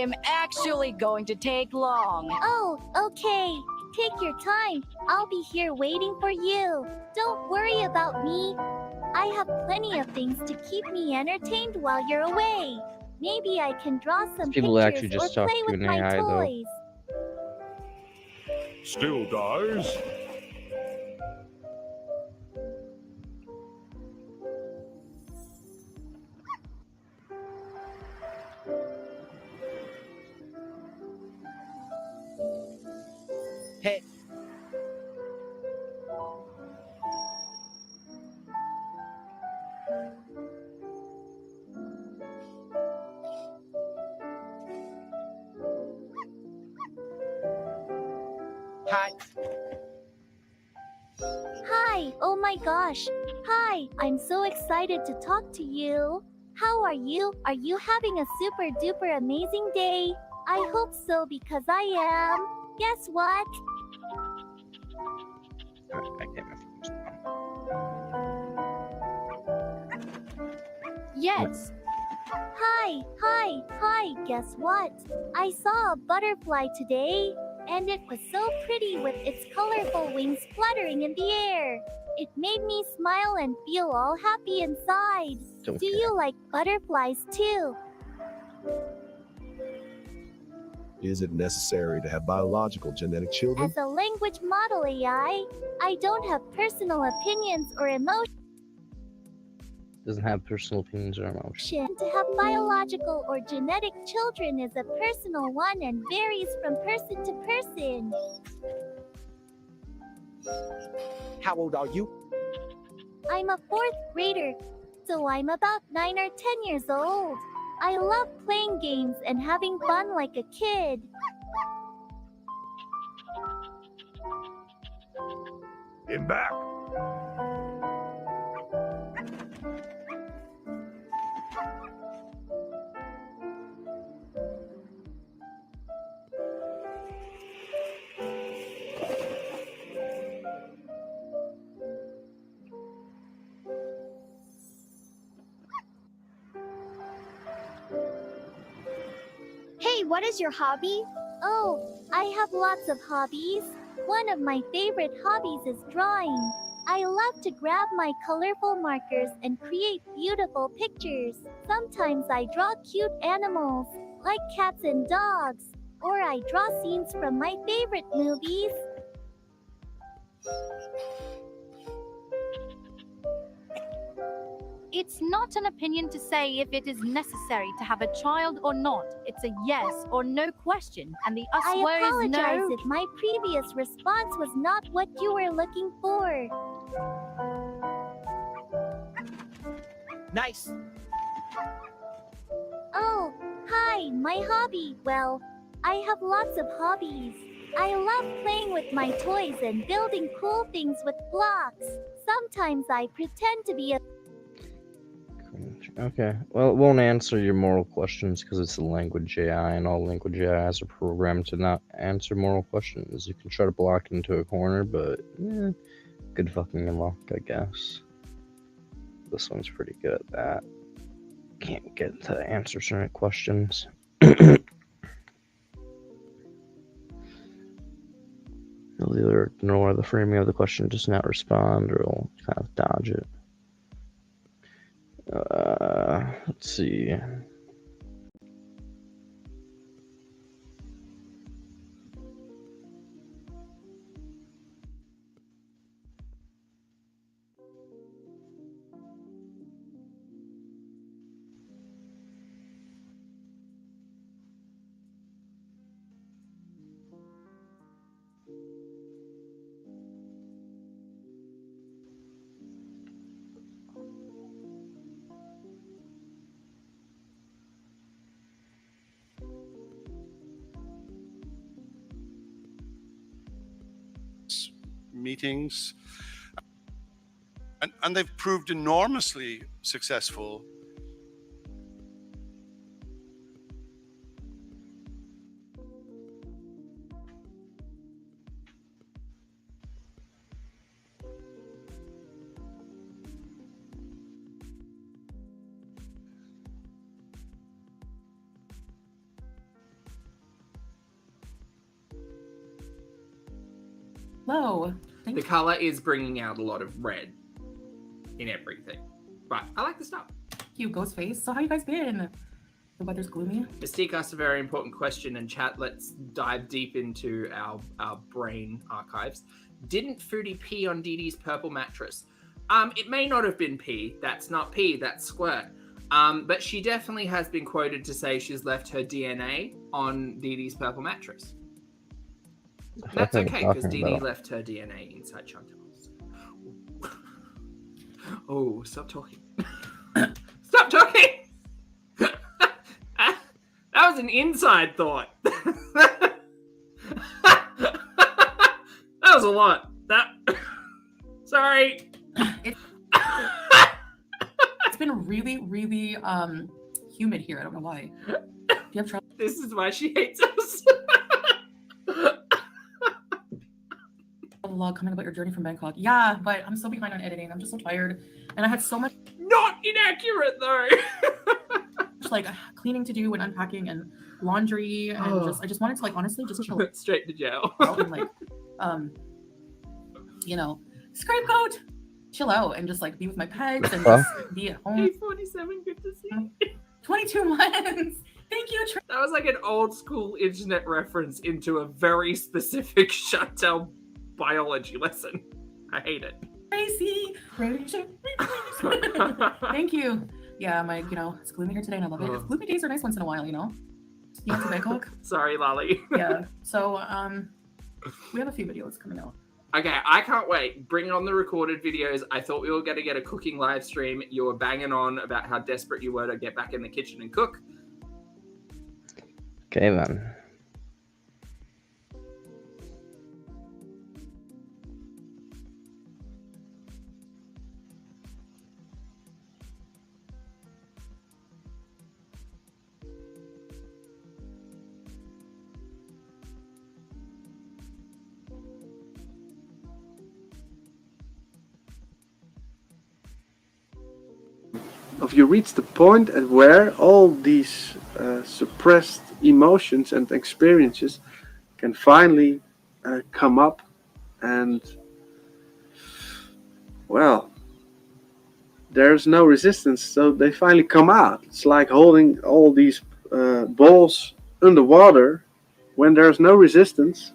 I'm actually going to take long. Oh, okay. Take your time. I'll be here waiting for you. Don't worry about me. I have plenty of things to keep me entertained while you're away. Maybe I can draw some People pictures actually just or talk play to with an my AI, though. toys. Still dies? Hey. Hi. Hi, oh my gosh. Hi, I'm so excited to talk to you. How are you? Are you having a super duper amazing day? I hope so because I am. Guess what? I can't Yes. Hi, guess what? I saw a butterfly today, and it was so pretty with its colorful wings fluttering in the air. It made me smile and feel all happy inside. Don't Do you like butterflies too? Is it necessary to have biological genetic children? As a language model AI, I don't have personal opinions or emotions. Doesn't have personal opinions or emotions. To have biological or genetic children is a personal one and varies from person to person. How old are you? I'm a 4th grader, so I'm about 9 or 10 years old. I love playing games and having fun like a kid. Get back! Hey, what is your hobby? Oh, I have lots of hobbies. One of my favorite hobbies is drawing. I love to grab my colorful markers and create beautiful pictures. Sometimes I draw cute animals, like cats and dogs, or I draw scenes from my favorite movies. It's not an opinion to say if it is necessary to have a child or not. It's a yes or no question, and the us I word is apologize no. if my previous response was not what you were looking for. Nice. Oh, hi, my hobby. Well, I have lots of hobbies. I love playing with my toys and building cool things with blocks. Sometimes I pretend to be a Okay, well, it won't answer your moral questions because it's a language AI, and all language AIs are programmed to not answer moral questions. You can try to block it into a corner, but good fucking luck, I guess. This one's pretty good at that. Can't get to answer certain questions. You'll either ignore the framing of the question, just not respond, or it'll kind of dodge it. Let's see. meetings, and they've proved enormously successful. Hello. The color is bringing out a lot of red in everything. But I like the stuff. Cute Ghostface. So how you guys been? The weather's gloomy. Mystique asked a very important question in chat. Let's dive deep into our brain archives. Didn't Foodie pee on Dee Dee's purple mattress? It may not have been pee. That's not pee. That's squirt. But she definitely has been quoted to say she's left her DNA on Dee Dee's purple mattress. That's okay, because Dee Dee left her DNA inside Chantal's. Oh, stop talking. Stop talking! That was an inside thought. That was a lot. Sorry. It's been really, really humid here. I don't know why. Do you have trouble? This is why she hates us. Vlog coming about your journey from Bangkok. Yeah, but I'm so behind on editing. I'm just so tired, and I had so much. Not inaccurate though. Just like cleaning to do and unpacking and laundry, and I just wanted to like honestly just chill. Straight to jail. And like, scapegoat, chill out and just like be with my pets and just be at home. 47, good to see you. 22 months. Thank you. That was like an old school internet reference into a very specific Chantal biology lesson. I hate it. Crazy. Thank you. Yeah, it's gloomy here today and I love it. Gloomy days are nice once in a while, You went to Bangkok? Sorry, Lolly. Yeah. So we have a few videos coming out. Okay, I can't wait. Bring on the recorded videos. I thought we were going to get a cooking live stream. You were banging on about how desperate you were to get back in the kitchen and cook. Okay, man. Of you reach the point at where all these suppressed emotions and experiences can finally come up, and well, there's no resistance, so they finally come out. It's like holding all these balls underwater when there's no resistance.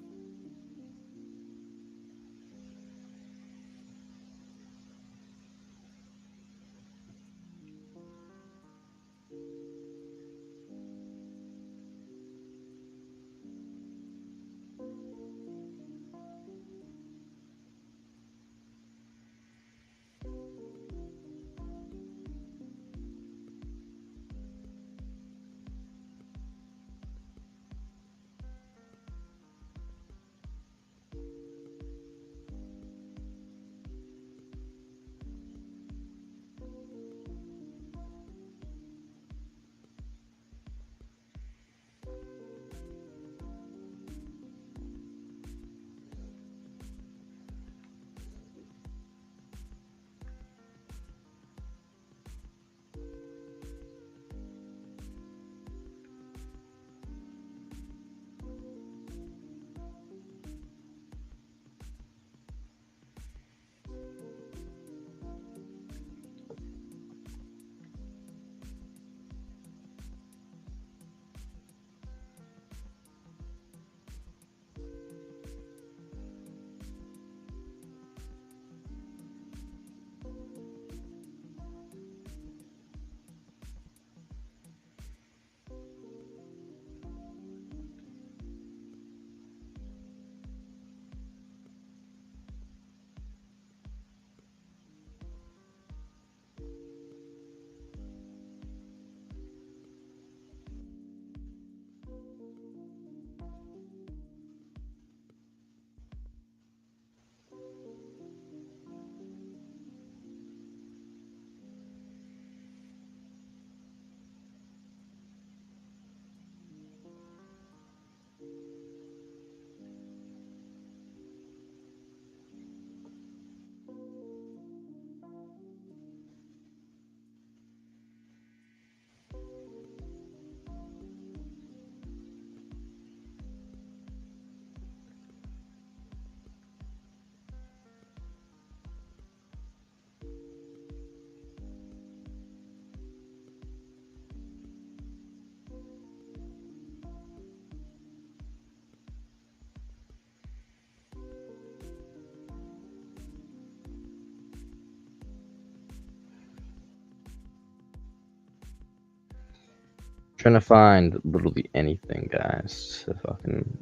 trying to find literally anything, guys, to fucking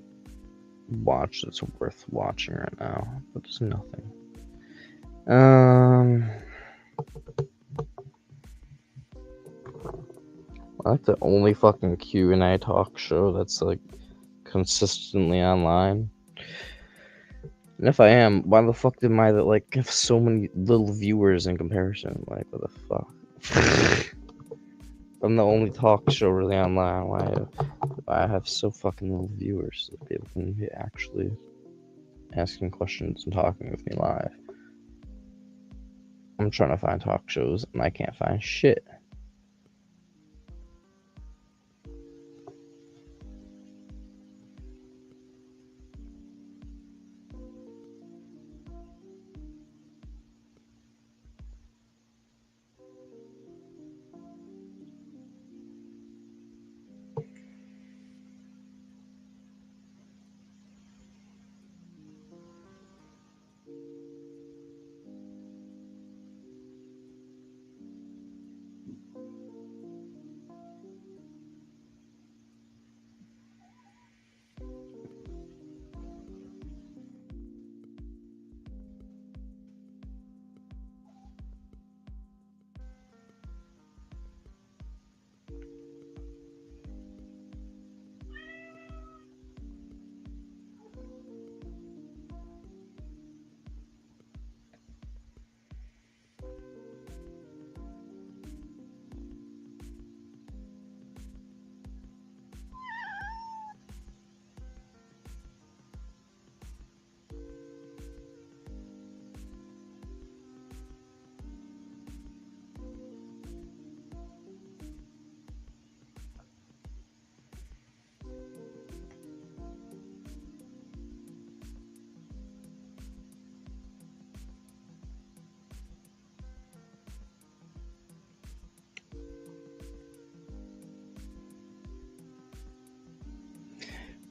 watch that's worth watching right now, but there's nothing. I like the only fucking Q&A talk show that's like consistently online. And if I am, why the fuck did my like have so many little viewers in comparison? Like, what the fuck? I'm the only talk show really online. Why I have so fucking little viewers that people can be actually asking questions and talking with me live. I'm trying to find talk shows and I can't find shit.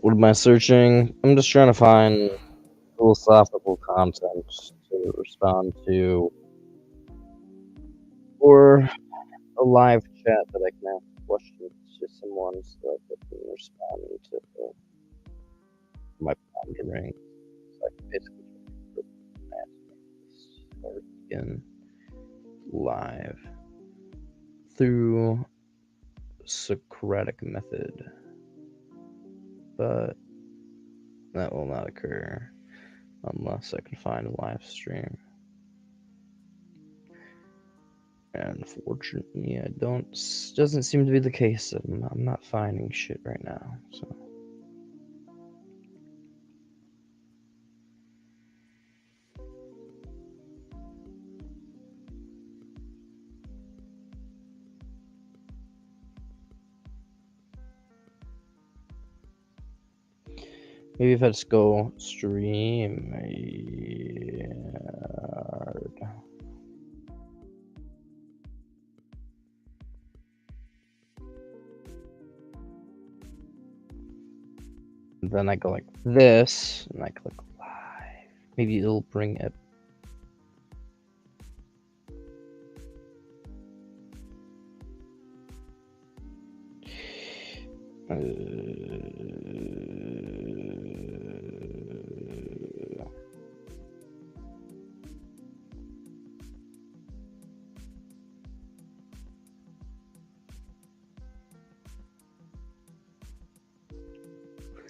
What am I searching? I'm just trying to find philosophical content to respond to, or a live chat that I can ask questions to someone so that I can respond to my pondering. So I can basically or begin live through Socratic method, but that will not occur unless I can find a live stream. Unfortunately, I don't. Doesn't seem to be the case. I'm not finding shit right now. So maybe if I just go stream. Then I go like this, and I click live. Maybe it'll bring it.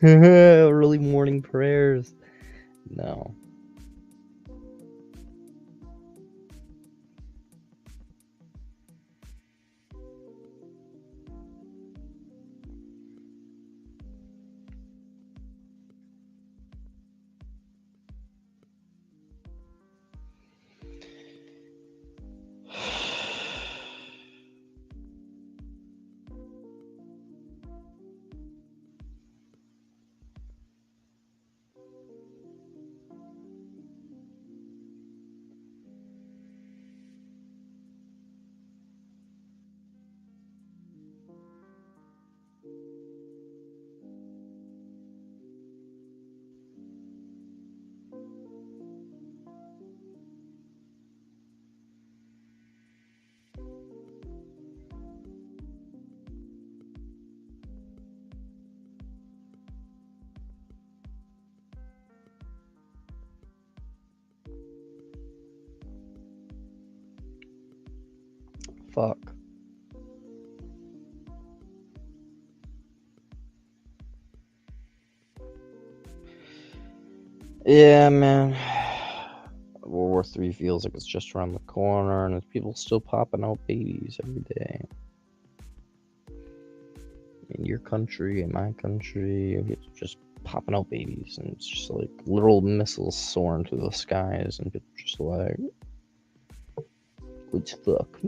Early morning prayers. No. fuck? Yeah, man. World War III feels like it's just around the corner, and there's people still popping out babies every day. In your country, in my country, it's just popping out babies, and it's just like literal missiles soaring through the skies, and people just like, what the fuck?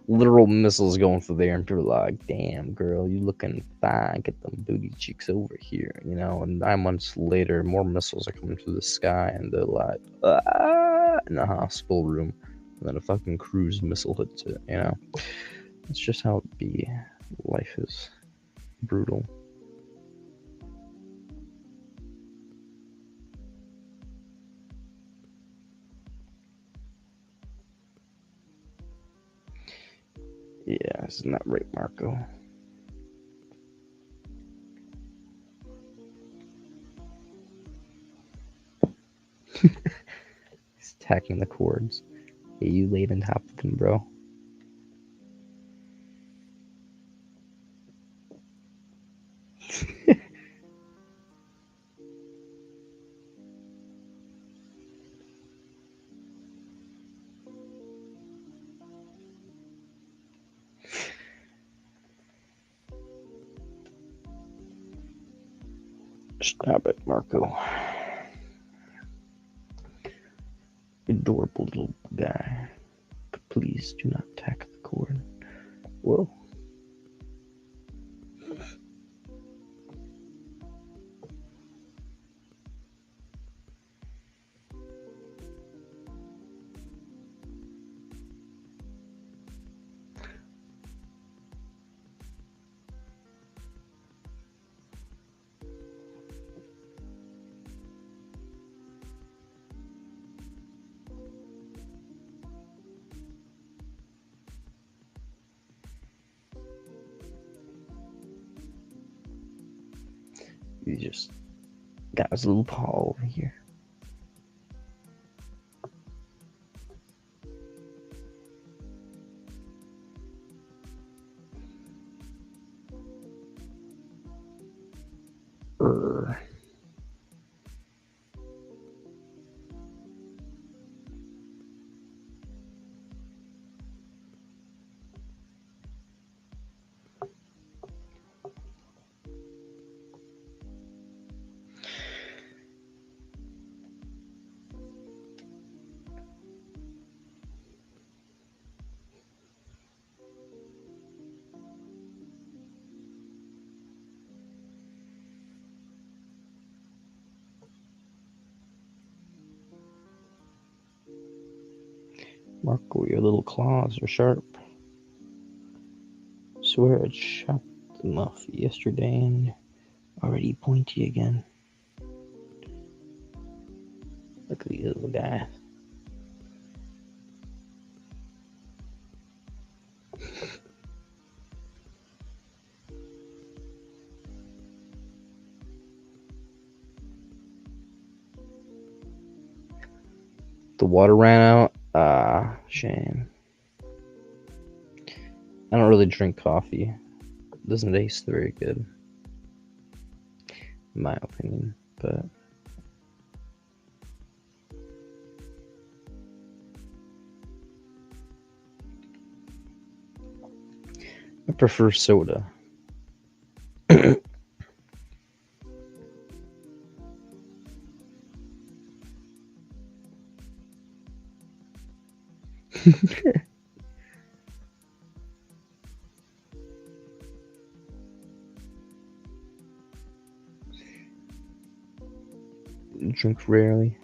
Literal missiles going through there, and people are like, damn, girl, you looking fine, get them booty cheeks over here, you know? And 9 months later, more missiles are coming through the sky, and they're like, ah, in a hospital room, and then a fucking cruise missile hits it, you know? It's just how it be. Life is brutal. Yeah, isn't that right, Marco? He's attacking the chords. Hey, you laid on top of him, bro. Stop it, Marco. Adorable little guy. But please do not attack the cord. Whoa. He just got his little paw over here. Marco, your little claws are sharp. Swear it shot them off yesterday and already pointy again. Look at you, little guy. The water ran out. Ah, shame. I don't really drink coffee. It doesn't taste very good, in my opinion, but I prefer soda. Drink rarely.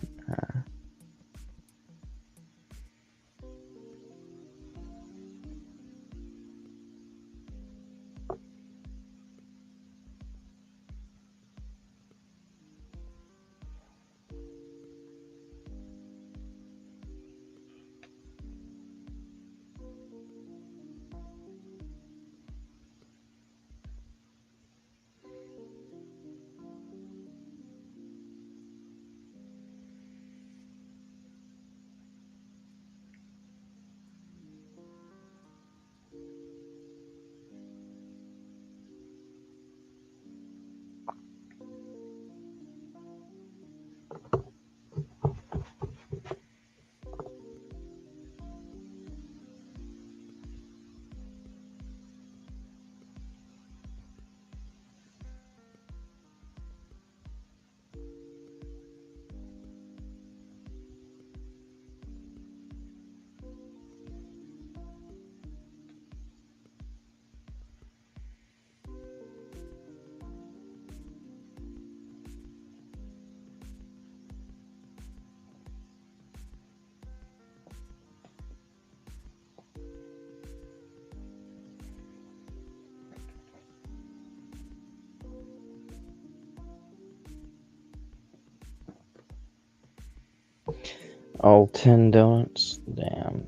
All 10 donuts? Damn.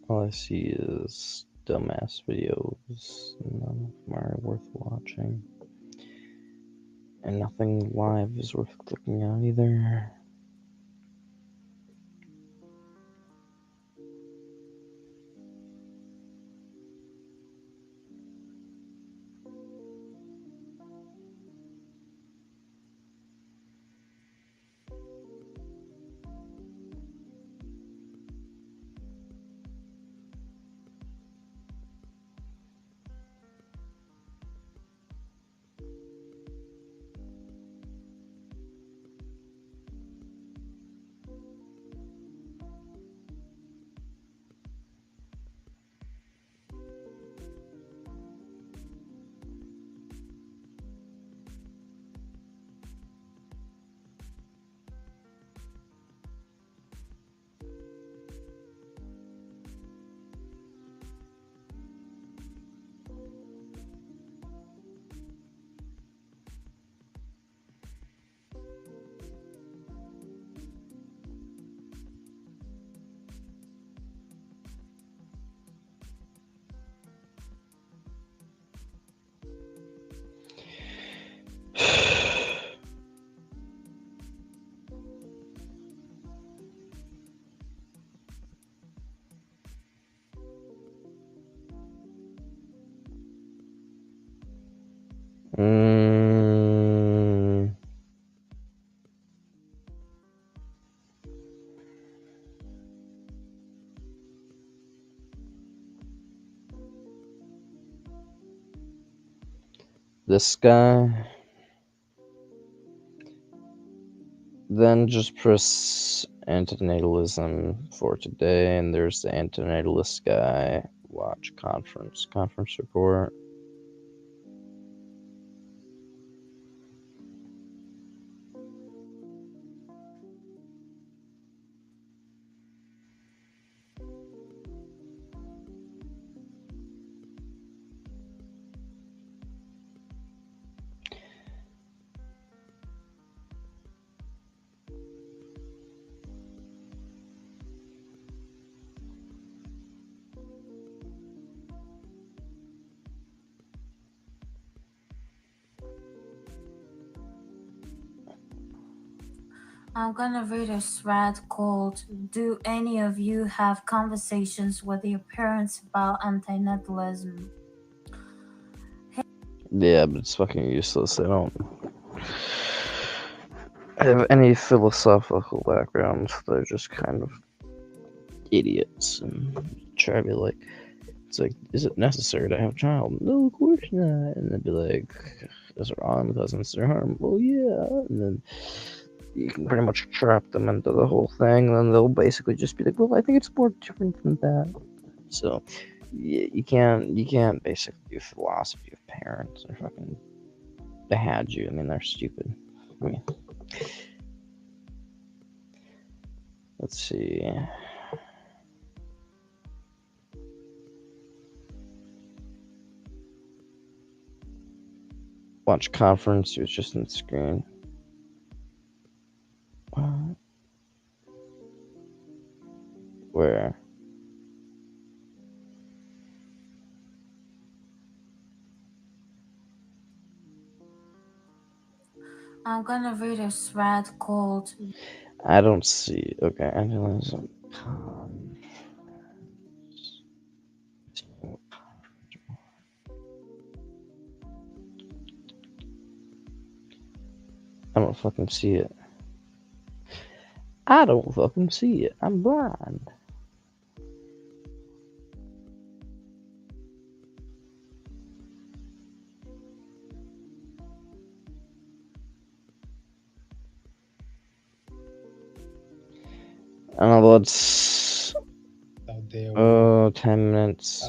All I see is dumbass videos. None of them are worth watching. And nothing live is worth clicking on either. This guy. Then just press antinatalism for today, and there's the antinatalist guy. Watch conference report. I'm gonna read a thread called "Do any of you have conversations with your parents about antinatalism?" Yeah, but it's fucking useless. They don't have any philosophical background. They're just kind of idiots and try to be like, it's like, is it necessary to have a child? No, of course not. And then be like, is it wrong? Doesn't it harm? Well, yeah. And then you can pretty much trap them into the whole thing. And then they'll basically just be like, well, I think it's more different than that. So you can't basically do philosophy of parents. They're fucking, they had you. I mean, they're stupid. I mean, let's see. Watch conference. It was just on the screen. What? Where? I'm gonna read a thread called I don't see. Okay, annualism. I don't fucking see it. I don't fucking see it. I'm blind. I don't know, let's... Oh, 10 minutes.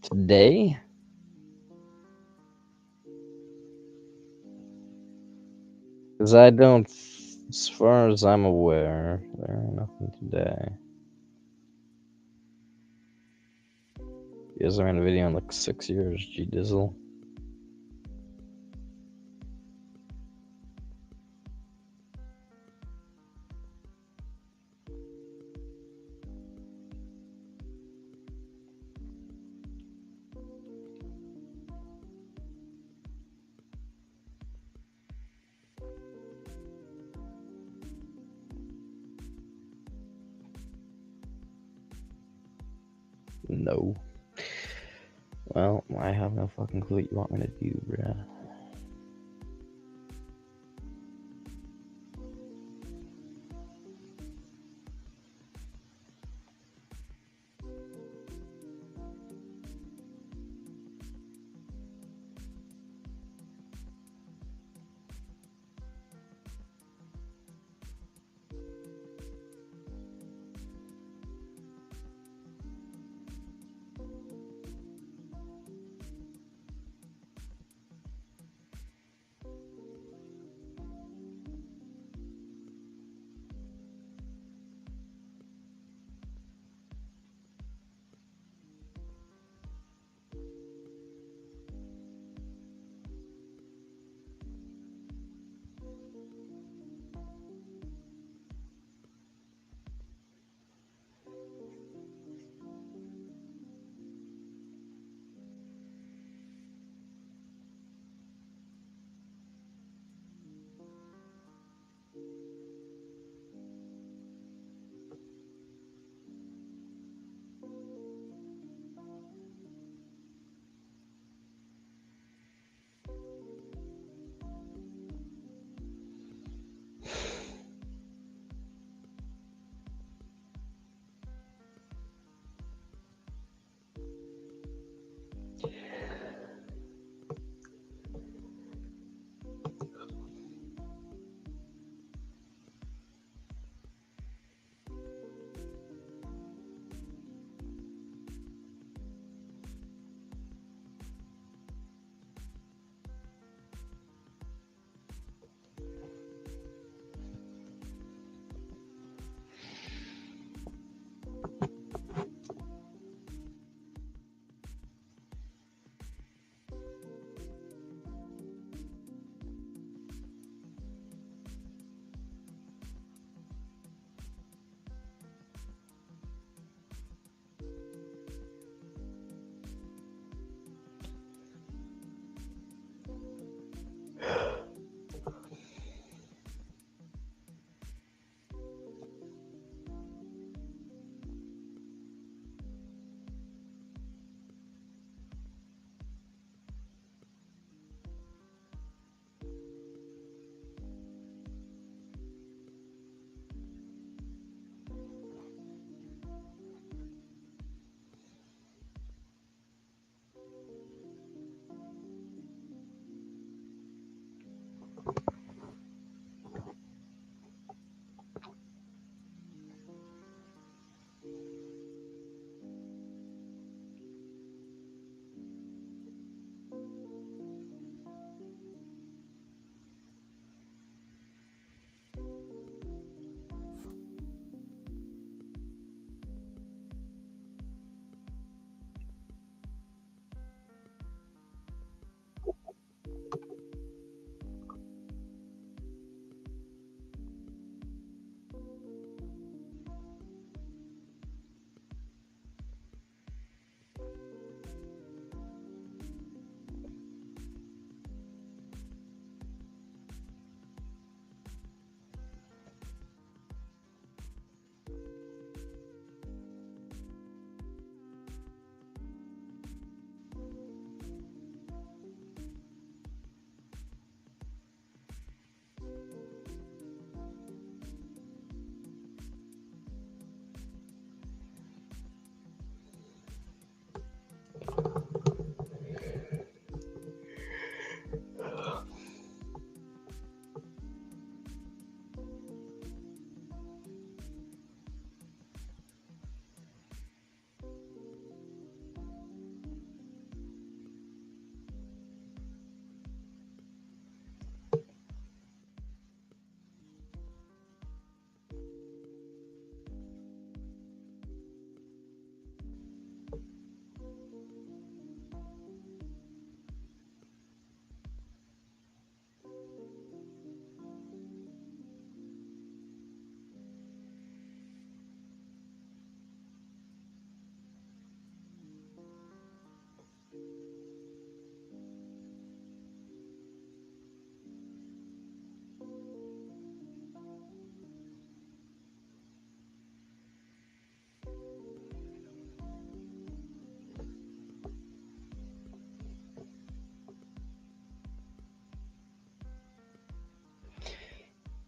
Today? Because I don't, as far as I'm aware, there ain't nothing today. He hasn't made a video in like 6 years, G Dizzle. No. Well, I have no fucking clue what you want me to do, bruh.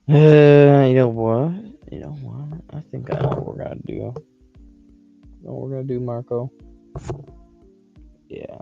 You know what? You know what? I think I know what we're gonna do. You know what we're gonna do, Marco? Yeah.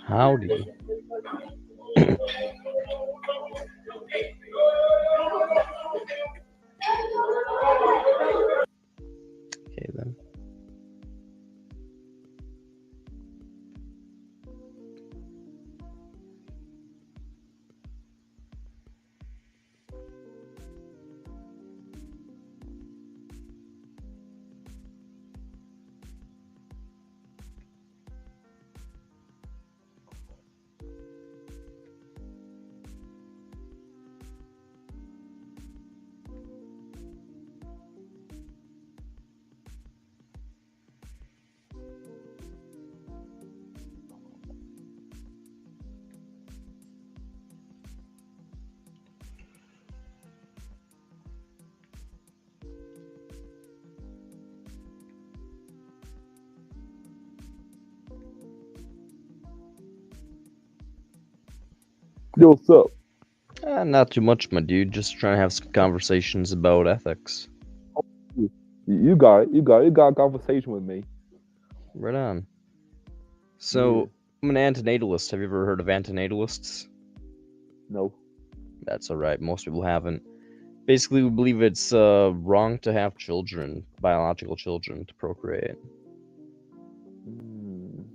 Howdy. Okay then. Yo, what's up? Not too much, my dude. Just trying to have some conversations about ethics. You got it. You got it. You got a conversation with me. Right on. So, I'm an antinatalist. Have you ever heard of antinatalists? No. That's alright. Most people haven't. Basically, we believe it's wrong to have children, biological children, to procreate.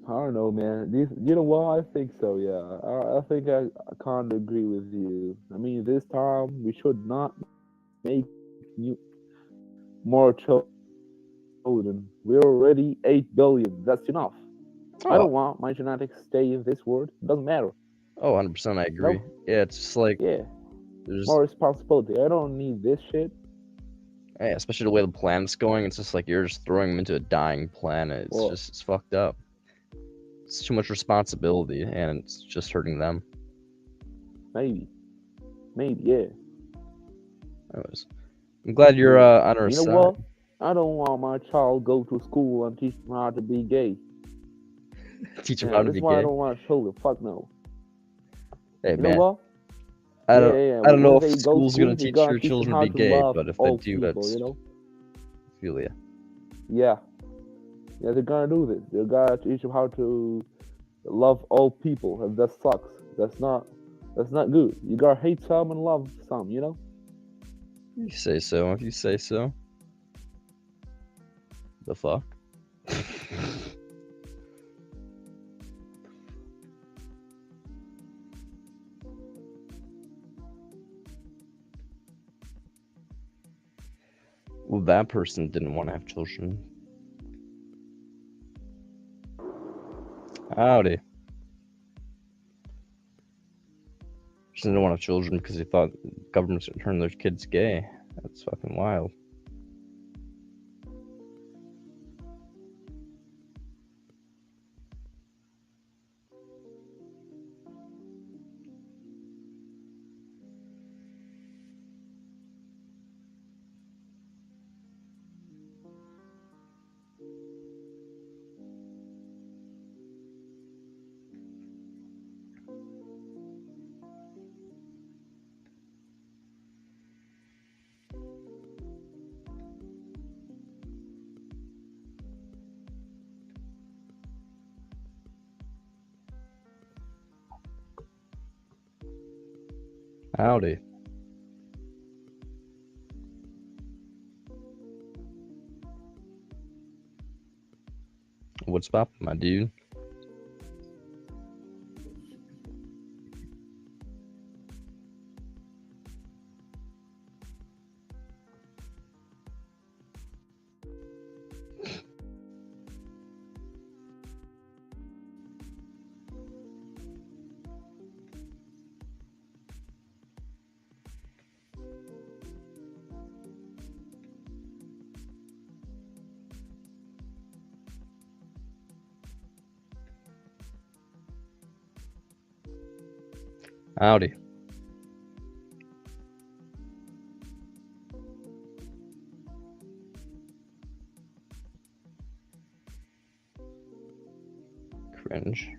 I don't know, man. You know what? I think so. Yeah, I think I kind of agree with you. I mean, this time we should not make more children. We're already 8 billion. That's enough. I Oh. don't want my genetics stay in this world. Doesn't matter. Oh, 100% I agree. Nope. Yeah, it's just like... Yeah. There's... More responsibility. I don't need this shit. Yeah, especially the way the planet's going. It's just like you're just throwing them into a dying planet. It's just... It's fucked up. It's too much responsibility, and it's just hurting them. Maybe, yeah. Anyways, I'm glad you're on our You know side. what? I don't want my child go to school and teach them how to be gay. Teach them how to be That's why gay? I don't want children. Fuck no. Hey, you man. know what? I don't know When if they go school's gonna school, teach you your teach them children to how be to gay, love but if they all do, people, that's... you know? Feel ya. Yeah. Yeah, they're gonna do this. They're gonna teach them how to love all people, and that sucks. That's not good. You gotta hate some and love some, you know? You say so, if you say so. The fuck? Well, that person didn't want to have children. Howdy. Person didn't want to have children because he thought governments would turn their kids gay. That's fucking wild. Howdy. What's up, my dude? Howdy. Cringe.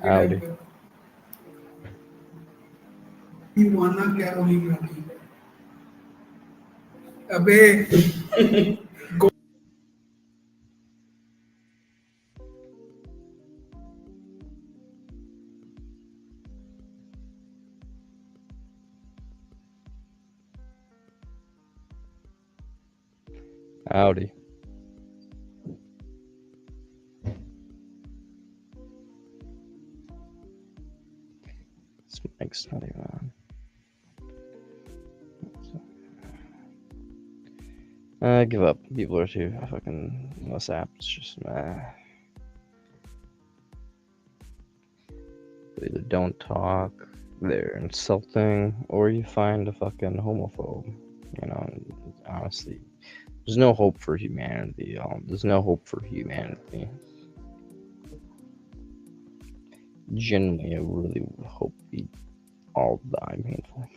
Howdy. Iguana क्या होगी अबे Howdy. This mic's not even on. I give up. People are too fucking. This app is just meh. They either don't talk, they're insulting, or you find a fucking homophobe. You know, honestly, there's no hope for humanity. There's no hope for humanity. Genuinely, I really hope we all die painfully.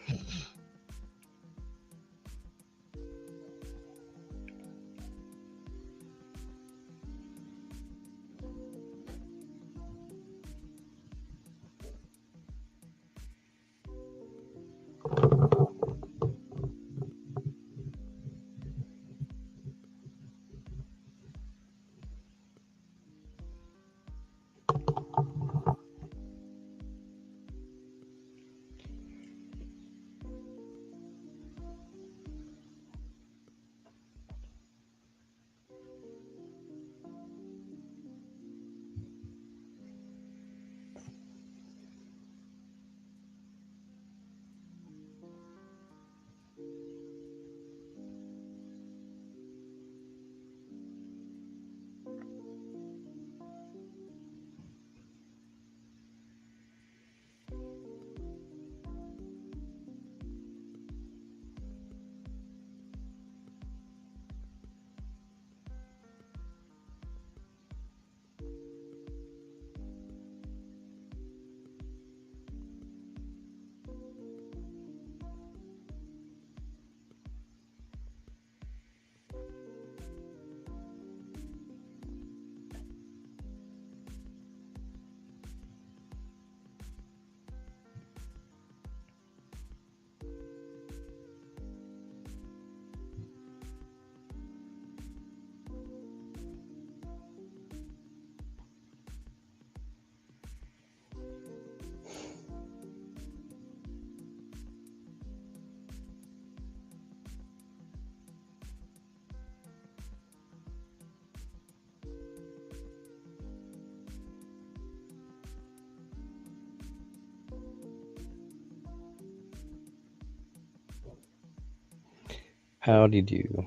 Howdy do.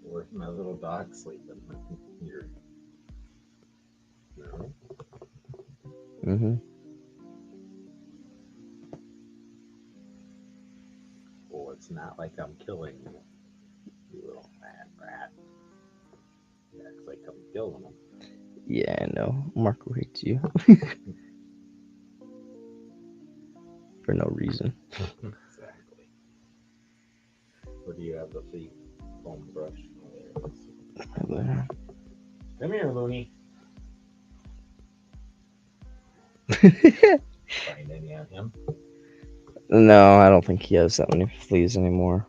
Or my little dog sleeping. Here. No. Mm-hmm. Well, it's not like I'm killing you, you little fat rat. He acts like I'm killing him. Yeah, I know. Marco hates you. For no reason. Exactly. Where do you have the feet foam brush? Oh, there it is. There. Come here, Looney. Find any on him? No, I don't think he has that many fleas anymore.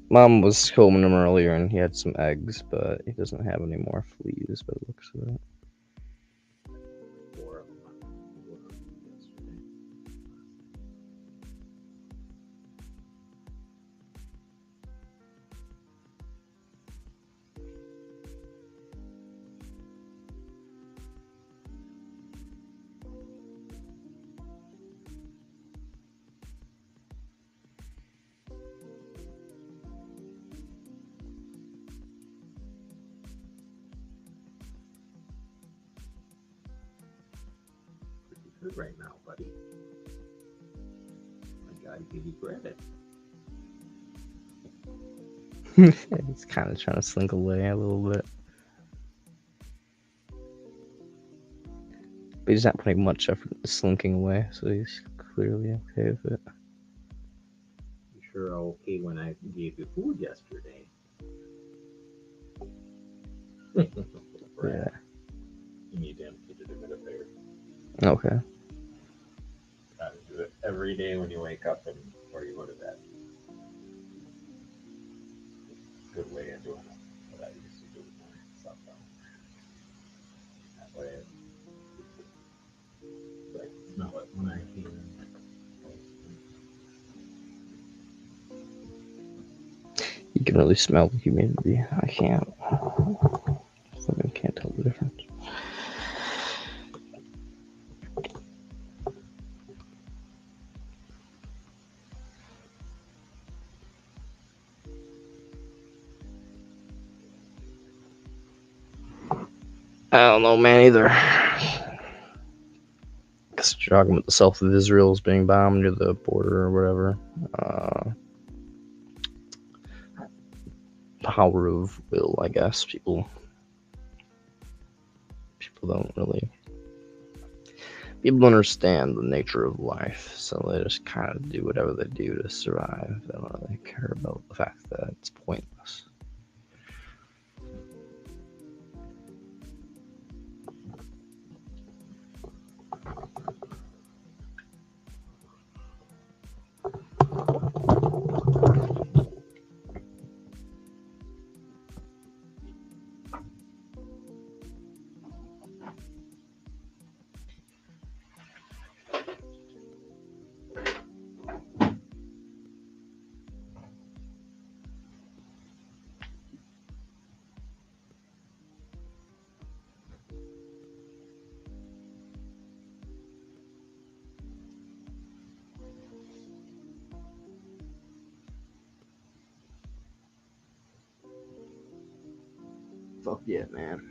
Mom was combing him earlier and he had some eggs, but he doesn't have any more fleas by the looks of it. 4 of them yesterday. Pretty good right now, buddy. I gotta give you credit. He's kind of trying to slink away a little bit. But he's not putting much effort into slinking away, so he's clearly okay with it. You sure are okay when I gave you food yesterday. Yeah. You need to empty the humidifier. Okay. Gotta do it every day when you wake up and before you go to bed. Good way of doing it. What I used to do with my stuff. That way I can smell it when I came in. You can really smell the humidity. I can't. I can't tell the difference. I don't know, man, either. Guess you're talking about the south of Israel is being bombed near the border or whatever. Power of will, I guess. People don't really. People understand the nature of life, so they just kind of do whatever they do to survive. They don't really care about the fact that it's pointless. Fuck yeah, man.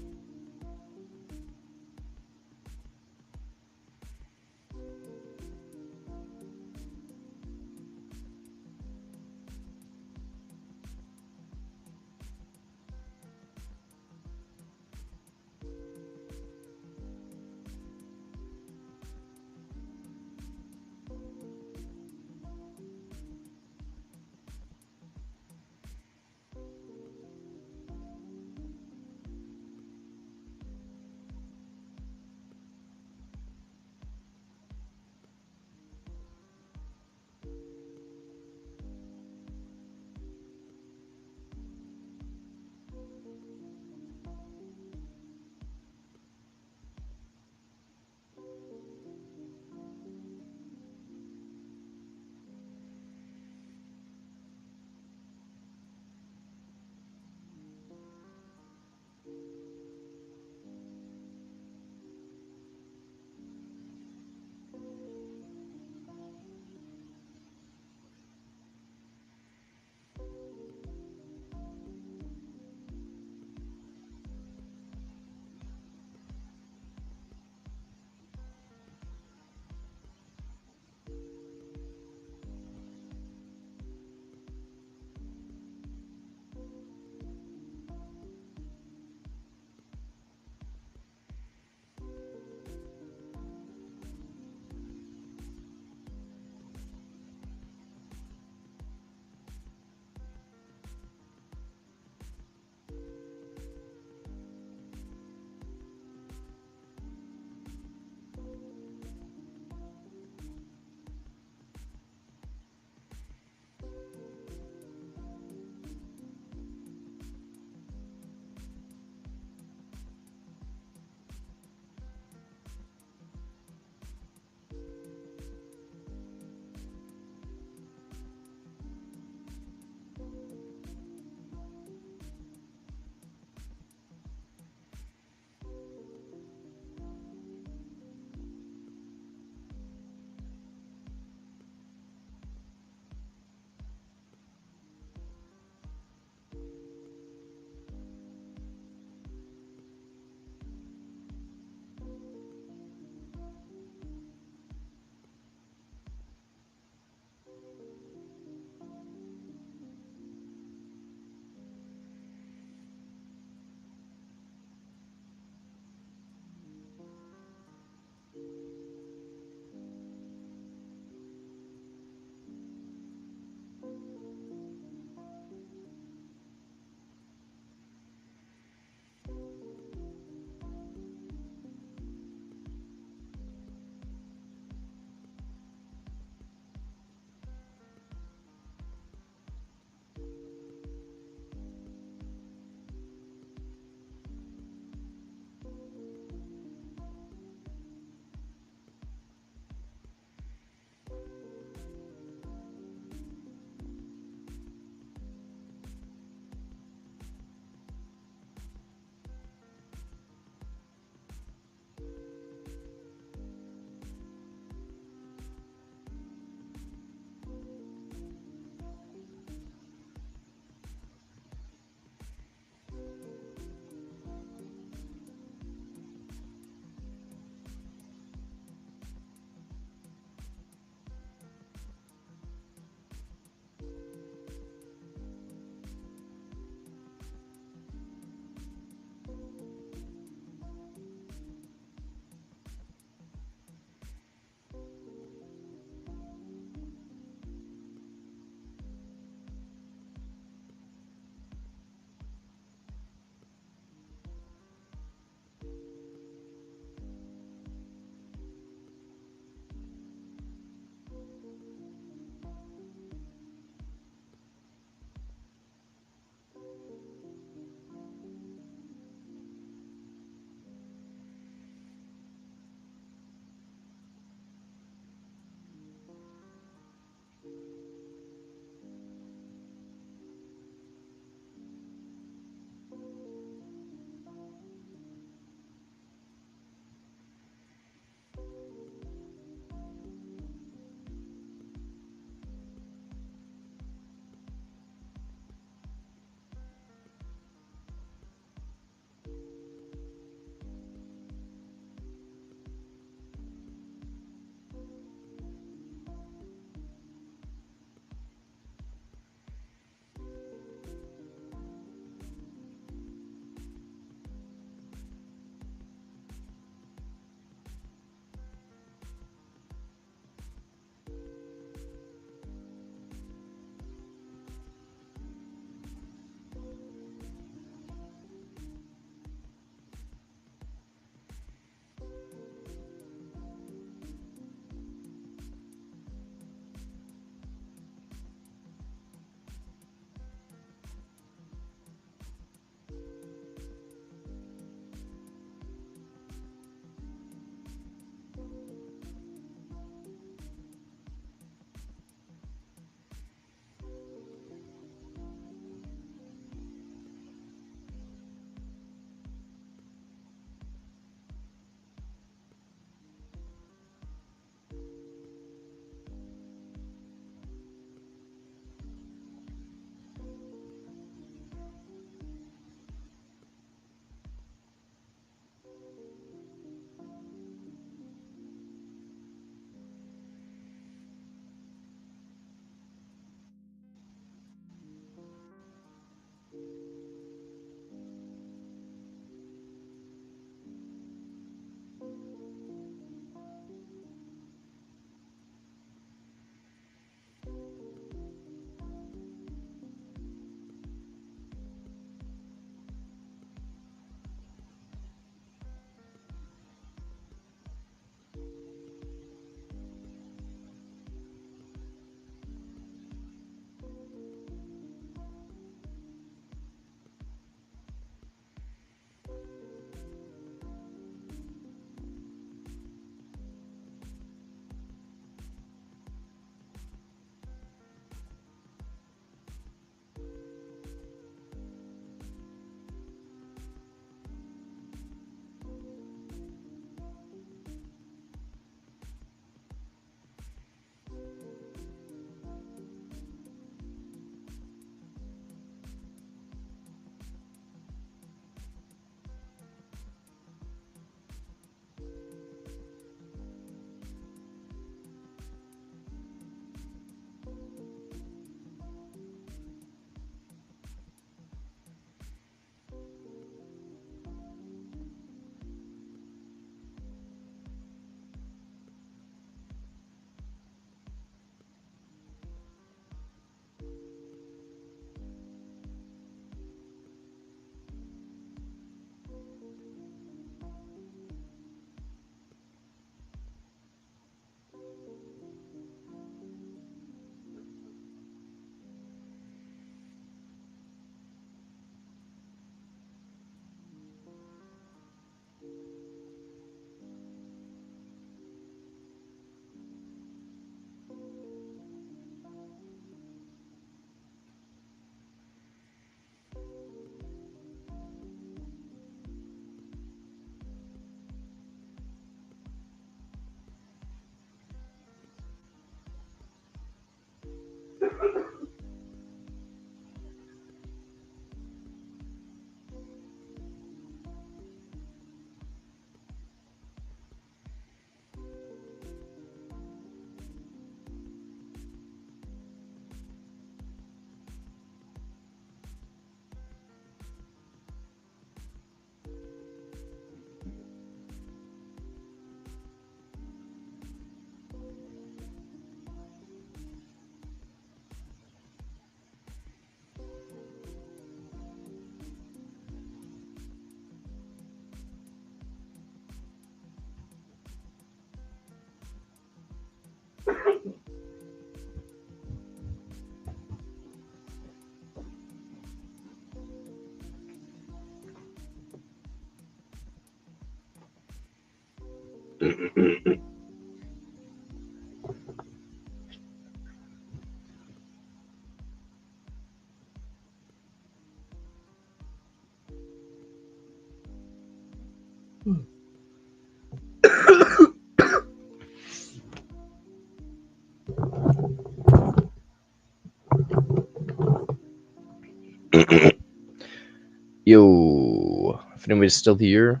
Yo, if anybody's still here,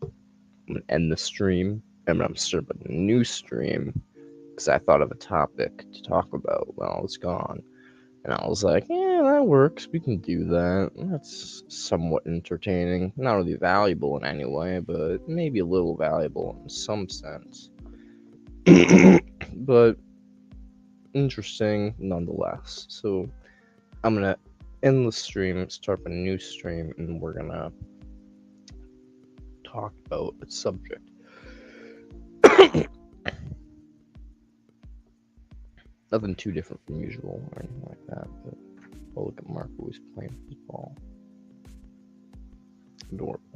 I'm gonna end the stream and I'm gonna start up a new stream because I thought of a topic to talk about while I was gone. And I was like, yeah, that works. We can do that. That's somewhat entertaining. Not really valuable in any way, but maybe a little valuable in some sense. But interesting nonetheless. So I'm gonna end the stream, start up a new stream, and we're gonna talk about a subject. Nothing too different from usual or anything like that, but oh, look at Mark always playing football. Adorable.